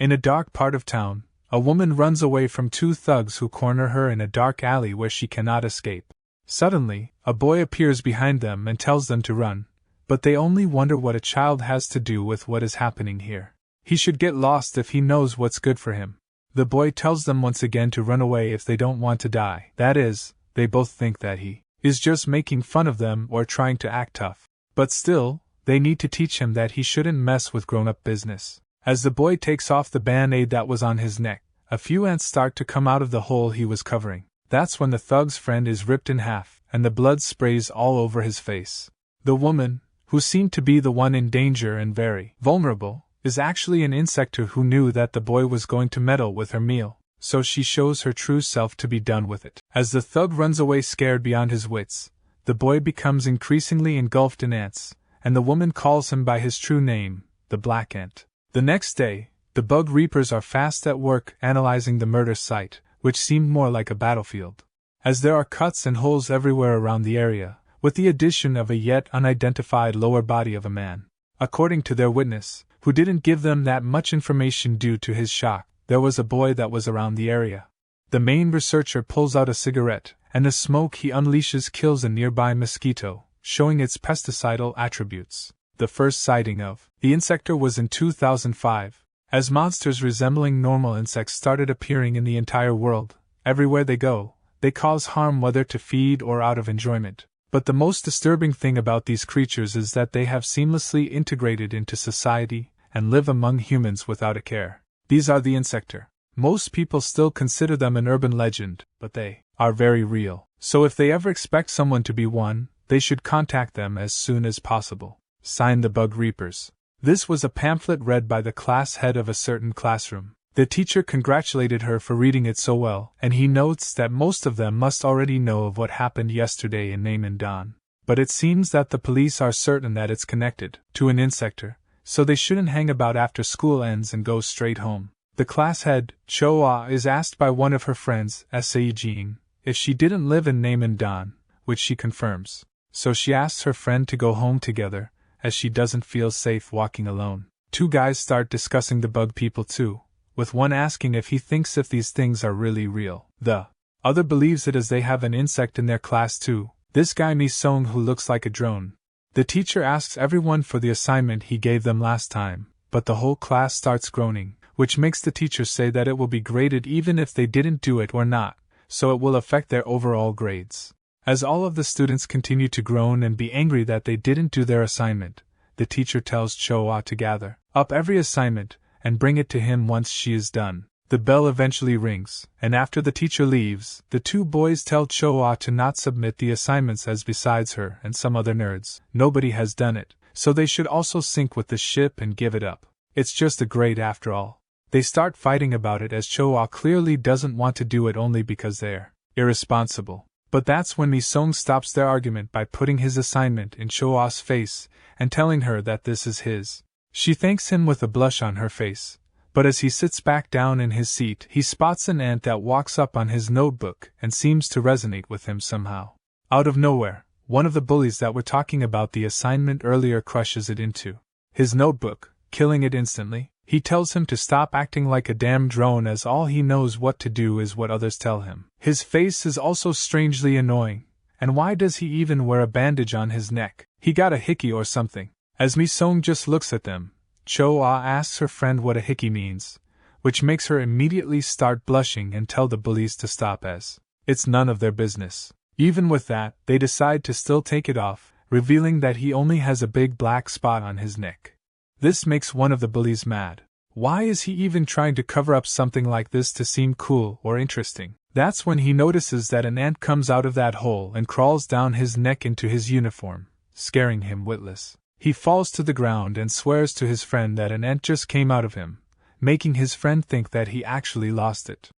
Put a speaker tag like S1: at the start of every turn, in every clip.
S1: In a dark part of town, a woman runs away from two thugs who corner her in a dark alley where she cannot escape. Suddenly, a boy appears behind them and tells them to run, but they only wonder what a child has to do with what is happening here. He should get lost if he knows what's good for him. The boy tells them once again to run away if they don't want to die. That is, they both think that he is just making fun of them or trying to act tough. But still, they need to teach him that he shouldn't mess with grown-up business. As the boy takes off the band-aid that was on his neck, a few ants start to come out of the hole he was covering. That's when the thug's friend is ripped in half, and the blood sprays all over his face. The woman, who seemed to be the one in danger and very vulnerable, is actually an insector who knew that the boy was going to meddle with her meal, so she shows her true self to be done with it. As the thug runs away scared beyond his wits, the boy becomes increasingly engulfed in ants, and the woman calls him by his true name, the black ant. The next day, the bug reapers are fast at work analyzing the murder site, which seemed more like a battlefield. As there are cuts and holes everywhere around the area, with the addition of a yet unidentified lower body of a man. According to their witness, who didn't give them that much information due to his shock, there was a boy that was around the area. The main researcher pulls out a cigarette, and the smoke he unleashes kills a nearby mosquito, showing its pesticidal attributes. The first sighting of the insector was in 2005, as monsters resembling normal insects started appearing in the entire world. Everywhere they go, they cause harm whether to feed or out of enjoyment. But the most disturbing thing about these creatures is that they have seamlessly integrated into society and live among humans without a care. These are the insector. Most people still consider them an urban legend, but they are very real. So if they ever expect someone to be one, they should contact them as soon as possible. Signed, the Bug Reapers. This was a pamphlet read by the class head of a certain classroom. The teacher congratulated her for reading it so well, and he notes that most of them must already know of what happened yesterday in Name and Dawn. But it seems that the police are certain that it's connected to an insector, so they shouldn't hang about after school ends and go straight home. The class head, Choa, is asked by one of her friends, Jean, if she didn't live in Name and Dawn, which she confirms. So she asks her friend to go home together, as she doesn't feel safe walking alone. Two guys start discussing the bug people too, with one asking if he thinks if these things are really real. The other believes it as they have an insect in their class too, this guy Mi-sung who looks like a drone. The teacher asks everyone for the assignment he gave them last time, but the whole class starts groaning, which makes the teacher say that it will be graded even if they didn't do it or not, so it will affect their overall grades. As all of the students continue to groan and be angry that they didn't do their assignment, the teacher tells Choa to gather up every assignment and bring it to him once she is done. The bell eventually rings, and after the teacher leaves, the two boys tell Choa to not submit the assignments as besides her and some other nerds, nobody has done it, so they should also sink with the ship and give it up. It's just a grade after all. They start fighting about it as Choa clearly doesn't want to do it only because they're irresponsible. But that's when Mi-sung stops their argument by putting his assignment in Choa's face and telling her that this is his. She thanks him with a blush on her face, but as he sits back down in his seat, he spots an ant that walks up on his notebook and seems to resonate with him somehow. Out of nowhere, one of the bullies that were talking about the assignment earlier crushes it into his notebook, killing it instantly. He tells him to stop acting like a damn drone as all he knows what to do is what others tell him. His face is also strangely annoying, and why does he even wear a bandage on his neck? He got a hickey or something. As Mi-sung just looks at them, Choa asks her friend what a hickey means, which makes her immediately start blushing and tell the bullies to stop as it's none of their business. Even with that, they decide to still take it off, revealing that he only has a big black spot on his neck. This makes one of the bullies mad. Why is he even trying to cover up something like this to seem cool or interesting? That's when he notices that an ant comes out of that hole and crawls down his neck into his uniform, scaring him witless. He falls to the ground and swears to his friend that an ant just came out of him, making his friend think that he actually lost it.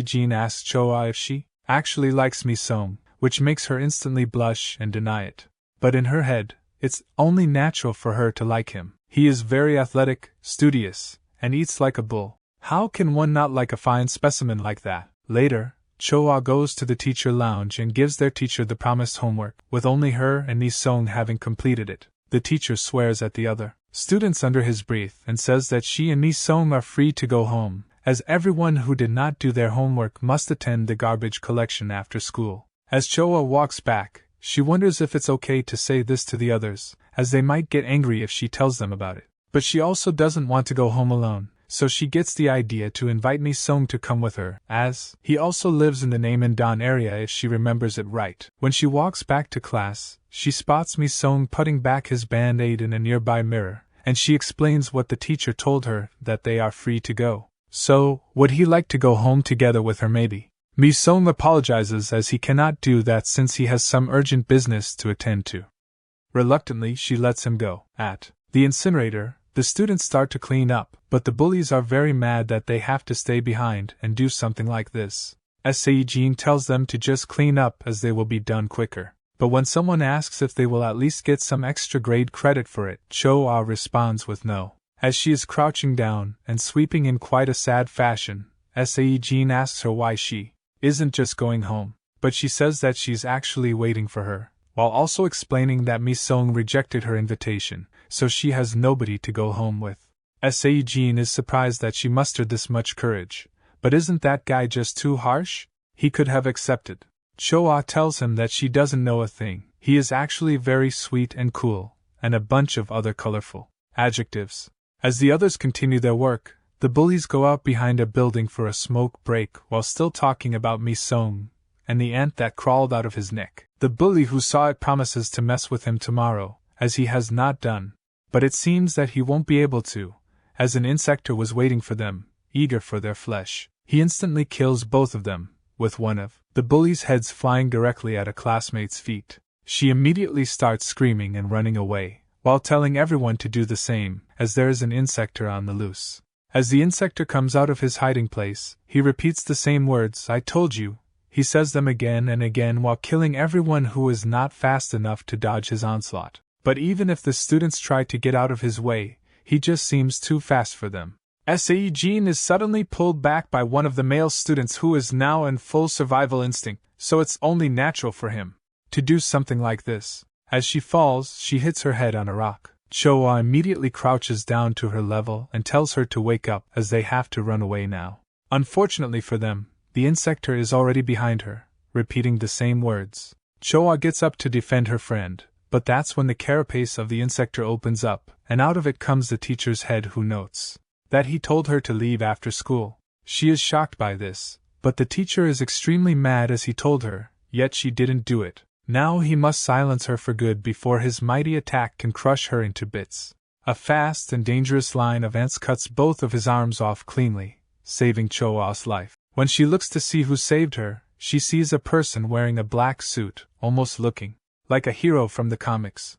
S1: Jean asks Choa if she actually likes Mi-sung, which makes her instantly blush and deny it. But in her head, it's only natural for her to like him. He is very athletic, studious, and eats like a bull. How can one not like a fine specimen like that? Later, Choa goes to the teacher lounge and gives their teacher the promised homework, with only her and Mi-sung having completed it. The teacher swears at the other students under his breath and says that she and Mi-sung are free to go home, as everyone who did not do their homework must attend the garbage collection after school. As Choa walks back, she wonders if it's okay to say this to the others, as they might get angry if she tells them about it. But she also doesn't want to go home alone, so she gets the idea to invite Mi-sung to come with her, as he also lives in the Namindon area if she remembers it right. When she walks back to class, she spots Mi-sung putting back his band-aid in a nearby mirror, and she explains what the teacher told her, that they are free to go. So, would he like to go home together with her maybe? Mi-sung apologizes as he cannot do that since he has some urgent business to attend to. Reluctantly, she lets him go. At the incinerator, the students start to clean up, but the bullies are very mad that they have to stay behind and do something like this. Seijin tells them to just clean up as they will be done quicker. But when someone asks if they will at least get some extra grade credit for it, Cho-ah responds with no. As she is crouching down and sweeping in quite a sad fashion, Seijin asks her why she isn't just going home, but she says that she's actually waiting for her, while also explaining that Mi-sung rejected her invitation, so she has nobody to go home with. Seijin is surprised that she mustered this much courage, but isn't that guy just too harsh? He could have accepted. Cho-ah tells him that she doesn't know a thing. He is actually very sweet and cool, and a bunch of other colorful adjectives. As the others continue their work, the bullies go out behind a building for a smoke break while still talking about Mi-sung and the ant that crawled out of his neck. The bully who saw it promises to mess with him tomorrow, as he has not done, but it seems that he won't be able to, as an insector was waiting for them, eager for their flesh. He instantly kills both of them, with one of the bullies' heads flying directly at a classmate's feet. She immediately starts screaming and running away, while telling everyone to do the same, as there is an insector on the loose. As the insector comes out of his hiding place, he repeats the same words, "I told you." He says them again and again while killing everyone who is not fast enough to dodge his onslaught. But even if the students try to get out of his way, he just seems too fast for them. Seijin is suddenly pulled back by one of the male students who is now in full survival instinct, so it's only natural for him to do something like this. As she falls, she hits her head on a rock. Cho-ah immediately crouches down to her level and tells her to wake up as they have to run away now. Unfortunately for them, the insector is already behind her, repeating the same words. Cho-ah gets up to defend her friend, but that's when the carapace of the insector opens up, and out of it comes the teacher's head, who notes that he told her to leave after school. She is shocked by this, but the teacher is extremely mad as he told her, yet she didn't do it. Now he must silence her for good before his mighty attack can crush her into bits. A fast and dangerous line of ants cuts both of his arms off cleanly, saving Cho-ah's life. When she looks to see who saved her, she sees a person wearing a black suit, almost looking like a hero from the comics.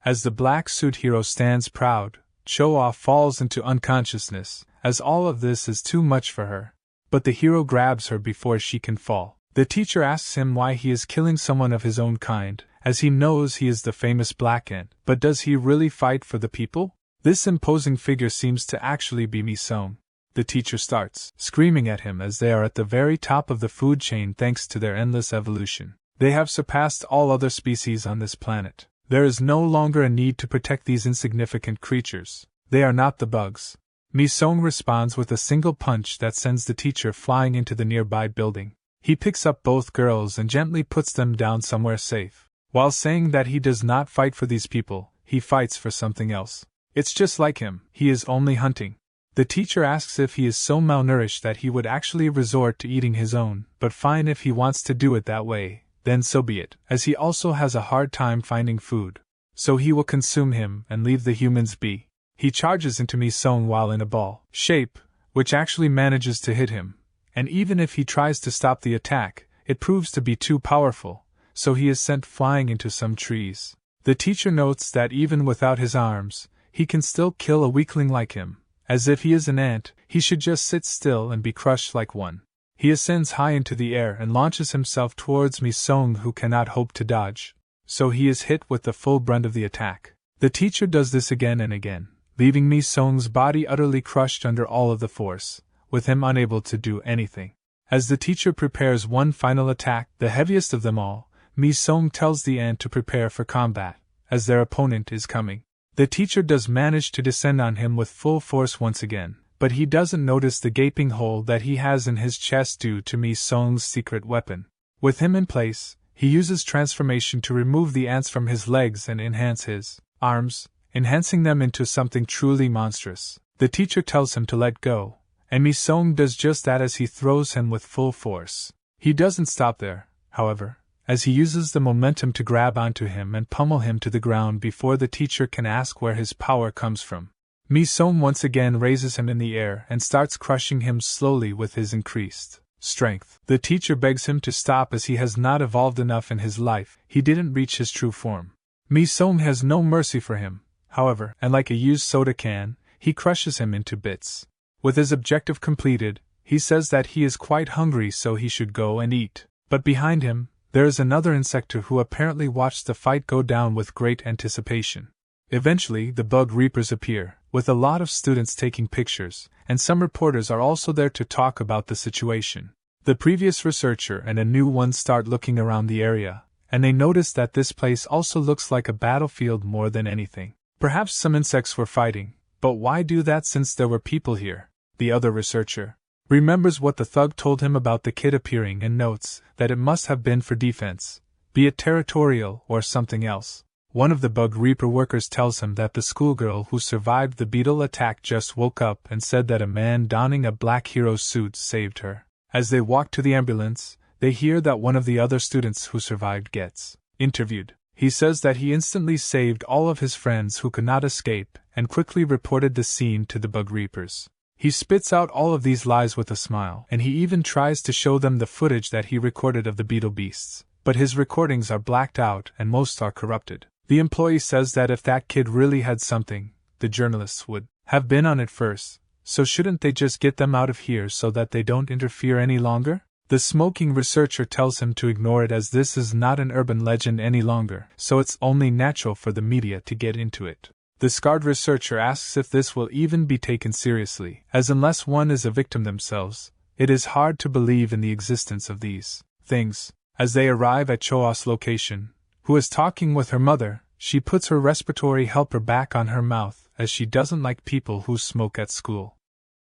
S1: As the black suit hero stands proud, Cho-ah falls into unconsciousness, as all of this is too much for her. But the hero grabs her before she can fall. The teacher asks him why he is killing someone of his own kind, as he knows he is the famous black ant. But does he really fight for the people? This imposing figure seems to actually be Mi-sung. The teacher starts screaming at him as they are at the very top of the food chain thanks to their endless evolution. They have surpassed all other species on this planet. There is no longer a need to protect these insignificant creatures. They are not the bugs. Mi-sung responds with a single punch that sends the teacher flying into the nearby building. He picks up both girls and gently puts them down somewhere safe. While saying that he does not fight for these people, he fights for something else. It's just like him, he is only hunting. The teacher asks if he is so malnourished that he would actually resort to eating his own, but fine, if he wants to do it that way, then so be it, as he also has a hard time finding food. So he will consume him and leave the humans be. He charges into Mi-sung while in a ball shape, which actually manages to hit him. And even if he tries to stop the attack, it proves to be too powerful, so he is sent flying into some trees. The teacher notes that even without his arms, he can still kill a weakling like him. As if he is an ant, he should just sit still and be crushed like one. He ascends high into the air and launches himself towards Mi-sung, who cannot hope to dodge, so he is hit with the full brunt of the attack. The teacher does this again and again, leaving Mi-sung's body utterly crushed under all of the force, with him unable to do anything. As the teacher prepares one final attack, the heaviest of them all, Mi-sung tells the ant to prepare for combat, as their opponent is coming. The teacher does manage to descend on him with full force once again, but he doesn't notice the gaping hole that he has in his chest due to Mi Song's secret weapon. With him in place, he uses transformation to remove the ants from his legs and enhance his arms, enhancing them into something truly monstrous. The teacher tells him to let go, and Mi Song does just that as he throws him with full force. He doesn't stop there, however, as he uses the momentum to grab onto him and pummel him to the ground before the teacher can ask where his power comes from. Mi Song once again raises him in the air and starts crushing him slowly with his increased strength. The teacher begs him to stop as he has not evolved enough in his life, he didn't reach his true form. Mi Song has no mercy for him, however, and like a used soda can, he crushes him into bits. With his objective completed, he says that he is quite hungry so he should go and eat. But behind him, there is another insector who apparently watched the fight go down with great anticipation. Eventually, the bug reapers appear, with a lot of students taking pictures, and some reporters are also there to talk about the situation. The previous researcher and a new one start looking around the area, and they notice that this place also looks like a battlefield more than anything. Perhaps some insects were fighting, but why do that since there were people here? The other researcher remembers what the thug told him about the kid appearing and notes that it must have been for defense, be it territorial or something else. One of the bug reaper workers tells him that the schoolgirl who survived the beetle attack just woke up and said that a man donning a black hero suit saved her. As they walk to the ambulance, they hear that one of the other students who survived gets interviewed. He says that he instantly saved all of his friends who could not escape and quickly reported the scene to the bug reapers. He spits out all of these lies with a smile, and he even tries to show them the footage that he recorded of the beetle beasts, but his recordings are blacked out and most are corrupted. The employee says that if that kid really had something, the journalists would have been on it first, so shouldn't they just get them out of here so that they don't interfere any longer? The smoking researcher tells him to ignore it as this is not an urban legend any longer, so it's only natural for the media to get into it. The scarred researcher asks if this will even be taken seriously, as unless one is a victim themselves, it is hard to believe in the existence of these things. As they arrive at Choa's location, who is talking with her mother, she puts her respiratory helper back on her mouth as she doesn't like people who smoke at school.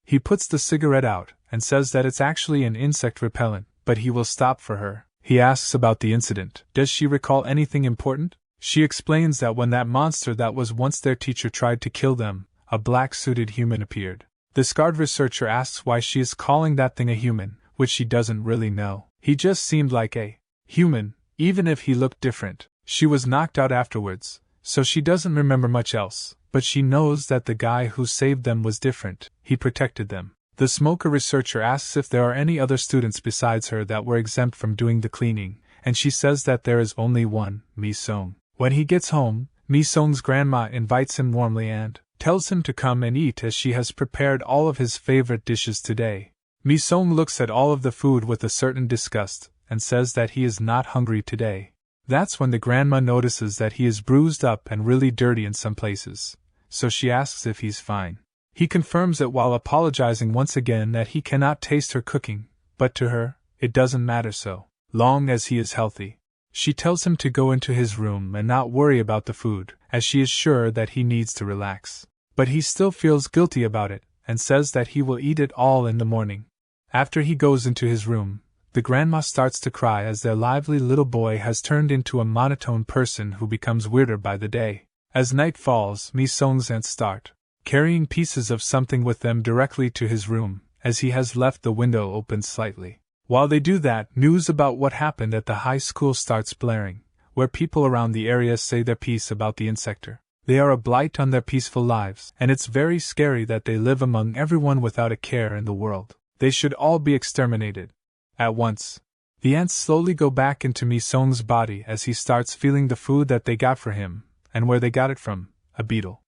S1: He puts the cigarette out and says that it's actually an insect repellent, but he will stop for her. He asks about the incident. Does she recall anything important? She explains that when that monster that was once their teacher tried to kill them, a black-suited human appeared. The scarred researcher asks why she is calling that thing a human, which she doesn't really know. He just seemed like a human, even if he looked different. She was knocked out afterwards, so she doesn't remember much else, but she knows that the guy who saved them was different. He protected them. The smoker researcher asks if there are any other students besides her that were exempt from doing the cleaning, and she says that there is only one, Mi Song. When he gets home, Mi Song's grandma invites him warmly and tells him to come and eat as she has prepared all of his favorite dishes today. Mi Song looks at all of the food with a certain disgust, and says that he is not hungry today. That's when the grandma notices that he is bruised up and really dirty in some places, so she asks if he's fine. He confirms it while apologizing once again that he cannot taste her cooking, but to her, it doesn't matter so long as he is healthy. She tells him to go into his room and not worry about the food, as she is sure that he needs to relax. But he still feels guilty about it, and says that he will eat it all in the morning. After he goes into his room, the grandma starts to cry as their lively little boy has turned into a monotone person who becomes weirder by the day. As night falls, Mi Song's aunts start carrying pieces of something with them directly to his room, as he has left the window open slightly. While they do that, news about what happened at the high school starts blaring, where people around the area say their piece about the insector. They are a blight on their peaceful lives, and it's very scary that they live among everyone without a care in the world. They should all be exterminated. At once, the ants slowly go back into Mi Song's body as he starts feeling the food that they got for him, and where they got it from, a beetle.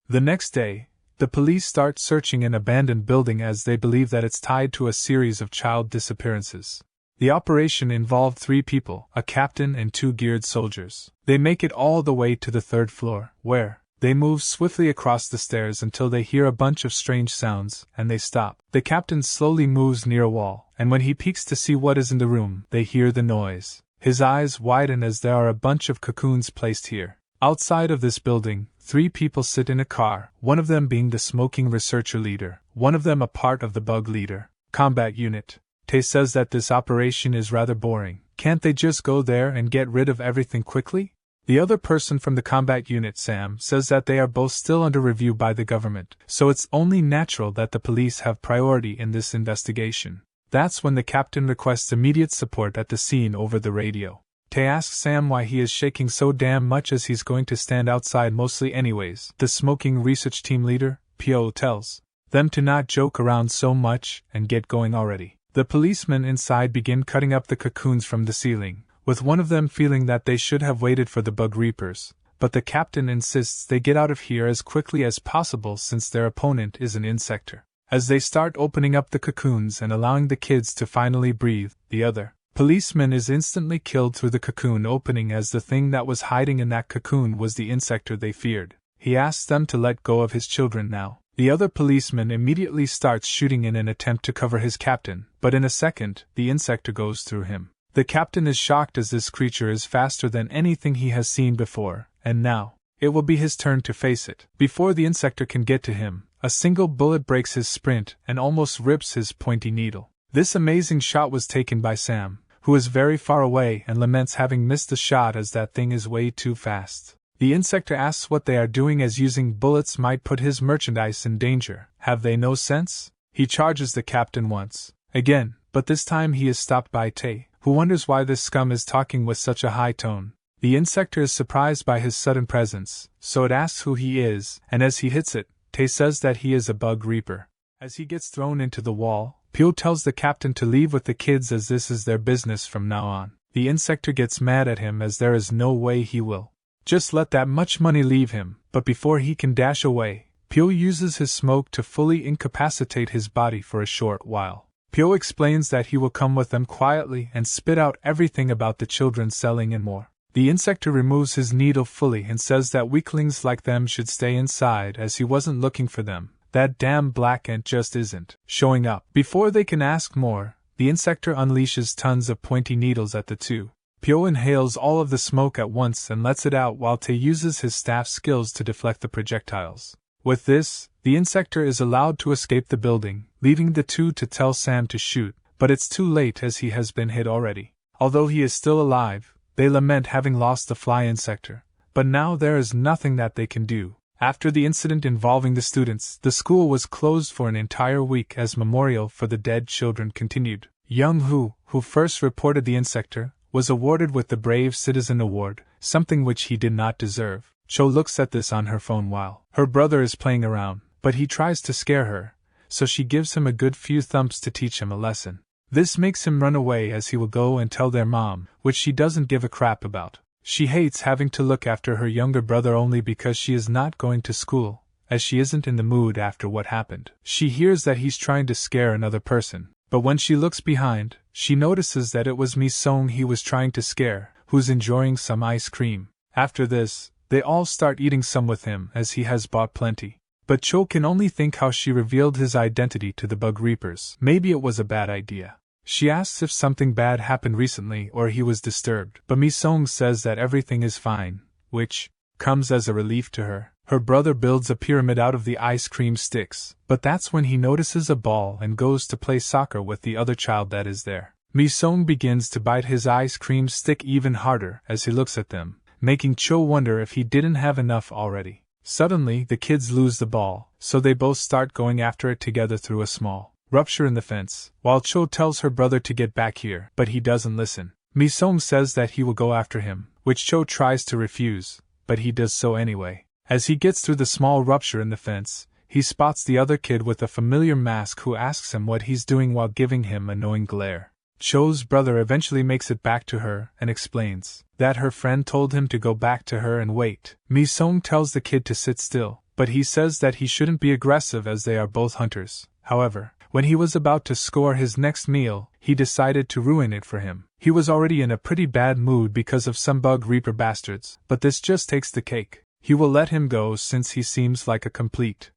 S1: The next day, the police start searching an abandoned building as they believe that it's tied to a series of child disappearances. The operation involved 3 people, a captain and 2 geared soldiers. They make it all the way to the 3rd floor, where they move swiftly across the stairs until they hear a bunch of strange sounds, and they stop. The captain slowly moves near a wall, and when he peeks to see what is in the room, they hear the noise. His eyes widen as there are a bunch of cocoons placed here. Outside of this building, 3 people sit in a car, one of them being the smoking researcher leader, one of them a part of the bug leader combat unit. Tae says that this operation is rather boring. Can't they just go there and get rid of everything quickly? The other person from the combat unit, Sam, says that they are both still under review by the government, so it's only natural that the police have priority in this investigation. That's when the captain requests immediate support at the scene over the radio. Tae asks Sam why he is shaking so damn much as he's going to stand outside mostly anyways. The smoking research team leader, Pyo, tells them to not joke around so much and get going already. The policemen inside begin cutting up the cocoons from the ceiling, with one of them feeling that they should have waited for the bug reapers, but the captain insists they get out of here as quickly as possible since their opponent is an insector. As they start opening up the cocoons and allowing the kids to finally breathe, the other policeman is instantly killed through the cocoon opening, as the thing that was hiding in that cocoon was the insector they feared. He asks them to let go of his children now. The other policeman immediately starts shooting in an attempt to cover his captain, but in a second, the insector goes through him. The captain is shocked as this creature is faster than anything he has seen before, and now, it will be his turn to face it. Before the insector can get to him, a single bullet breaks his sprint and almost rips his pointy needle. This amazing shot was taken by Sam, who is very far away and laments having missed the shot as that thing is way too fast. The insector asks what they are doing, as using bullets might put his merchandise in danger. Have they no sense? He charges the captain once again, but this time he is stopped by Tae, who wonders why this scum is talking with such a high tone. The insector is surprised by his sudden presence, so it asks who he is, and as he hits it, Tae says that he is a bug reaper. As he gets thrown into the wall, Pyo tells the captain to leave with the kids as this is their business from now on. The insector gets mad at him as there is no way he will just let that much money leave him, but before he can dash away, Pyo uses his smoke to fully incapacitate his body for a short while. Pyo explains that he will come with them quietly and spit out everything about the children selling and more. The insector removes his needle fully and says that weaklings like them should stay inside as he wasn't looking for them. That damn black ant just isn't showing up. Before they can ask more, the insector unleashes tons of pointy needles at the two. Pyo inhales all of the smoke at once and lets it out while Tae uses his staff skills to deflect the projectiles. With this, the insector is allowed to escape the building, leaving the two to tell Sam to shoot, but it's too late as he has been hit already. Although he is still alive, they lament having lost the fly insector, but now there is nothing that they can do. After the incident involving the students, the school was closed for an entire week as memorial for the dead children continued. Young Hoo, who first reported the insector, was awarded with the Brave Citizen Award, something which he did not deserve. Cho looks at this on her phone while her brother is playing around, but he tries to scare her, so she gives him a good few thumps to teach him a lesson. This makes him run away as he will go and tell their mom, which she doesn't give a crap about. She hates having to look after her younger brother only because she is not going to school, as she isn't in the mood after what happened. She hears that he's trying to scare another person, but when she looks behind, she notices that it was Mi-sung he was trying to scare, who's enjoying some ice cream. After this, they all start eating some with him as he has bought plenty. But Cho can only think how she revealed his identity to the bug reapers. Maybe it was a bad idea. She asks if something bad happened recently or he was disturbed, but Mi-sung says that everything is fine, which comes as a relief to her. Her brother builds a pyramid out of the ice cream sticks, but that's when he notices a ball and goes to play soccer with the other child that is there. Mi-sung begins to bite his ice cream stick even harder as he looks at them, making Cho wonder if he didn't have enough already. Suddenly, the kids lose the ball, so they both start going after it together through a small rupture in the fence, while Cho tells her brother to get back here, but he doesn't listen. Mi-sung says that he will go after him, which Cho tries to refuse, but he does so anyway. As he gets through the small rupture in the fence, he spots the other kid with a familiar mask who asks him what he's doing while giving him a knowing glare. Cho's brother eventually makes it back to her and explains that her friend told him to go back to her and wait. Mi-sung tells the kid to sit still, but he says that he shouldn't be aggressive as they are both hunters. However, when he was about to score his next meal, he decided to ruin it for him. He was already in a pretty bad mood because of some bug reaper bastards, but this just takes the cake. He will let him go since he seems like a complete.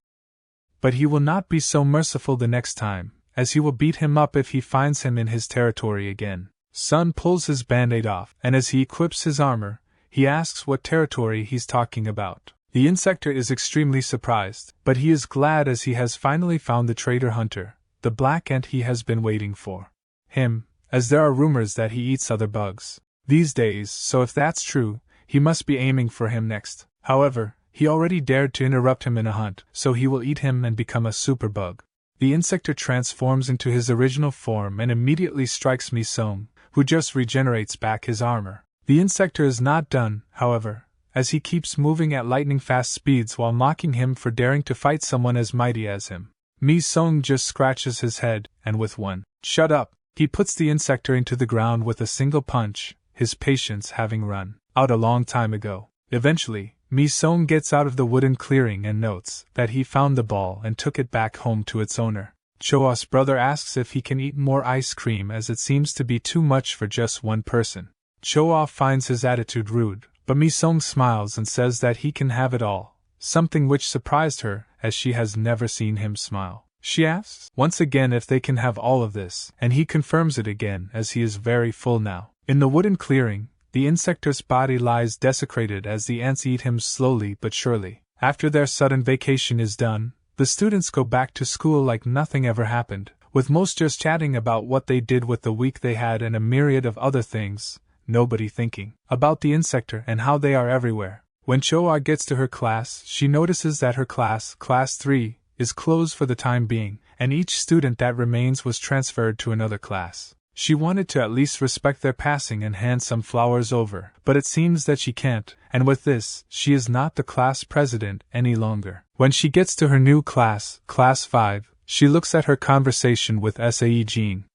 S1: But he will not be so merciful the next time, as he will beat him up if he finds him in his territory again. Sun pulls his band-aid off, and as he equips his armor, He asks what territory he's talking about. The insector is extremely surprised, but he is glad as he has finally found the traitor hunter, the black ant he has been waiting for. Him, as there are rumors that he eats other bugs these days, so if that's true, he must be aiming for him next. However, he already dared to interrupt him in a hunt, so he will eat him and become a superbug. The insector transforms into his original form and immediately strikes Mi-sung, who just regenerates back his armor. The insector is not done, however, as he keeps moving at lightning-fast speeds while mocking him for daring to fight someone as mighty as him. Mi-sung just scratches his head, and with one "shut up," he puts the insector into the ground with a single punch, his patience having run out a long time ago. Eventually, Mi-sung gets out of the wooden clearing and notes that he found the ball and took it back home to its owner. Choa's brother asks if he can eat more ice cream as it seems to be too much for just one person. Choa finds his attitude rude, but Mi-sung smiles and says that he can have it all, something which surprised her, as she has never seen him smile. She asks once again if they can have all of this, and he confirms it again as he is very full now. In the wooden clearing, the insector's body lies desecrated as the ants eat him slowly but surely. After their sudden vacation is done, the students go back to school like nothing ever happened, with most just chatting about what they did with the week they had and a myriad of other things, nobody thinking about the insector and how they are everywhere. When Choa gets to her class, she notices that her class 3, is closed for the time being, and each student that remains was transferred to another class. She wanted to at least respect their passing and hand some flowers over, but it seems that she can't, and with this, she is not the class president any longer. When she gets to her new class 5, she looks at her conversation with Sae Jean,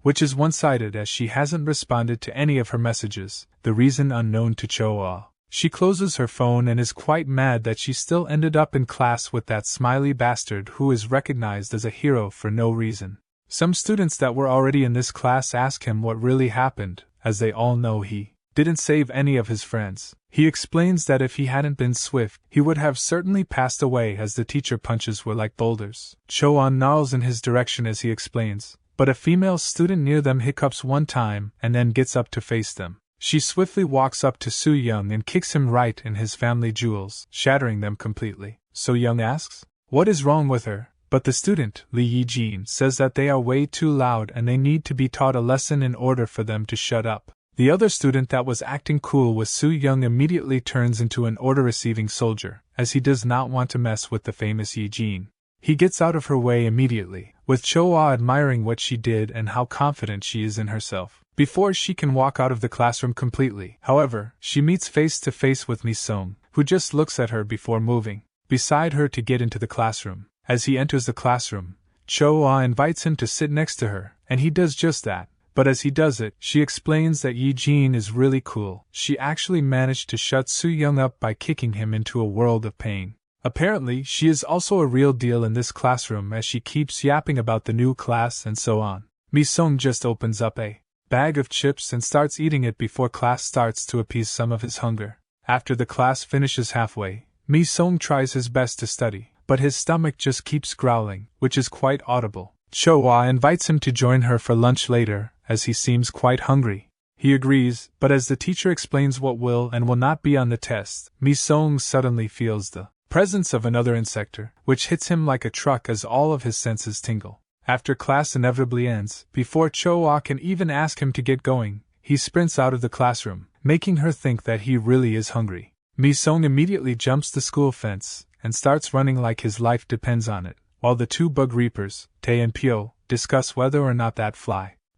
S1: which is one-sided as she hasn't responded to any of her messages, the reason unknown to Choa. She closes her phone and is quite mad that she still ended up in class with that smiley bastard who is recognized as a hero for no reason. Some students that were already in this class ask him what really happened, as they all know he didn't save any of his friends. He explains that if he hadn't been swift, he would have certainly passed away as the teacher punches were like boulders. Choa gnarls in his direction as he explains, but a female student near them hiccups one time and then gets up to face them. She swiftly walks up to So Young and kicks him right in his family jewels, shattering them completely. So Young asks what is wrong with her, but the student, Lee Yi-jin, says that they are way too loud and they need to be taught a lesson in order for them to shut up. The other student that was acting cool with So Young immediately turns into an order-receiving soldier, as he does not want to mess with the famous Yi-jin. He gets out of her way immediately, with Choa admiring what she did and how confident she is in herself. Before she can walk out of the classroom completely, however, she meets face to face with Mi-sung, who just looks at her before moving beside her to get into the classroom. As he enters the classroom, Choa invites him to sit next to her, and he does just that. But as he does it, she explains that Yi-jin is really cool. She actually managed to shut So Young up by kicking him into a world of pain. Apparently, she is also a real deal in this classroom as she keeps yapping about the new class and so on. Mi-sung just opens up a bag of chips and starts eating it before class starts to appease some of his hunger. After the class finishes halfway, Mi-sung tries his best to study, but his stomach just keeps growling, which is quite audible. Choa invites him to join her for lunch later, as he seems quite hungry. He agrees, but as the teacher explains what will and will not be on the test, Mi-sung suddenly feels the presence of another insector, which hits him like a truck as all of his senses tingle. After class inevitably ends, before Choa can even ask him to get going, he sprints out of the classroom, making her think that he really is hungry. Mi-sung immediately jumps the school fence and starts running like his life depends on it, while the two bug reapers, Tae and Pyo, discuss whether or not that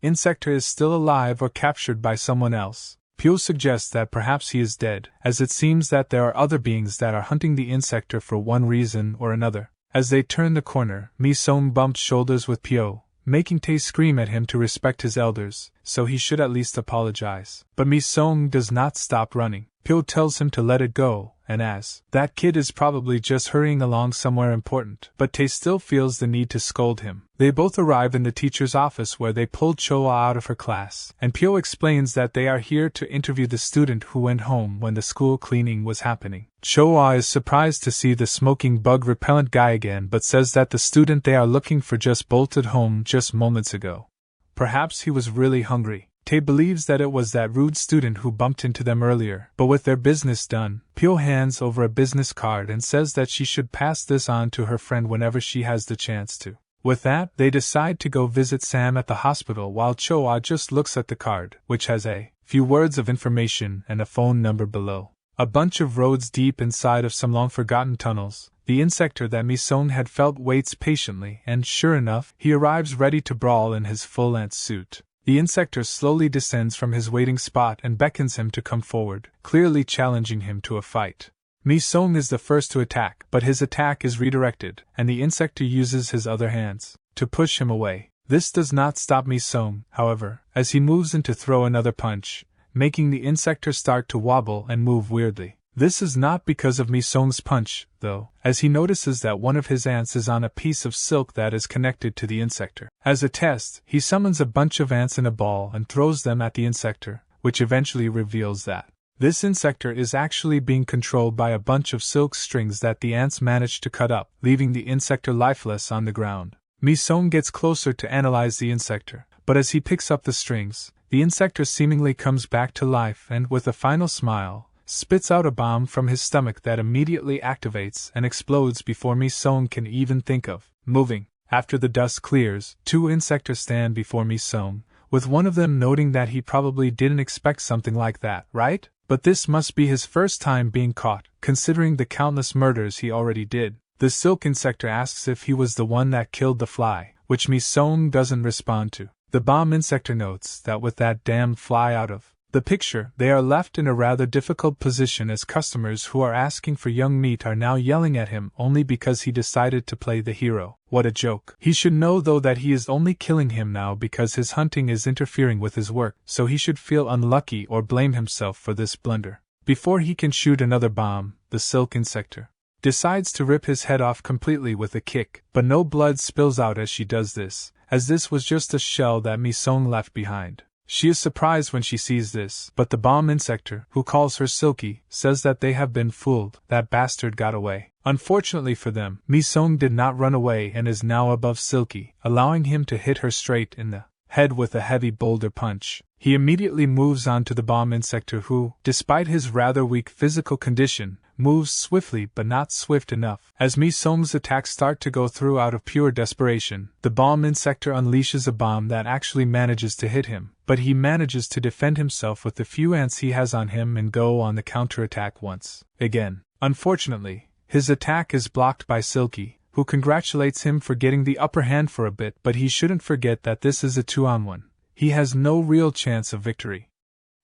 S1: insector is still alive or captured by someone else. Pyo suggests that perhaps he is dead, as it seems that there are other beings that are hunting the insector for one reason or another. As they turn the corner, Mi-sung bumps shoulders with Pyo, making Tae scream at him to respect his elders, so he should at least apologize. But Mi-sung does not stop running. Pyo tells him to let it go, and as that kid is probably just hurrying along somewhere important, but Tae still feels the need to scold him. They both arrive in the teacher's office where they pulled Choa out of her class, and Pyo explains that they are here to interview the student who went home when the school cleaning was happening. Choa is surprised to see the smoking bug-repellent guy again but says that the student they are looking for just bolted home just moments ago. Perhaps he was really hungry. Tae believes that it was that rude student who bumped into them earlier, but with their business done, Pyo hands over a business card and says that she should pass this on to her friend whenever she has the chance to. With that, they decide to go visit Sam at the hospital while Choa just looks at the card, which has a few words of information and a phone number below. A bunch of roads deep inside of some long-forgotten tunnels, the insector that Mi-sung had felt waits patiently, and sure enough, he arrives ready to brawl in his full ant suit. The insector slowly descends from his waiting spot and beckons him to come forward, clearly challenging him to a fight. Mi-sung is the first to attack, but his attack is redirected, and the insector uses his other hands to push him away. This does not stop Mi-sung, however, as he moves in to throw another punch, making the insector start to wobble and move weirdly. This is not because of Mi-sung's punch, though, as he notices that one of his ants is on a piece of silk that is connected to the insector. As a test, he summons a bunch of ants in a ball and throws them at the insector, which eventually reveals that this insector is actually being controlled by a bunch of silk strings that the ants manage to cut up, leaving the insector lifeless on the ground. Mi-sung gets closer to analyze the insector, but as he picks up the strings, the insector seemingly comes back to life and, with a final smile, spits out a bomb from his stomach that immediately activates and explodes before Mi-sung can even think of moving. After the dust clears, two insectors stand before Mi-sung, with one of them noting that he probably didn't expect something like that, right? But this must be his first time being caught, considering the countless murders he already did. The silk insector asks if he was the one that killed the fly, which Mi-sung doesn't respond to. The bomb insector notes that with that damned fly out of the picture, they are left in a rather difficult position as customers who are asking for young meat are now yelling at him only because he decided to play the hero. What a joke. He should know though that he is only killing him now because his hunting is interfering with his work, so he should feel unlucky or blame himself for this blunder. Before he can shoot another bomb, the silk insector decides to rip his head off completely with a kick, but no blood spills out as she does this, as this was just a shell that Mi-sung left behind. She is surprised when she sees this, but the bomb insector, who calls her Silky, says that they have been fooled. That bastard got away. Unfortunately for them, Mi-sung did not run away and is now above Silky, allowing him to hit her straight in the head with a heavy boulder punch. He immediately moves on to the bomb insector who, despite his rather weak physical condition, moves swiftly but not swift enough. As Mi-sung's attacks start to go through out of pure desperation, the bomb insector unleashes a bomb that actually manages to hit him, but he manages to defend himself with the few ants he has on him and go on the counterattack once again. Unfortunately, his attack is blocked by Silky, who congratulates him for getting the upper hand for a bit, but he shouldn't forget that this is a 2-on-1. He has no real chance of victory.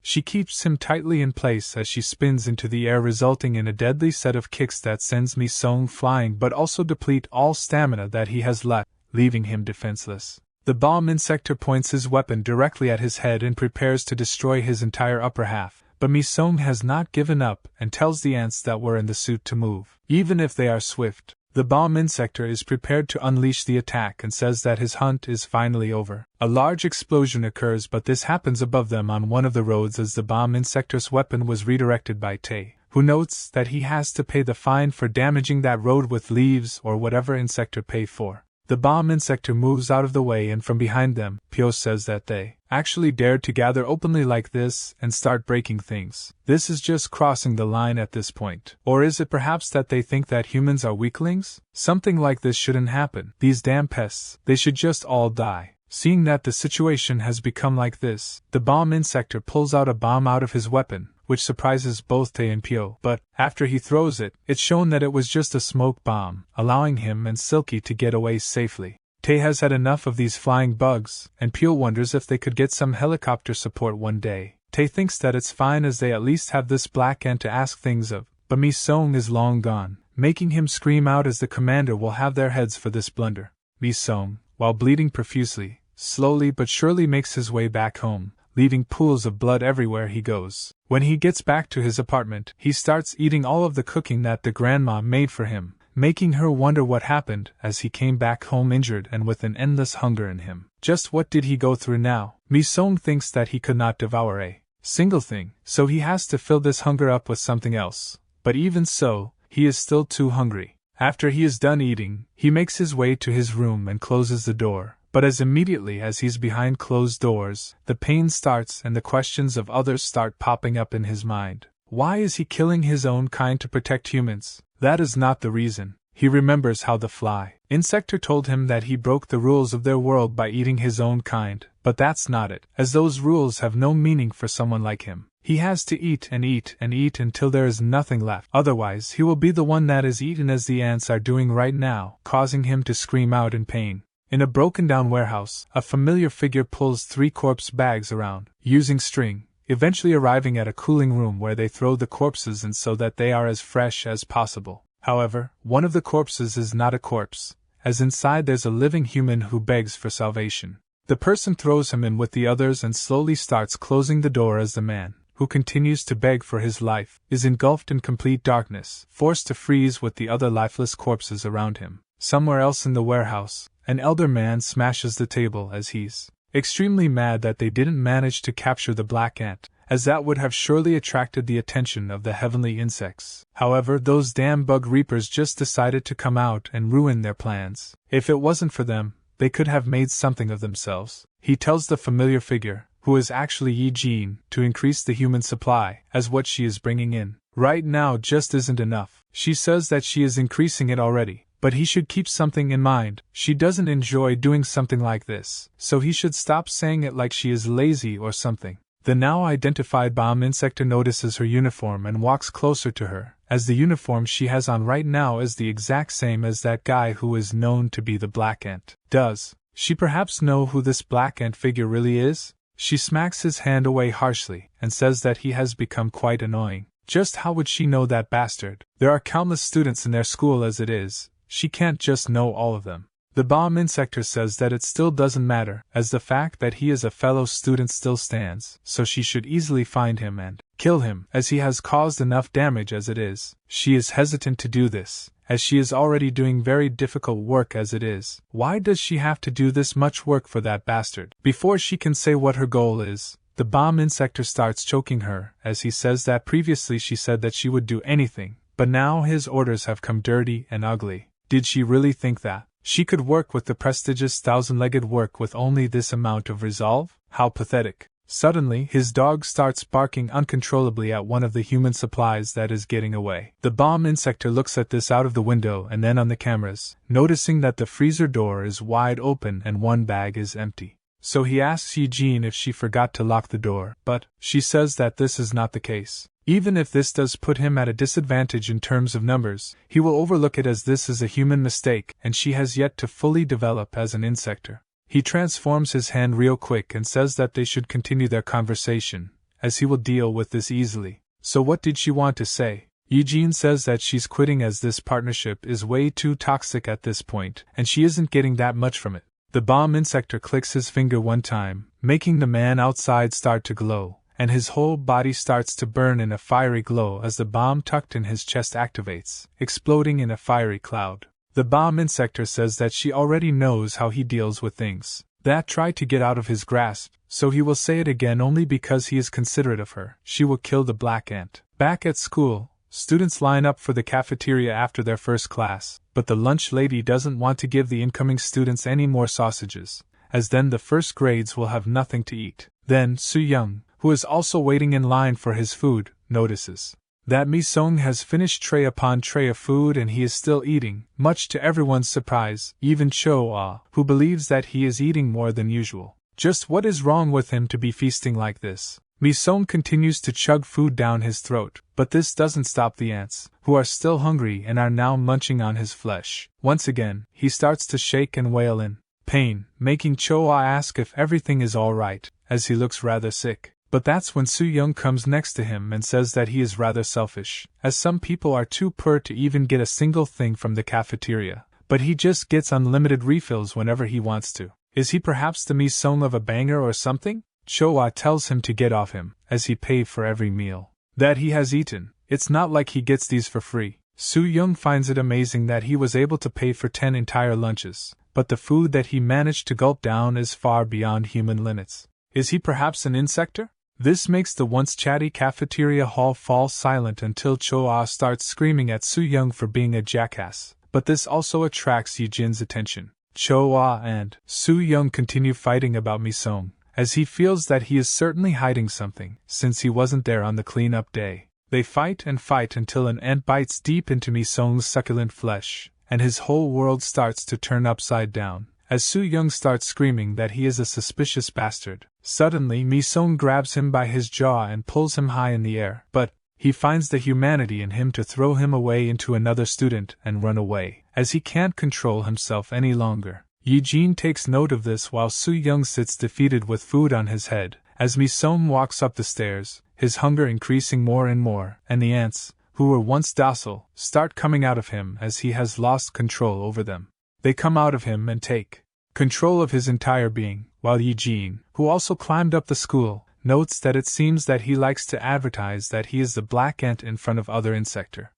S1: She keeps him tightly in place as she spins into the air, resulting in a deadly set of kicks that sends Mi-sung flying but also deplete all stamina that he has left, leaving him defenseless. The bomb insector points his weapon directly at his head and prepares to destroy his entire upper half, but Mi-sung has not given up and tells the ants that were in the suit to move, even if they are swift. The bomb insector is prepared to unleash the attack and says that his hunt is finally over. A large explosion occurs, but this happens above them on one of the roads as the bomb insector's weapon was redirected by Tae, who notes that he has to pay the fine for damaging that road with leaves or whatever insector pay for. The bomb insector moves out of the way, and from behind them, Pyo says that they actually dared to gather openly like this and start breaking things. This is just crossing the line at this point. Or is it perhaps that they think that humans are weaklings? Something like this shouldn't happen. These damn pests, they should just all die. Seeing that the situation has become like this, the bomb insector pulls out a bomb out of his weapon, which surprises both Tae and Pyo, but, after he throws it, it's shown that it was just a smoke bomb, allowing him and Silky to get away safely. Tae has had enough of these flying bugs, and Pyo wonders if they could get some helicopter support one day. Tae thinks that it's fine as they at least have this black ant to ask things of, but Mi-sung is long gone, making him scream out as the commander will have their heads for this blunder. Mi-sung, while bleeding profusely, slowly but surely makes his way back home, leaving pools of blood everywhere he goes. When he gets back to his apartment, he starts eating all of the cooking that the grandma made for him, making her wonder what happened as he came back home injured and with an endless hunger in him. Just what did he go through now? Mi-sung thinks that he could not devour a single thing, so he has to fill this hunger up with something else. But even so, he is still too hungry. After he is done eating, he makes his way to his room and closes the door, But as immediately as he's behind closed doors, the pain starts and the questions of others start popping up in his mind. Why is he killing his own kind to protect humans? That is not the reason. He remembers how the fly insector told him that he broke the rules of their world by eating his own kind, but that's not it, as those rules have no meaning for someone like him. He has to eat and eat and eat until there is nothing left. Otherwise, he will be the one that is eaten, as the ants are doing right now, causing him to scream out in pain. In a broken-down warehouse, a familiar figure pulls 3 corpse bags around, using string, eventually arriving at a cooling room where they throw the corpses in so that they are as fresh as possible. However, one of the corpses is not a corpse, as inside there's a living human who begs for salvation. The person throws him in with the others and slowly starts closing the door as the man, who continues to beg for his life, is engulfed in complete darkness, forced to freeze with the other lifeless corpses around him. Somewhere else in the warehouse, an elder man smashes the table as he's extremely mad that they didn't manage to capture the black ant, as that would have surely attracted the attention of the heavenly insects. However, those damn bug reapers just decided to come out and ruin their plans. If it wasn't for them, they could have made something of themselves. He tells the familiar figure, who is actually Eugene, to increase the human supply, as what she is bringing in right now just isn't enough. She says that she is increasing it already, but he should keep something in mind. She doesn't enjoy doing something like this, so he should stop saying it like she is lazy or something. The now identified bomb insector notices her uniform and walks closer to her, as the uniform she has on right now is the exact same as that guy who is known to be the black ant. Does she perhaps know who this black ant figure really is? She smacks his hand away harshly and says that he has become quite annoying. Just how would she know that bastard? There are countless students in their school as it is. She can't just know all of them. The bomb insector says that it still doesn't matter, as the fact that he is a fellow student still stands, so she should easily find him and kill him, as he has caused enough damage as it is. She is hesitant to do this, as she is already doing very difficult work as it is. Why does she have to do this much work for that bastard? Before she can say what her goal is, the bomb insector starts choking her, as he says that previously she said that she would do anything, but now his orders have come dirty and ugly. Did she really think that she could work with the prestigious thousand-legged work with only this amount of resolve? How pathetic. Suddenly, his dog starts barking uncontrollably at one of the human supplies that is getting away. The bomb insector looks at this out of the window and then on the cameras, noticing that the freezer door is wide open and one bag is empty. So he asks Eugene if she forgot to lock the door, but she says that this is not the case. Even if this does put him at a disadvantage in terms of numbers, he will overlook it as this is a human mistake and she has yet to fully develop as an insector. He transforms his hand real quick and says that they should continue their conversation, as he will deal with this easily. So what did she want to say? Eugene says that she's quitting as this partnership is way too toxic at this point, and she isn't getting that much from it. The bomb insector clicks his finger one time, making the man outside start to glow, and his whole body starts to burn in a fiery glow as the bomb tucked in his chest activates, exploding in a fiery cloud. The bomb insector says that she already knows how he deals with things that try to get out of his grasp, so he will say it again only because he is considerate of her. She will kill the black ant. Back at school, students line up for the cafeteria after their first class, but the lunch lady doesn't want to give the incoming students any more sausages, as then the first grades will have nothing to eat. Then Soo-young, who is also waiting in line for his food, notices that Mi-sung has finished tray upon tray of food and he is still eating, much to everyone's surprise, even Cho-ah, who believes that he is eating more than usual. Just what is wrong with him to be feasting like this? Mi-sung continues to chug food down his throat, but this doesn't stop the ants, who are still hungry and are now munching on his flesh. Once again, he starts to shake and wail in pain, making Cho-ah ask if everything is all right, as he looks rather sick. But that's when Soo-young comes next to him and says that he is rather selfish, as some people are too poor to even get a single thing from the cafeteria, but he just gets unlimited refills whenever he wants to. Is he perhaps the Mi-sung of a banger or something? Cho-ah tells him to get off him, as he paid for every meal that he has eaten. It's not like he gets these for free. Soo-young finds it amazing that he was able to pay for 10 entire lunches, but the food that he managed to gulp down is far beyond human limits. Is he perhaps an insector? This makes the once chatty cafeteria hall fall silent until Cho-ah starts screaming at Soo-young for being a jackass, but this also attracts Eugene's attention. Cho-ah and Soo-young continue fighting about Mi-sung, as he feels that he is certainly hiding something, since he wasn't there on the cleanup day. They fight and fight until an ant bites deep into Mi-sung's succulent flesh, and his whole world starts to turn upside down, as Soo-young starts screaming that he is a suspicious bastard. Suddenly Mi-sung grabs him by his jaw and pulls him high in the air, but he finds the humanity in him to throw him away into another student and run away, as he can't control himself any longer. Yi-jin takes note of this while Soo-young sits defeated with food on his head, as Mi-sung walks up the stairs, his hunger increasing more and more, and the ants, who were once docile, start coming out of him as he has lost control over them. They come out of him and take control of his entire being, while Yi-jin, who also climbed up the school, notes that it seems that he likes to advertise that he is the black ant in front of other insector.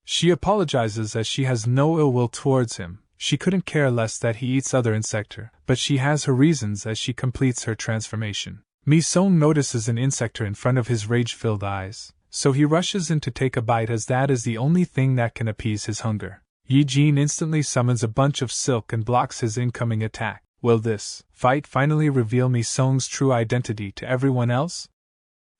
S1: She apologizes as she has no ill will towards him. She couldn't care less that he eats other insector, but she has her reasons as she completes her transformation. Mi-sung notices an insector in front of his rage-filled eyes, so he rushes in to take a bite as that is the only thing that can appease his hunger. Yi-jin instantly summons a bunch of silk and blocks his incoming attack. Will this fight finally reveal Mi-sung's true identity to everyone else?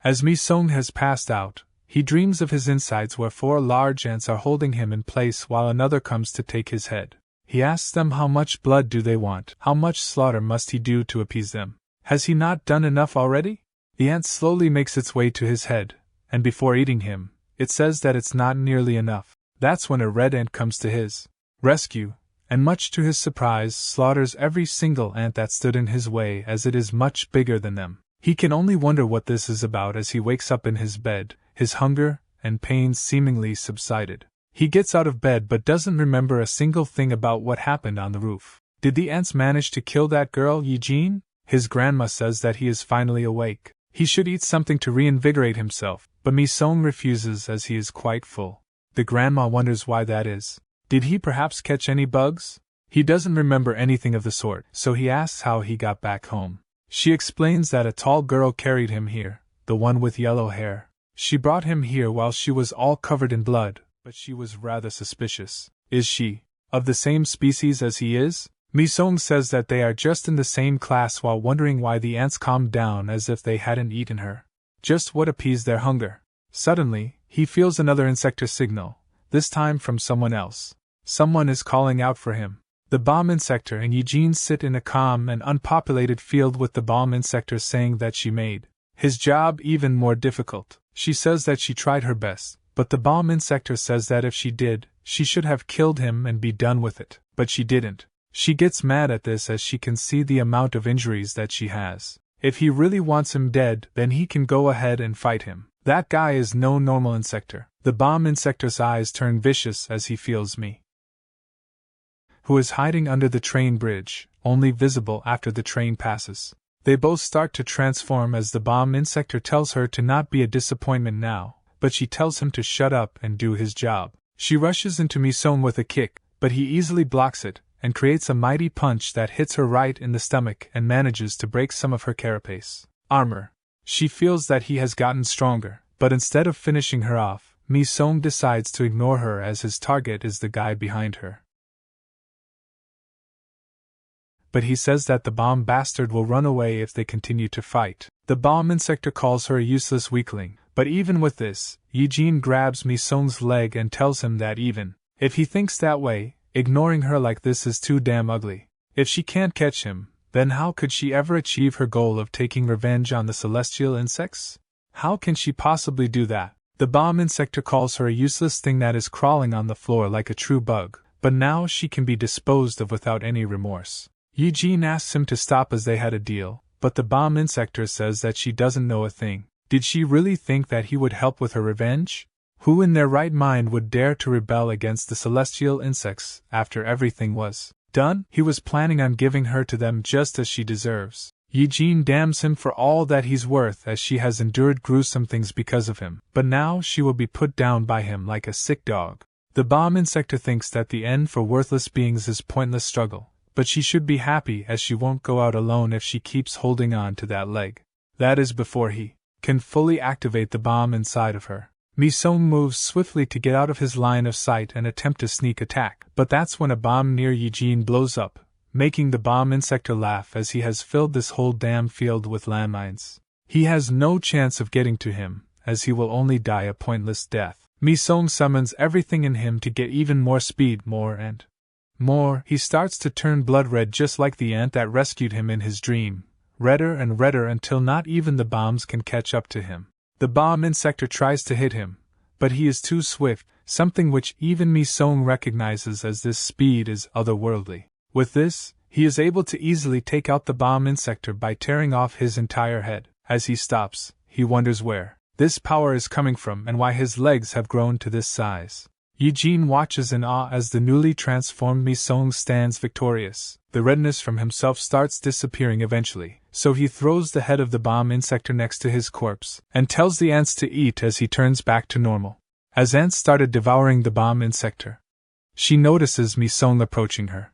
S1: As Mi-sung has passed out, he dreams of his insides where 4 large ants are holding him in place while another comes to take his head. He asks them how much blood do they want, how much slaughter must he do to appease them. Has he not done enough already? The ant slowly makes its way to his head, and before eating him, it says that it's not nearly enough. That's when a red ant comes to his rescue, and much to his surprise slaughters every single ant that stood in his way as it is much bigger than them. He can only wonder what this is about as he wakes up in his bed, his hunger and pain seemingly subsided. He gets out of bed but doesn't remember a single thing about what happened on the roof. Did the ants manage to kill that girl, Yi-jin? His grandma says that he is finally awake. He should eat something to reinvigorate himself, but Mi-sung refuses as he is quite full. The grandma wonders why that is. Did he perhaps catch any bugs? He doesn't remember anything of the sort, so he asks how he got back home. She explains that a tall girl carried him here, the one with yellow hair. She brought him here while she was all covered in blood, but she was rather suspicious. Is she of the same species as he is? Mi-sung says that they are just in the same class while wondering why the ants calmed down as if they hadn't eaten her. Just what appeased their hunger? Suddenly, he feels another insector signal, this time from someone else. Someone is calling out for him. The bomb insector and Yi-jin sit in a calm and unpopulated field with the bomb insector saying that she made his job even more difficult. She says that she tried her best, but the bomb insector says that if she did, she should have killed him and be done with it, but she didn't. She gets mad at this as she can see the amount of injuries that she has. If he really wants him dead, then he can go ahead and fight him. That guy is no normal insector. The bomb insector's eyes turn vicious as he feels me, who is hiding under the train bridge, only visible after the train passes. They both start to transform as the bomb insector tells her to not be a disappointment now, but she tells him to shut up and do his job. She rushes into Mi-sung with a kick, but he easily blocks it, and creates a mighty punch that hits her right in the stomach and manages to break some of her carapace armor. She feels that he has gotten stronger, but instead of finishing her off, Mi-sung decides to ignore her as his target is the guy behind her. But he says that the bomb bastard will run away if they continue to fight. The bomb insector calls her a useless weakling, but even with this, Yi-jin grabs Mi-sung's leg and tells him that even if he thinks that way, ignoring her like this is too damn ugly. If she can't catch him, then how could she ever achieve her goal of taking revenge on the celestial insects? How can she possibly do that? The bomb insector calls her a useless thing that is crawling on the floor like a true bug, but now she can be disposed of without any remorse. Yi-jin asks him to stop as they had a deal, but the bomb insector says that she doesn't know a thing. Did she really think that he would help with her revenge? Who in their right mind would dare to rebel against the celestial insects after everything was done? He was planning on giving her to them just as she deserves. Yi-jin damns him for all that he's worth as she has endured gruesome things because of him, but now she will be put down by him like a sick dog. The bomb insector thinks that the end for worthless beings is pointless struggle, but she should be happy as she won't go out alone if she keeps holding on to that leg. That is before he can fully activate the bomb inside of her. Mi-sung moves swiftly to get out of his line of sight and attempt a sneak attack, but that's when a bomb near Yi-jin blows up, making the bomb insector laugh as he has filled this whole damn field with landmines. He has no chance of getting to him, as he will only die a pointless death. Mi-sung summons everything in him to get even more speed, more and more. He starts to turn blood red just like the ant that rescued him in his dream, redder and redder until not even the bombs can catch up to him. The bomb insector tries to hit him, but he is too swift, something which even Mi-sung recognizes as this speed is otherworldly. With this, he is able to easily take out the bomb insector by tearing off his entire head. As he stops, he wonders where this power is coming from and why his legs have grown to this size. Eugene watches in awe as the newly transformed Mi-sung stands victorious. The redness from himself starts disappearing eventually, so he throws the head of the bomb insector next to his corpse and tells the ants to eat as he turns back to normal. As ants started devouring the bomb insector, she notices Mi-sung approaching her.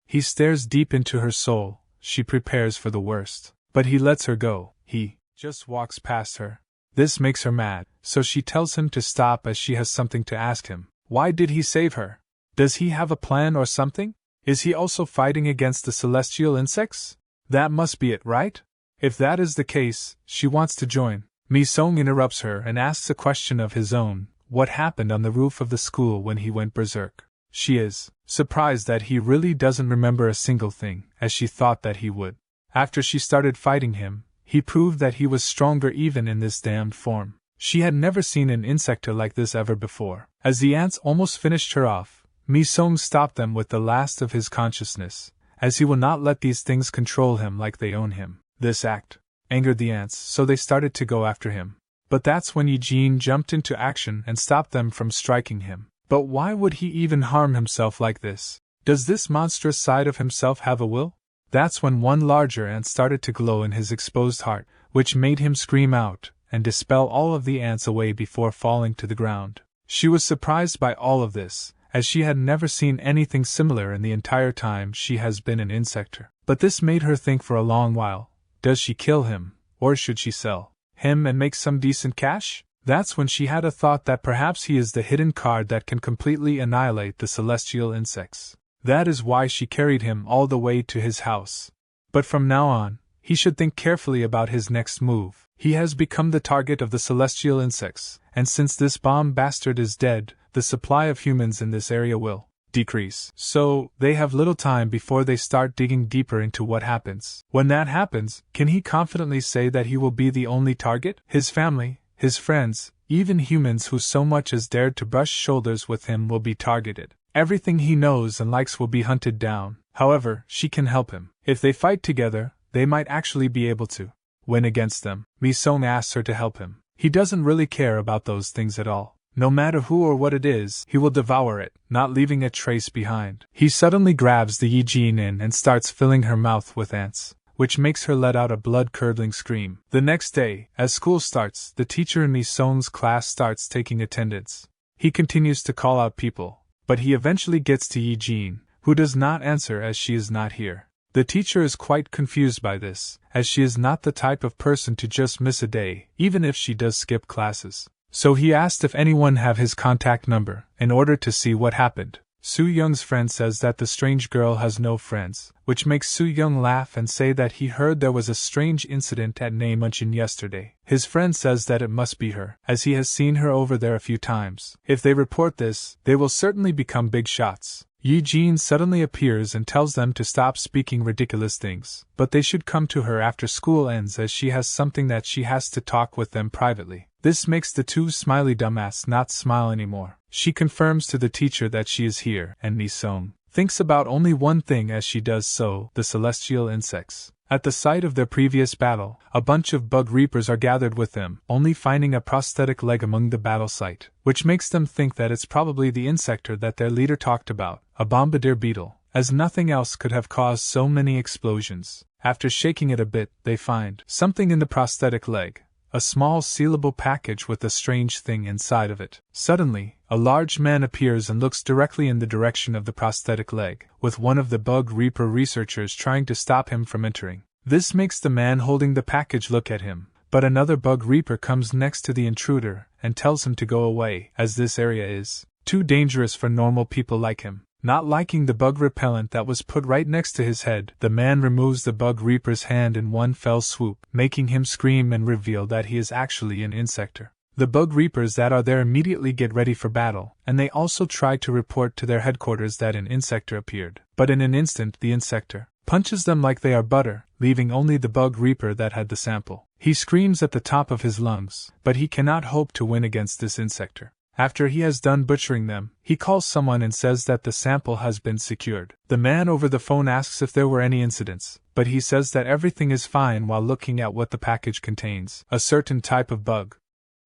S1: He stares deep into her soul. She prepares for the worst, but he lets her go. He just walks past her. This makes her mad, so she tells him to stop as she has something to ask him. Why did he save her? Does he have a plan or something? Is he also fighting against the celestial insects? That must be it, right? If that is the case, she wants to join. Mi-sung interrupts her and asks a question of his own. What happened on the roof of the school when he went berserk? She is surprised that he really doesn't remember a single thing, as she thought that he would. After she started fighting him, he proved that he was stronger even in this damned form. She had never seen an insector like this ever before. As the ants almost finished her off, Mi-sung stopped them with the last of his consciousness, as he will not let these things control him like they own him. This act angered the ants, so they started to go after him. But that's when Eugene jumped into action and stopped them from striking him. But why would he even harm himself like this? Does this monstrous side of himself have a will? That's when one larger ant started to glow in his exposed heart, which made him scream out and dispel all of the ants away before falling to the ground. She was surprised by all of this, as she had never seen anything similar in the entire time she has been an insector. But this made her think for a long while. Does she kill him, or should she sell him and make some decent cash? That's when she had a thought that perhaps he is the hidden card that can completely annihilate the celestial insects. That is why she carried him all the way to his house. But from now on, he should think carefully about his next move. He has become the target of the celestial insects, and since this bomb bastard is dead, the supply of humans in this area will decrease. So, they have little time before they start digging deeper into what happens. When that happens, can he confidently say that he will be the only target? His family, his friends, even humans who so much as dared to brush shoulders with him will be targeted. Everything he knows and likes will be hunted down. However, she can help him. If they fight together, they might actually be able to win against them. Mi-sung asks her to help him. He doesn't really care about those things at all. No matter who or what it is, he will devour it, not leaving a trace behind. He suddenly grabs the Eugene in and starts filling her mouth with ants, which makes her let out a blood-curdling scream. The next day, as school starts, the teacher in Mi-sung's class starts taking attendance. He continues to call out people, but he eventually gets to Eugene, who does not answer as she is not here. The teacher is quite confused by this, as she is not the type of person to just miss a day, even if she does skip classes. So he asked if anyone have his contact number, in order to see what happened. Soo-young's friend says that the strange girl has no friends, which makes Soo-young laugh and say that he heard there was a strange incident at Naemunchin yesterday. His friend says that it must be her, as he has seen her over there a few times. If they report this, they will certainly become big shots. Eugene suddenly appears and tells them to stop speaking ridiculous things, but they should come to her after school ends as she has something that she has to talk with them privately. This makes the two smiley dumbass not smile anymore. She confirms to the teacher that she is here, and Mi-sung thinks about only one thing as she does so: the celestial insects. At the site of their previous battle, a bunch of bug reapers are gathered with them, only finding a prosthetic leg among the battle site, which makes them think that it's probably the insector that their leader talked about, a bombardier beetle, as nothing else could have caused so many explosions. After shaking it a bit, they find something in the prosthetic leg, a small sealable package with a strange thing inside of it. Suddenly, a large man appears and looks directly in the direction of the prosthetic leg, with one of the bug reaper researchers trying to stop him from entering. This makes the man holding the package look at him, but another bug reaper comes next to the intruder and tells him to go away, as this area is too dangerous for normal people like him. Not liking the bug repellent that was put right next to his head, the man removes the bug reaper's hand in one fell swoop, making him scream and reveal that he is actually an insector. The bug reapers that are there immediately get ready for battle, and they also try to report to their headquarters that an insector appeared. But in an instant the insector punches them like they are butter, leaving only the bug reaper that had the sample. He screams at the top of his lungs, but he cannot hope to win against this insector. After he has done butchering them, he calls someone and says that the sample has been secured. The man over the phone asks if there were any incidents, but he says that everything is fine while looking at what the package contains, a certain type of bug.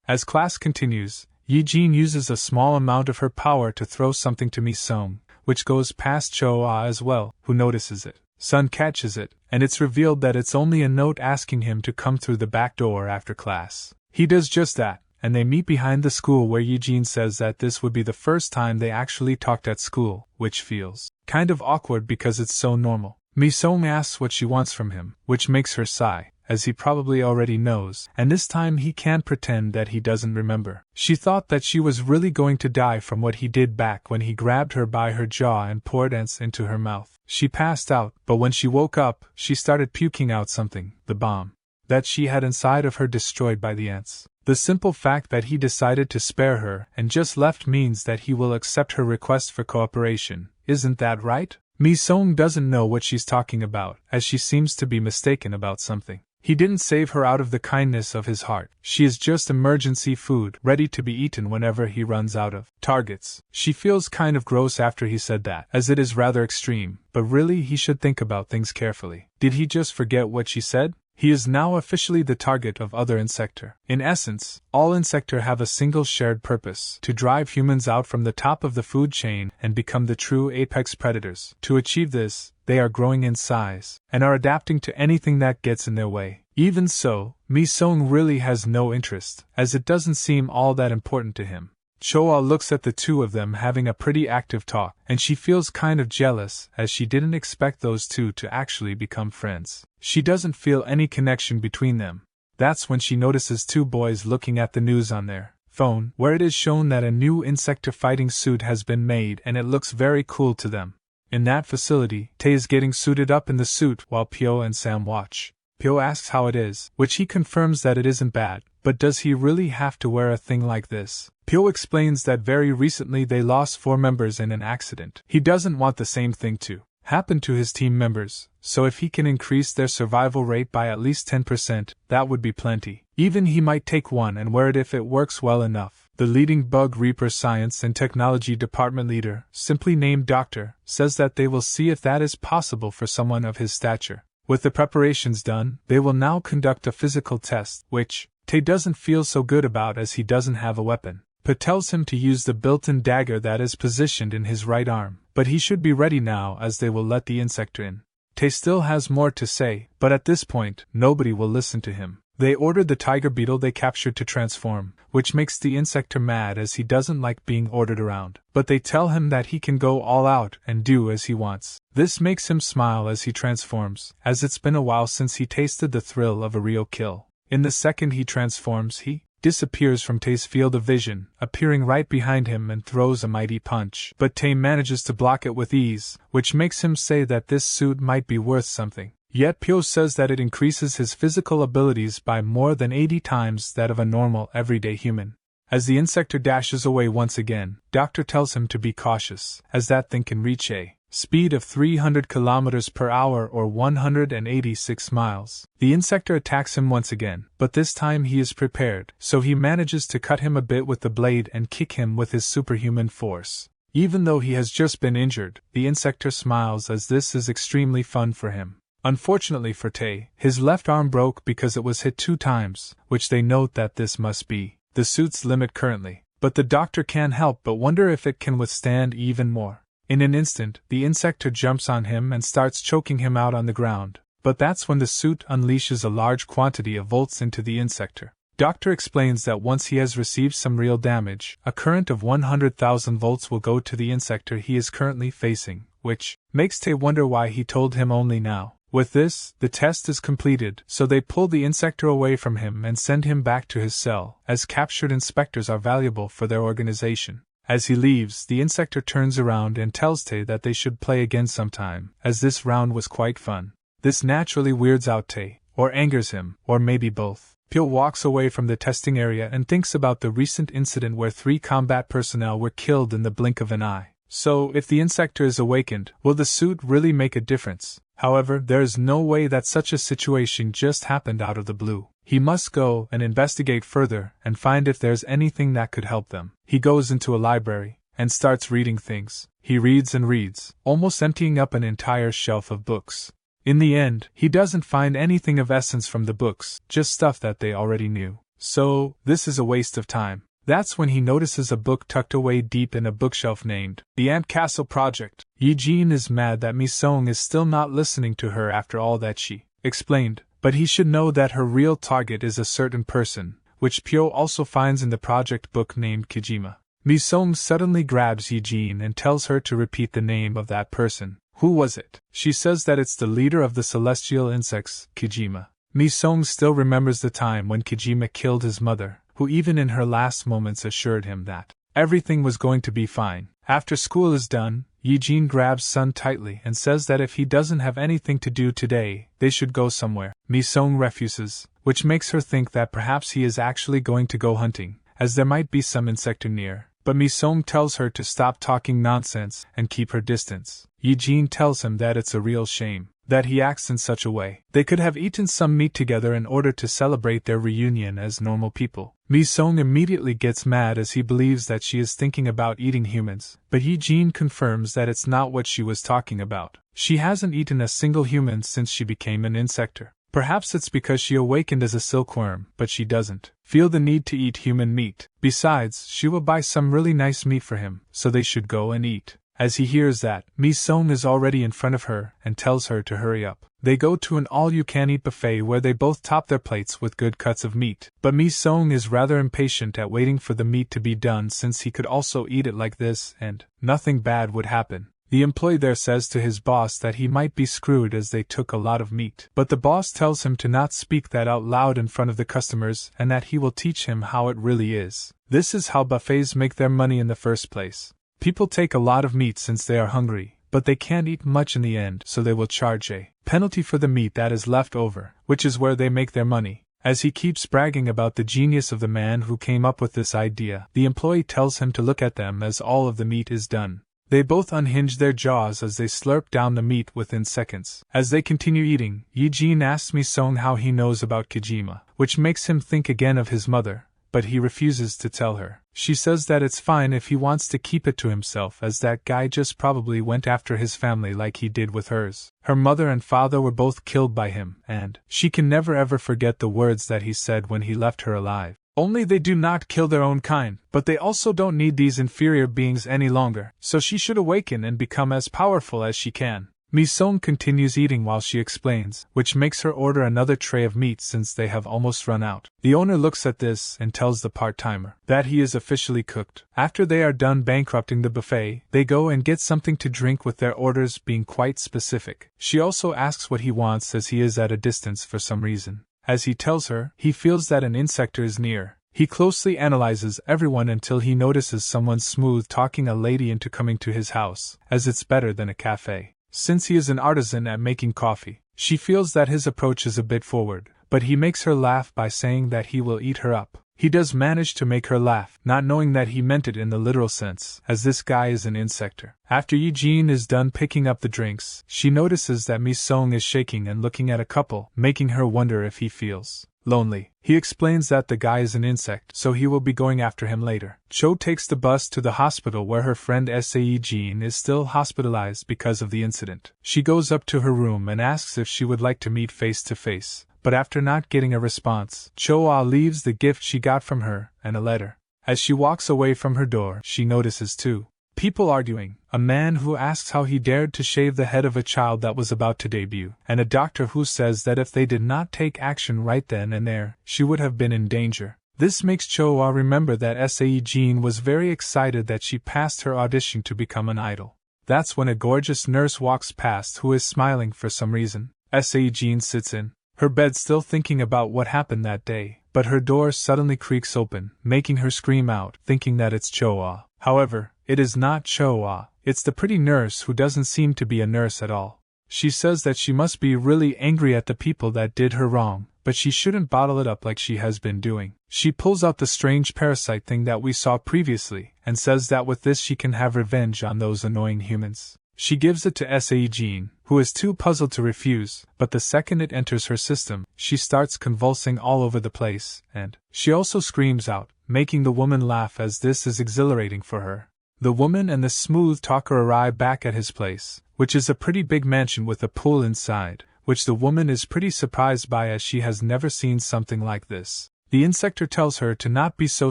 S1: As class continues, Yijin uses a small amount of her power to throw something to Mi-sung, which goes past Cho-ah as well, who notices it. Sun catches it, and it's revealed that it's only a note asking him to come through the back door after class. He does just that, and they meet behind the school where Yijin says that this would be the first time they actually talked at school, which feels kind of awkward because it's so normal. Mi-sung asks what she wants from him, which makes her sigh, as he probably already knows, and this time he can't pretend that he doesn't remember. She thought that she was really going to die from what he did back when he grabbed her by her jaw and poured ants into her mouth. She passed out, but when she woke up, she started puking out something, the bomb that she had inside of her destroyed by the ants. The simple fact that he decided to spare her and just left means that he will accept her request for cooperation, isn't that right? Mi-sung doesn't know what she's talking about, as she seems to be mistaken about something. He didn't save her out of the kindness of his heart. She is just emergency food, ready to be eaten whenever he runs out of targets. She feels kind of gross after he said that, as it is rather extreme, but really he should think about things carefully. Did he just forget what she said? He is now officially the target of other insector. In essence, all insector have a single shared purpose: to drive humans out from the top of the food chain and become the true apex predators. To achieve this, they are growing in size, and are adapting to anything that gets in their way. Even so, Mi-sung really has no interest, as it doesn't seem all that important to him. Cho-ah looks at the two of them having a pretty active talk, and she feels kind of jealous, as she didn't expect those two to actually become friends. She doesn't feel any connection between them. That's when she notices two boys looking at the news on their phone, where it is shown that a new insector fighting suit has been made and it looks very cool to them. In that facility, Tae is getting suited up in the suit while Pyo and Sam watch. Pyo asks how it is, which he confirms that it isn't bad, but does he really have to wear a thing like this? Pyo explains that very recently they lost 4 members in an accident. He doesn't want the same thing to happen to his team members, so if he can increase their survival rate by at least 10%, that would be plenty. Even he might take one and wear it if it works well enough. The leading Bug Reaper Science and Technology Department leader, simply named Doctor, says that they will see if that is possible for someone of his stature. With the preparations done, they will now conduct a physical test, which Tae doesn't feel so good about as he doesn't have a weapon. But tells him to use the built-in dagger that is positioned in his right arm, but he should be ready now as they will let the insector in. Tae still has more to say, but at this point, nobody will listen to him. They ordered the tiger beetle they captured to transform, which makes the insector mad as he doesn't like being ordered around. But they tell him that he can go all out and do as he wants. This makes him smile as he transforms, as it's been a while since he tasted the thrill of a real kill. In the second he transforms, he disappears from Tae's field of vision, appearing right behind him and throws a mighty punch. But Tae manages to block it with ease, which makes him say that this suit might be worth something. Yet Pyo says that it increases his physical abilities by more than 80 times that of a normal, everyday human. As the insector dashes away once again, Doctor tells him to be cautious, as that thing can reach a speed of 300 km per hour or 186 miles. The insector attacks him once again, but this time he is prepared, so he manages to cut him a bit with the blade and kick him with his superhuman force. Even though he has just been injured, the insector smiles as this is extremely fun for him. Unfortunately for Tae, his left arm broke because it was hit 2 times, which they note that this must be the suit's limit currently, but the doctor can't help but wonder if it can withstand even more. In an instant, the insector jumps on him and starts choking him out on the ground, but that's when the suit unleashes a large quantity of volts into the insector. Doctor explains that once he has received some real damage, a current of 100,000 volts will go to the insector he is currently facing, which makes Tae wonder why he told him only now. With this, the test is completed, so they pull the insector away from him and send him back to his cell, as captured inspectors are valuable for their organization. As he leaves, the insector turns around and tells Tae that they should play again sometime, as this round was quite fun. This naturally weirds out Tae, or angers him, or maybe both. Pyo walks away from the testing area and thinks about the recent incident where 3 combat personnel were killed in the blink of an eye. So, if the insector is awakened, will the suit really make a difference? However, there is no way that such a situation just happened out of the blue. He must go and investigate further and find if there's anything that could help them. He goes into a library and starts reading things. He reads and reads, almost emptying up an entire shelf of books. In the end, he doesn't find anything of essence from the books, just stuff that they already knew. So, this is a waste of time. That's when he notices a book tucked away deep in a bookshelf named The Ant Castle Project. Yi-jin is mad that Mi-sung is still not listening to her after all that she explained, but he should know that her real target is a certain person, which Pyo also finds in the project book named Kijima. Mi-sung suddenly grabs Yi-jin and tells her to repeat the name of that person. Who was it? She says that it's the leader of the celestial insects, Kijima. Mi-sung still remembers the time when Kijima killed his mother, who even in her last moments assured him that everything was going to be fine. After school is done, Yi-jin grabs Sun tightly and says that if he doesn't have anything to do today, they should go somewhere. Mi-sung refuses, which makes her think that perhaps he is actually going to go hunting, as there might be some insector near. But Mi-sung tells her to stop talking nonsense and keep her distance. Yi-jin tells him that it's a real shame that he acts in such a way. They could have eaten some meat together in order to celebrate their reunion as normal people. Mi-sung immediately gets mad as he believes that she is thinking about eating humans, but Yi-jin confirms that it's not what she was talking about. She hasn't eaten a single human since she became an insector. Perhaps it's because she awakened as a silkworm, but she doesn't feel the need to eat human meat. Besides, she will buy some really nice meat for him, so they should go and eat. As he hears that, Mi-sung is already in front of her and tells her to hurry up. They go to an all-you-can-eat buffet where they both top their plates with good cuts of meat. But Mi-sung is rather impatient at waiting for the meat to be done since he could also eat it like this and nothing bad would happen. The employee there says to his boss that he might be screwed as they took a lot of meat. But the boss tells him to not speak that out loud in front of the customers and that he will teach him how it really is. This is how buffets make their money in the first place. People take a lot of meat since they are hungry, but they can't eat much in the end, so they will charge a penalty for the meat that is left over, which is where they make their money. As he keeps bragging about the genius of the man who came up with this idea, the employee tells him to look at them as all of the meat is done. They both unhinge their jaws as they slurp down the meat within seconds. As they continue eating, Yi-jin asks Mi-sung how he knows about Kijima, which makes him think again of his mother, but he refuses to tell her. She says that it's fine if he wants to keep it to himself, as that guy just probably went after his family like he did with hers. Her mother and father were both killed by him, and she can never ever forget the words that he said when he left her alive. Only they do not kill their own kind, but they also don't need these inferior beings any longer, so she should awaken and become as powerful as she can. Mi-sung continues eating while she explains, which makes her order another tray of meat since they have almost run out. The owner looks at this and tells the part-timer that he is officially cooked. After they are done bankrupting the buffet, they go and get something to drink with their orders being quite specific. She also asks what he wants as he is at a distance for some reason. As he tells her, he feels that an insector is near. He closely analyzes everyone until he notices someone smooth talking a lady into coming to his house, as it's better than a cafe. Since he is an artisan at making coffee, she feels that his approach is a bit forward, but he makes her laugh by saying that he will eat her up. He does manage to make her laugh, not knowing that he meant it in the literal sense, as this guy is an insector. After Yi-jin is done picking up the drinks, she notices that Mi-sung is shaking and looking at a couple, making her wonder if he feels lonely. He explains that the guy is an insect, so he will be going after him later. Cho takes the bus to the hospital where her friend Yi-jin is still hospitalized because of the incident. She goes up to her room and asks if she would like to meet face to face, but after not getting a response, Cho leaves the gift she got from her and a letter. As she walks away from her door, she notices two people arguing, a man who asks how he dared to shave the head of a child that was about to debut, and a doctor who says that if they did not take action right then and there, she would have been in danger. This makes Cho remember that Yi-jin was very excited that she passed her audition to become an idol. That's when a gorgeous nurse walks past who is smiling for some reason. Yi-jin sits in her bed still thinking about what happened that day, but her door suddenly creaks open, making her scream out, thinking that it's Choa. However, it is not Choa, it's the pretty nurse who doesn't seem to be a nurse at all. She says that she must be really angry at the people that did her wrong, but she shouldn't bottle it up like she has been doing. She pulls out the strange parasite thing that we saw previously, and says that with this she can have revenge on those annoying humans. She gives it to Sae Jean, who is too puzzled to refuse, but the second it enters her system, she starts convulsing all over the place, and she also screams out, making the woman laugh as this is exhilarating for her. The woman and the smooth talker arrive back at his place, which is a pretty big mansion with a pool inside, which the woman is pretty surprised by as she has never seen something like this. The insector tells her to not be so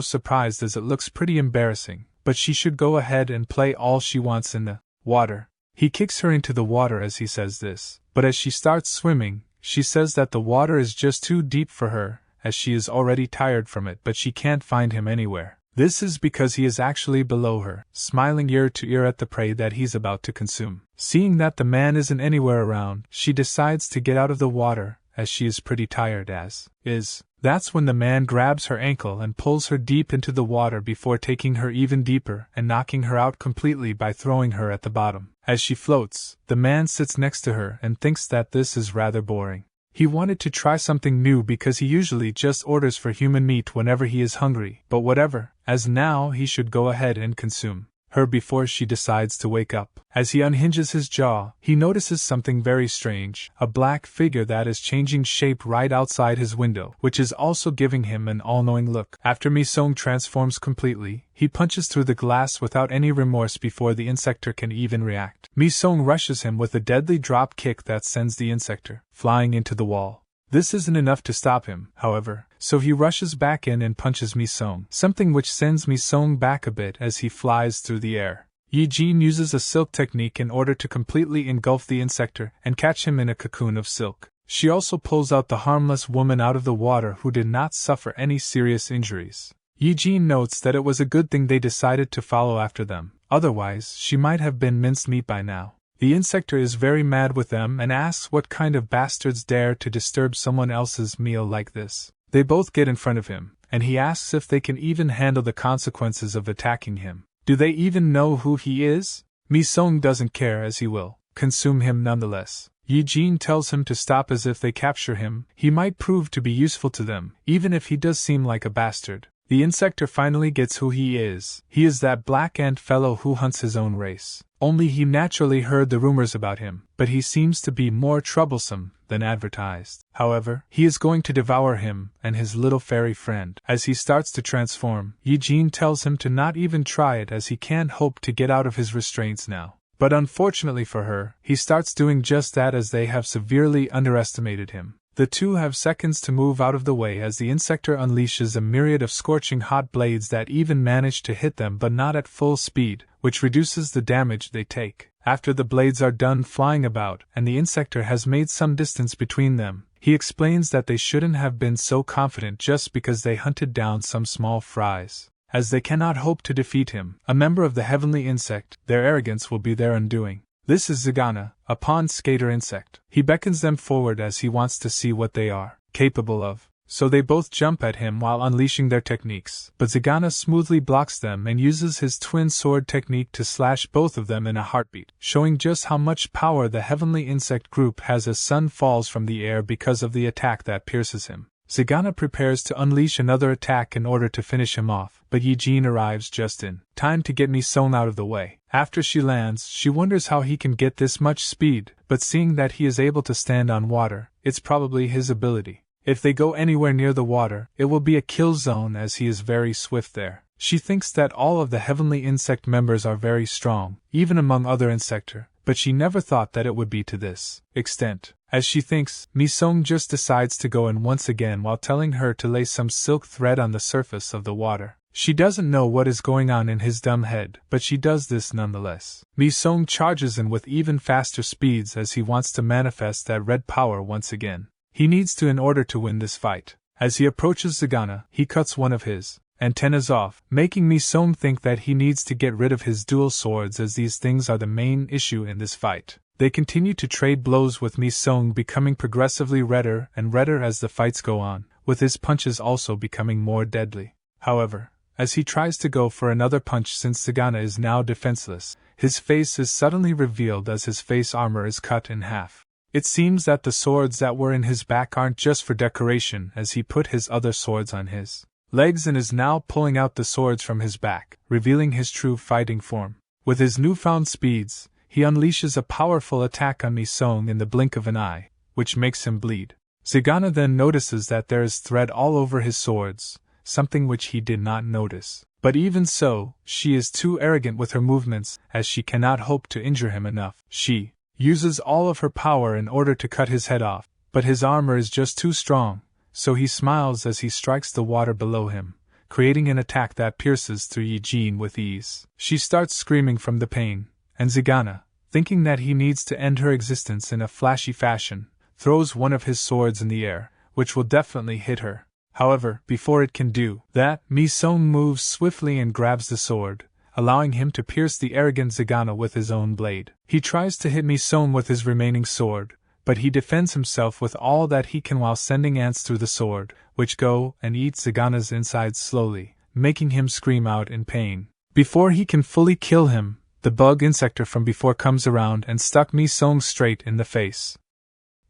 S1: surprised as it looks pretty embarrassing, but she should go ahead and play all she wants in the water. He kicks her into the water as he says this, but as she starts swimming, she says that the water is just too deep for her, as she is already tired from it, but she can't find him anywhere. This is because he is actually below her, smiling ear to ear at the prey that he's about to consume. Seeing that the man isn't anywhere around, she decides to get out of the water, as she is pretty tired as is. That's when the man grabs her ankle and pulls her deep into the water before taking her even deeper and knocking her out completely by throwing her at the bottom. As she floats, the man sits next to her and thinks that this is rather boring. He wanted to try something new because he usually just orders for human meat whenever he is hungry, but whatever, as now he should go ahead and consume her before she decides to wake up. As he unhinges his jaw, he notices something very strange, a black figure that is changing shape right outside his window, which is also giving him an all-knowing look. After Mi-sung transforms completely, he punches through the glass without any remorse before the insector can even react. Mi-sung rushes him with a deadly drop kick that sends the insector flying into the wall. This isn't enough to stop him, however, so he rushes back in and punches Mi-sung, something which sends Mi-sung back a bit as he flies through the air. Yi-jin uses a silk technique in order to completely engulf the insector and catch him in a cocoon of silk. She also pulls out the harmless woman out of the water who did not suffer any serious injuries. Yi-jin notes that it was a good thing they decided to follow after them, otherwise she might have been minced meat by now. The insector is very mad with them and asks what kind of bastards dare to disturb someone else's meal like this. They both get in front of him, and he asks if they can even handle the consequences of attacking him. Do they even know who he is? Mi-sung doesn't care as he will consume him nonetheless. Yi-jin tells him to stop as if they capture him, he might prove to be useful to them, even if he does seem like a bastard. The insector finally gets who he is. He is that black ant fellow who hunts his own race. Only he naturally heard the rumors about him, but he seems to be more troublesome than advertised. However, he is going to devour him and his little fairy friend. As he starts to transform, Yi-jin tells him to not even try it as he can't hope to get out of his restraints now. But unfortunately for her, he starts doing just that as they have severely underestimated him. The two have seconds to move out of the way as the insector unleashes a myriad of scorching hot blades that even manage to hit them but not at full speed, which reduces the damage they take. After the blades are done flying about and the insector has made some distance between them, he explains that they shouldn't have been so confident just because they hunted down some small fries. As they cannot hope to defeat him, a member of the heavenly insect, their arrogance will be their undoing. This is Zagana, a pond skater insect. He beckons them forward as he wants to see what they are capable of. So they both jump at him while unleashing their techniques. But Zagana smoothly blocks them and uses his twin sword technique to slash both of them in a heartbeat, showing just how much power the heavenly insect group has as Sun falls from the air because of the attack that pierces him. Zagana prepares to unleash another attack in order to finish him off, but Yi-jin arrives just in time to get Mi-sung out of the way. After she lands, she wonders how he can get this much speed, but seeing that he is able to stand on water, it's probably his ability. If they go anywhere near the water, it will be a kill zone as he is very swift there. She thinks that all of the heavenly insect members are very strong, even among other insector, but she never thought that it would be to this extent. As she thinks, Mi-sung just decides to go in once again while telling her to lay some silk thread on the surface of the water. She doesn't know what is going on in his dumb head, but she does this nonetheless. Mi-sung charges in with even faster speeds as he wants to manifest that red power once again. He needs to in order to win this fight. As he approaches Zagana, he cuts one of his antennas off, making Mi-sung think that he needs to get rid of his dual swords as these things are the main issue in this fight. They continue to trade blows with Mi-sung becoming progressively redder and redder as the fights go on, with his punches also becoming more deadly. However, as he tries to go for another punch since Zagana is now defenseless, his face is suddenly revealed as his face armor is cut in half. It seems that the swords that were in his back aren't just for decoration, as he put his other swords on his legs and is now pulling out the swords from his back, revealing his true fighting form. With his newfound speeds, he unleashes a powerful attack on Mi-sung in the blink of an eye, which makes him bleed. Zagana then notices that there is thread all over his swords, something which he did not notice. But even so, she is too arrogant with her movements, as she cannot hope to injure him enough. She uses all of her power in order to cut his head off, but his armor is just too strong, so he smiles as he strikes the water below him, creating an attack that pierces through Eugene with ease. She starts screaming from the pain, and Zagana, thinking that he needs to end her existence in a flashy fashion, throws one of his swords in the air, which will definitely hit her. However, before it can do that, Mi-sung moves swiftly and grabs the sword, allowing him to pierce the arrogant Zagana with his own blade. He tries to hit Mi-sung with his remaining sword, but he defends himself with all that he can while sending ants through the sword, which go and eat Zagana's insides slowly, making him scream out in pain. Before he can fully kill him, the bug insector from before comes around and stuck Mi-sung straight in the face,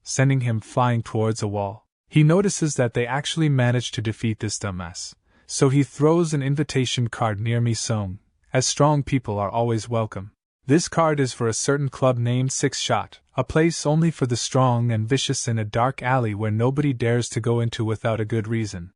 S1: sending him flying towards a wall. He notices that they actually managed to defeat this dumbass, so he throws an invitation card near Mi-sung, as strong people are always welcome. This card is for a certain club named Six Shot, a place only for the strong and vicious in a dark alley where nobody dares to go into without a good reason.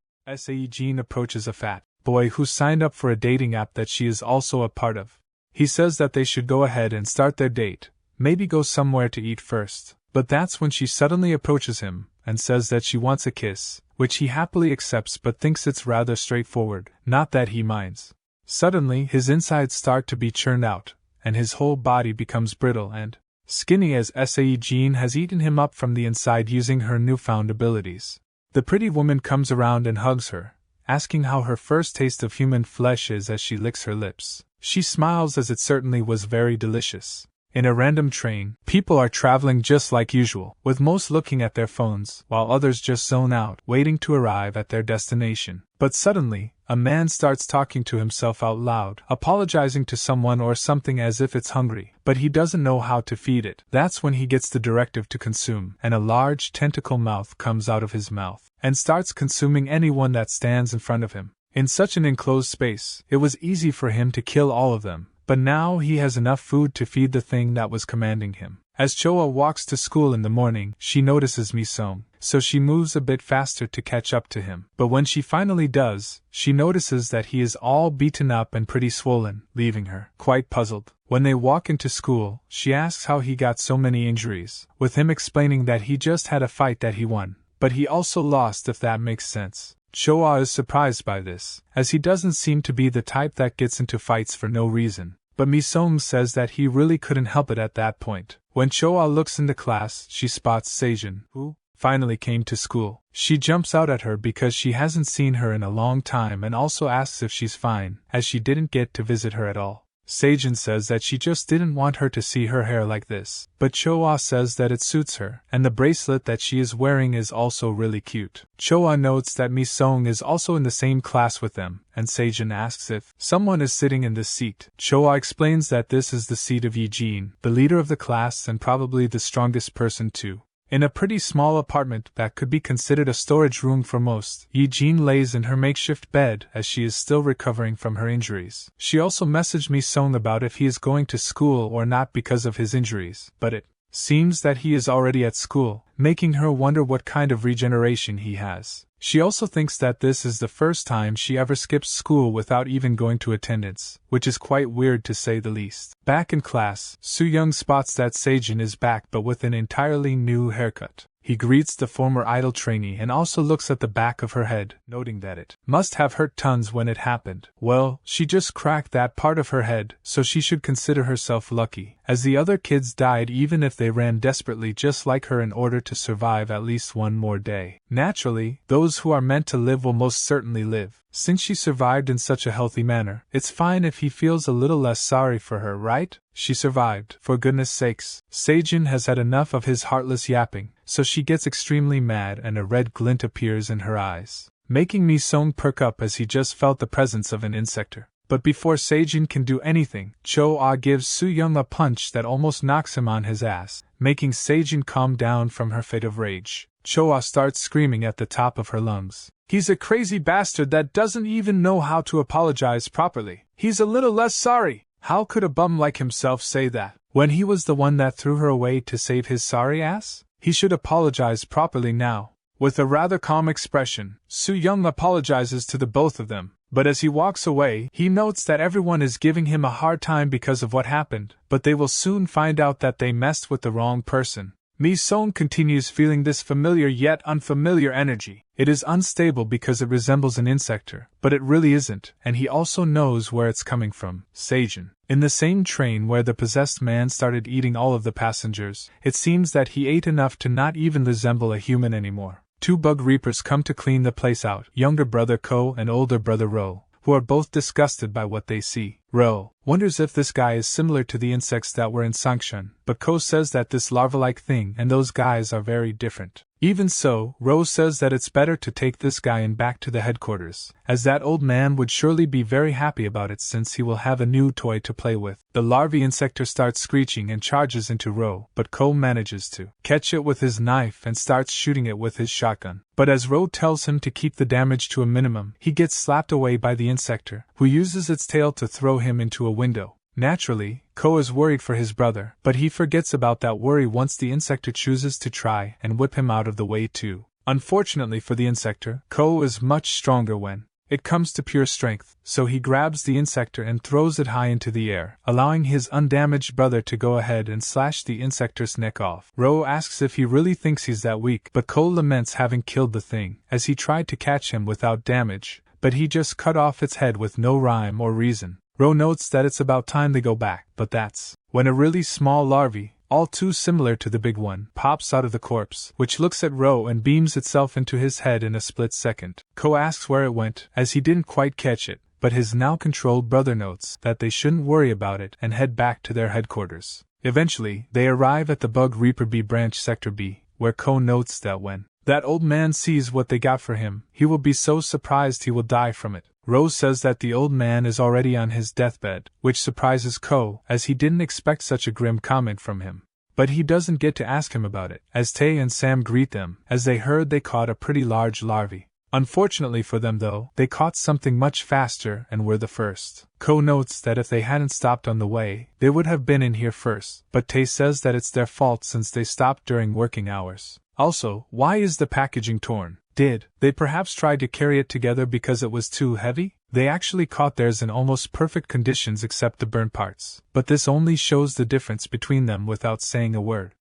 S1: Eugene approaches a fat boy who signed up for a dating app that she is also a part of. He says that they should go ahead and start their date, maybe go somewhere to eat first, but that's when she suddenly approaches him and says that she wants a kiss, which he happily accepts but thinks it's rather straightforward, not that he minds. Suddenly his insides start to be churned out, and his whole body becomes brittle and skinny as Eugene has eaten him up from the inside using her newfound abilities. The pretty woman comes around and hugs her, asking how her first taste of human flesh is as she licks her lips. She smiles as it certainly was very delicious. In a random train, people are traveling just like usual, with most looking at their phones, while others just zone out, waiting to arrive at their destination. But suddenly, a man starts talking to himself out loud, apologizing to someone or something as if it's hungry, but he doesn't know how to feed it. That's when he gets the directive to consume, and a large tentacle mouth comes out of his mouth, and starts consuming anyone that stands in front of him. In such an enclosed space, it was easy for him to kill all of them. But now he has enough food to feed the thing that was commanding him. As Choa walks to school in the morning, she notices Mi-sung, so she moves a bit faster to catch up to him. But when she finally does, she notices that he is all beaten up and pretty swollen, leaving her quite puzzled. When they walk into school, she asks how he got so many injuries, with him explaining that he just had a fight that he won, but he also lost, if that makes sense. Choa is surprised by this, as he doesn't seem to be the type that gets into fights for no reason. But Mi-sung says that he really couldn't help it at that point. When Choa looks into class, she spots Seijin, who finally came to school. She jumps out at her because she hasn't seen her in a long time and also asks if she's fine, as she didn't get to visit her at all. Seijin says that she just didn't want her to see her hair like this, but Choa says that it suits her, and the bracelet that she is wearing is also really cute. Choa notes that Mi-sung is also in the same class with them, and Seijin asks if someone is sitting in this seat. Choa explains that this is the seat of Eugene, the leader of the class and probably the strongest person too. In a pretty small apartment that could be considered a storage room for most, Eugene lays in her makeshift bed as she is still recovering from her injuries. She also messaged Mi-sung about if he is going to school or not because of his injuries, but it seems that he is already at school, making her wonder what kind of regeneration he has. She also thinks that this is the first time she ever skips school without even going to attendance, which is quite weird to say the least. Back in class, Soo-young spots that Seijin is back but with an entirely new haircut. He greets the former idol trainee and also looks at the back of her head, noting that it must have hurt tons when it happened. Well, she just cracked that part of her head, so she should consider herself lucky, as the other kids died even if they ran desperately just like her in order to survive at least one more day. Naturally, those who are meant to live will most certainly live. Since she survived in such a healthy manner, it's fine if he feels a little less sorry for her, right? She survived, for goodness sakes. Seijin has had enough of his heartless yapping, so she gets extremely mad and a red glint appears in her eyes, making Mi-sung perk up as he just felt the presence of an insector. But before Sejin can do anything, Cho-ah gives Soo-young a punch that almost knocks him on his ass, making Sejin calm down from her fit of rage. Cho-ah starts screaming at the top of her lungs. He's a crazy bastard that doesn't even know how to apologize properly. He's a little less sorry. How could a bum like himself say that, when he was the one that threw her away to save his sorry ass? He should apologize properly now. With a rather calm expression, Soo-young apologizes to the both of them, but as he walks away, he notes that everyone is giving him a hard time because of what happened, but they will soon find out that they messed with the wrong person. Mi-sung continues feeling this familiar yet unfamiliar energy. It is unstable because it resembles an insector, but it really isn't, and he also knows where it's coming from, Sejin. In the same train where the possessed man started eating all of the passengers, it seems that he ate enough to not even resemble a human anymore. Two bug reapers come to clean the place out, younger brother Ko and older brother Ro, who are both disgusted by what they see. Ro wonders if this guy is similar to the insects that were in Sangshan, but Ko says that this larva-like thing and those guys are very different. Even so, Ro says that it's better to take this guy in back to the headquarters, as that old man would surely be very happy about it since he will have a new toy to play with. The larvae insector starts screeching and charges into Ro, but Ko manages to catch it with his knife and starts shooting it with his shotgun. But as Ro tells him to keep the damage to a minimum, he gets slapped away by the insector, who uses its tail to throw him into a window. Naturally, Ko is worried for his brother, but he forgets about that worry once the insector chooses to try and whip him out of the way too. Unfortunately for the insector, Ko is much stronger when it comes to pure strength, so he grabs the insector and throws it high into the air, allowing his undamaged brother to go ahead and slash the insector's neck off. Ro asks if he really thinks he's that weak, but Ko laments having killed the thing, as he tried to catch him without damage, but he just cut off its head with no rhyme or reason. Ro notes that it's about time they go back, but that's when a really small larvae, all too similar to the big one, pops out of the corpse, which looks at Ro and beams itself into his head in a split second. Ko asks where it went, as he didn't quite catch it, but his now controlled brother notes that they shouldn't worry about it and head back to their headquarters. Eventually, they arrive at the Bug Reaper B branch Sector B, where Ko notes that when that old man sees what they got for him, he will be so surprised he will die from it. Rose says that the old man is already on his deathbed, which surprises Ko, as he didn't expect such a grim comment from him. But he doesn't get to ask him about it, as Tae and Sam greet them, as they heard they caught a pretty large larvae. Unfortunately for them though, they caught something much faster and were the first. Ko notes that if they hadn't stopped on the way, they would have been in here first, but Tae says that it's their fault since they stopped during working hours. Also, why is the packaging torn? Did they perhaps try to carry it together because it was too heavy? They actually caught theirs in almost perfect conditions except the burnt parts, but this only shows the difference between them without saying a word.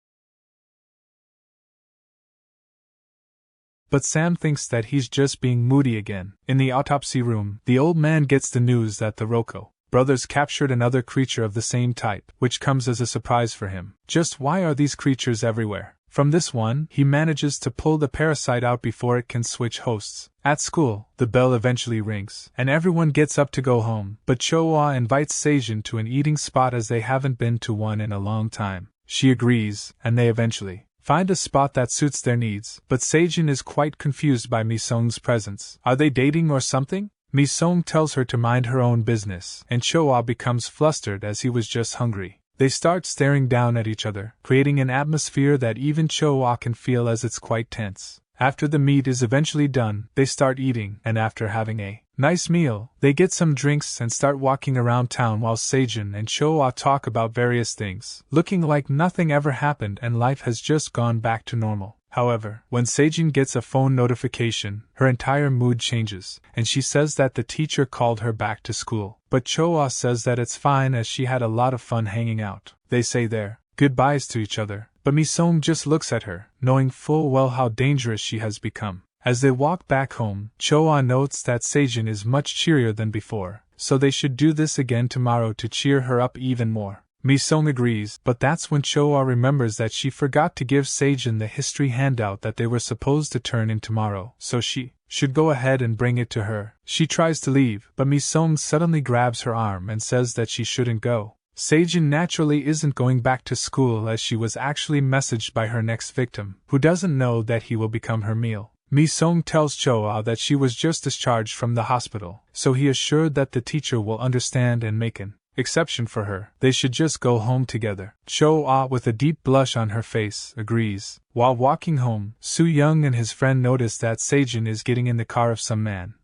S1: But Sam thinks that he's just being moody again. In the autopsy room, the old man gets the news that the Roko brothers captured another creature of the same type, which comes as a surprise for him. Just why are these creatures everywhere? From this one, he manages to pull the parasite out before it can switch hosts. At school, the bell eventually rings, and everyone gets up to go home, but Cho-ah invites Sejin to an eating spot as they haven't been to one in a long time. She agrees, and they eventually find a spot that suits their needs, but Sejin is quite confused by Mi-sung's presence. Are they dating or something? Mi-sung tells her to mind her own business, and Cho-ah becomes flustered as he was just hungry. They start staring down at each other, creating an atmosphere that even Cho-ah can feel as it's quite tense. After the meat is eventually done, they start eating, and after having a nice meal, they get some drinks and start walking around town while Sejin and Cho-ah talk about various things, looking like nothing ever happened and life has just gone back to normal. However, when Sejin gets a phone notification, her entire mood changes, and she says that the teacher called her back to school. But Cho-ah says that it's fine as she had a lot of fun hanging out. They say their goodbyes to each other, but Mi-sung just looks at her, knowing full well how dangerous she has become. As they walk back home, Cho-ah notes that Sejin is much cheerier than before, so they should do this again tomorrow to cheer her up even more. Mi-sung agrees, but that's when Cho-ah remembers that she forgot to give Sejin the history handout that they were supposed to turn in tomorrow, so she should go ahead and bring it to her. She tries to leave, but Mi-sung suddenly grabs her arm and says that she shouldn't go. Seijin naturally isn't going back to school as she was actually messaged by her next victim, who doesn't know that he will become her meal. Mi Song tells Choa that she was just discharged from the hospital, so he assured that the teacher will understand and make an exception for her. They should just go home together. Choa, with a deep blush on her face, agrees. While walking home, Soo Young and his friend notice that Seijin is getting in the car of some man.